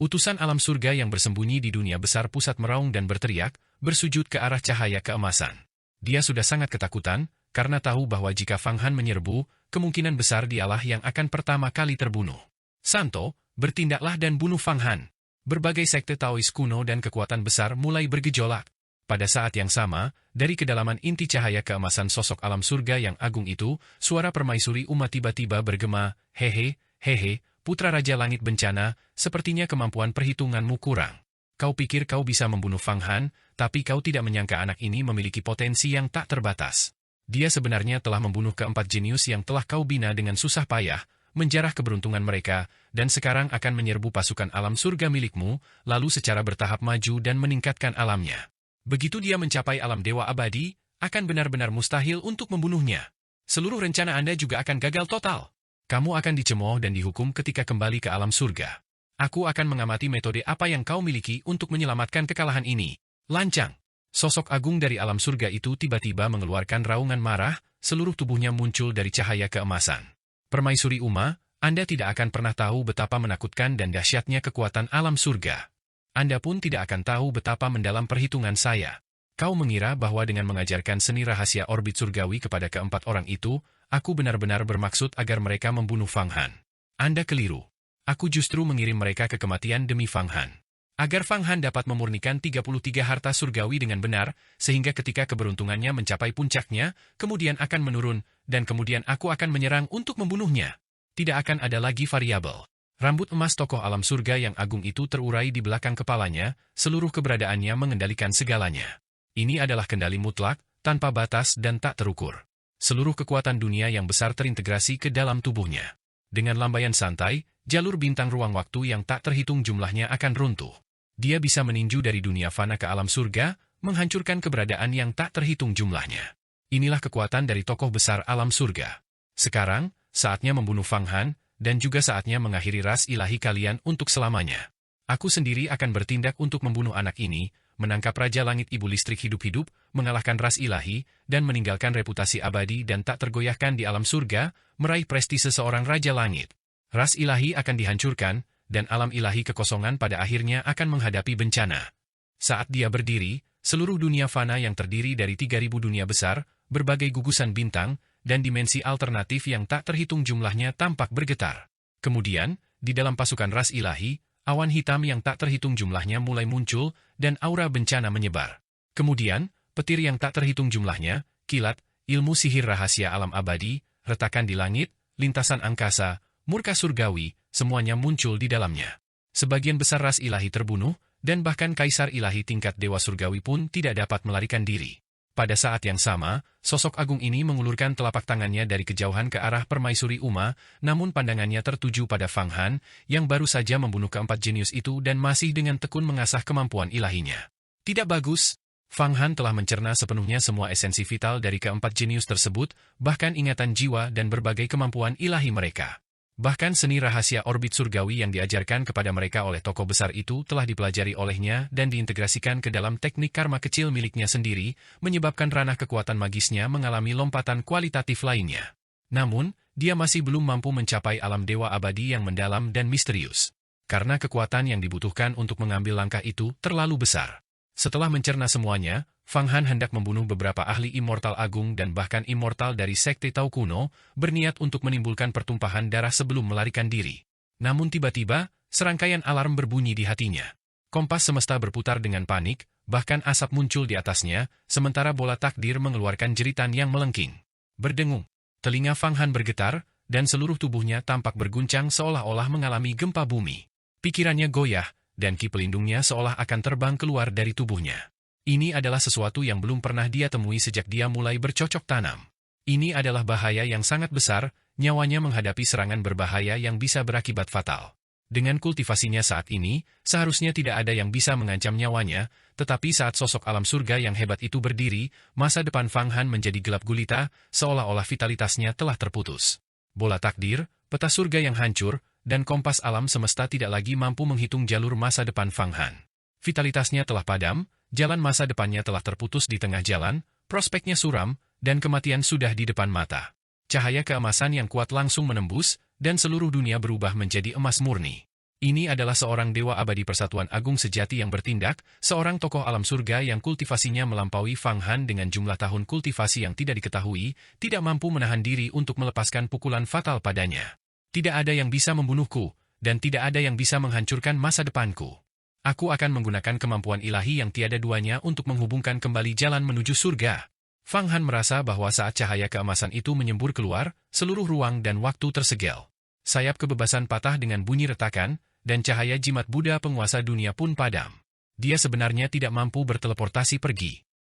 Utusan alam surga yang bersembunyi di dunia besar pusat meraung dan berteriak, bersujud ke arah cahaya keemasan. Dia sudah sangat ketakutan, karena tahu bahwa jika Fang Han menyerbu, kemungkinan besar dialah yang akan pertama kali terbunuh. Santo, bertindaklah dan bunuh Fang Han. Berbagai sekte Taois kuno dan kekuatan besar mulai bergejolak. Pada saat yang sama, dari kedalaman inti cahaya keemasan sosok alam surga yang agung itu, suara permaisuri Uma tiba-tiba bergema, "Hehe, hehe, putra Raja Langit Bencana, sepertinya kemampuan perhitunganmu kurang. Kau pikir kau bisa membunuh Fang Han, tapi kau tidak menyangka anak ini memiliki potensi yang tak terbatas. Dia sebenarnya telah membunuh keempat jenius yang telah kau bina dengan susah payah, menjarah keberuntungan mereka, dan sekarang akan menyerbu pasukan alam surga milikmu, lalu secara bertahap maju dan meningkatkan alamnya. Begitu dia mencapai alam dewa abadi, akan benar-benar mustahil untuk membunuhnya. Seluruh rencana Anda juga akan gagal total. Kamu akan dicemooh dan dihukum ketika kembali ke alam surga. Aku akan mengamati metode apa yang kau miliki untuk menyelamatkan kekalahan ini." Lancang. Sosok agung dari alam surga itu tiba-tiba mengeluarkan raungan marah, seluruh tubuhnya muncul dari cahaya keemasan. "Permaisuri Uma, Anda tidak akan pernah tahu betapa menakutkan dan dahsyatnya kekuatan alam surga. Anda pun tidak akan tahu betapa mendalam perhitungan saya. Kau mengira bahwa dengan mengajarkan seni rahasia orbit surgawi kepada keempat orang itu, aku benar-benar bermaksud agar mereka membunuh Fang Han. Anda keliru. Aku justru mengirim mereka ke kematian demi Fang Han. Agar Fang Han dapat memurnikan 33 harta surgawi dengan benar, sehingga ketika keberuntungannya mencapai puncaknya, kemudian akan menurun, dan kemudian aku akan menyerang untuk membunuhnya. Tidak akan ada lagi variabel." Rambut emas tokoh alam surga yang agung itu terurai di belakang kepalanya, seluruh keberadaannya mengendalikan segalanya. Ini adalah kendali mutlak, tanpa batas dan tak terukur. Seluruh kekuatan dunia yang besar terintegrasi ke dalam tubuhnya. Dengan lambaian santai, jalur bintang ruang waktu yang tak terhitung jumlahnya akan runtuh. Dia bisa meninju dari dunia fana ke alam surga, menghancurkan keberadaan yang tak terhitung jumlahnya. Inilah kekuatan dari tokoh besar alam surga. Sekarang, saatnya membunuh Fang Han, dan juga saatnya mengakhiri ras ilahi kalian untuk selamanya. Aku sendiri akan bertindak untuk membunuh anak ini, menangkap Raja Langit Ibu Listrik hidup-hidup, mengalahkan ras ilahi, dan meninggalkan reputasi abadi dan tak tergoyahkan di alam surga, meraih prestise seorang Raja Langit. Ras ilahi akan dihancurkan, dan alam ilahi kekosongan pada akhirnya akan menghadapi bencana. Saat dia berdiri, seluruh dunia fana yang terdiri dari 3.000 dunia besar, berbagai gugusan bintang, dan dimensi alternatif yang tak terhitung jumlahnya tampak bergetar. Kemudian, di dalam pasukan ras ilahi, awan hitam yang tak terhitung jumlahnya mulai muncul, dan aura bencana menyebar. Kemudian, petir yang tak terhitung jumlahnya, kilat, ilmu sihir rahasia alam abadi, retakan di langit, lintasan angkasa, murka surgawi, semuanya muncul di dalamnya. Sebagian besar ras ilahi terbunuh, dan bahkan kaisar ilahi tingkat dewa surgawi pun tidak dapat melarikan diri. Pada saat yang sama, sosok agung ini mengulurkan telapak tangannya dari kejauhan ke arah permaisuri Uma, namun pandangannya tertuju pada Fang Han, yang baru saja membunuh keempat jenius itu dan masih dengan tekun mengasah kemampuan ilahinya. Tidak bagus. Fang Han telah mencerna sepenuhnya semua esensi vital dari keempat jenius tersebut, bahkan ingatan jiwa dan berbagai kemampuan ilahi mereka. Bahkan seni rahasia orbit surgawi yang diajarkan kepada mereka oleh tokoh besar itu telah dipelajari olehnya dan diintegrasikan ke dalam teknik karma kecil miliknya sendiri, menyebabkan ranah kekuatan magisnya mengalami lompatan kualitatif lainnya. Namun, dia masih belum mampu mencapai alam dewa abadi yang mendalam dan misterius. Karena kekuatan yang dibutuhkan untuk mengambil langkah itu terlalu besar. Setelah mencerna semuanya, Fang Han hendak membunuh beberapa ahli immortal agung dan bahkan immortal dari sekte Tao kuno, berniat untuk menimbulkan pertumpahan darah sebelum melarikan diri. Namun tiba-tiba, serangkaian alarm berbunyi di hatinya. Kompas semesta berputar dengan panik, bahkan asap muncul di atasnya, sementara bola takdir mengeluarkan jeritan yang melengking. Berdengung, telinga Fang Han bergetar, dan seluruh tubuhnya tampak berguncang seolah-olah mengalami gempa bumi. Pikirannya goyah, dan ki pelindungnya seolah akan terbang keluar dari tubuhnya. Ini adalah sesuatu yang belum pernah dia temui sejak dia mulai bercocok tanam. Ini adalah bahaya yang sangat besar, nyawanya menghadapi serangan berbahaya yang bisa berakibat fatal. Dengan kultivasinya saat ini, seharusnya tidak ada yang bisa mengancam nyawanya, tetapi saat sosok alam surga yang hebat itu berdiri, masa depan Fang Han menjadi gelap gulita, seolah-olah vitalitasnya telah terputus. Bola takdir, peta surga yang hancur, dan kompas alam semesta tidak lagi mampu menghitung jalur masa depan Fang Han. Vitalitasnya telah padam, jalan masa depannya telah terputus di tengah jalan, prospeknya suram, dan kematian sudah di depan mata. Cahaya keemasan yang kuat langsung menembus, dan seluruh dunia berubah menjadi emas murni. Ini adalah seorang dewa abadi persatuan agung sejati yang bertindak, seorang tokoh alam surga yang kultivasinya melampaui Fang Han dengan jumlah tahun kultivasi yang tidak diketahui, tidak mampu menahan diri untuk melepaskan pukulan fatal padanya. Tidak ada yang bisa membunuhku, dan tidak ada yang bisa menghancurkan masa depanku. Aku akan menggunakan kemampuan ilahi yang tiada duanya untuk menghubungkan kembali jalan menuju surga. Fang Han merasa bahwa saat cahaya keemasan itu menyembur keluar, seluruh ruang dan waktu tersegel. Sayap kebebasan patah dengan bunyi retakan, dan cahaya jimat Buddha penguasa dunia pun padam. Dia sebenarnya tidak mampu berteleportasi pergi.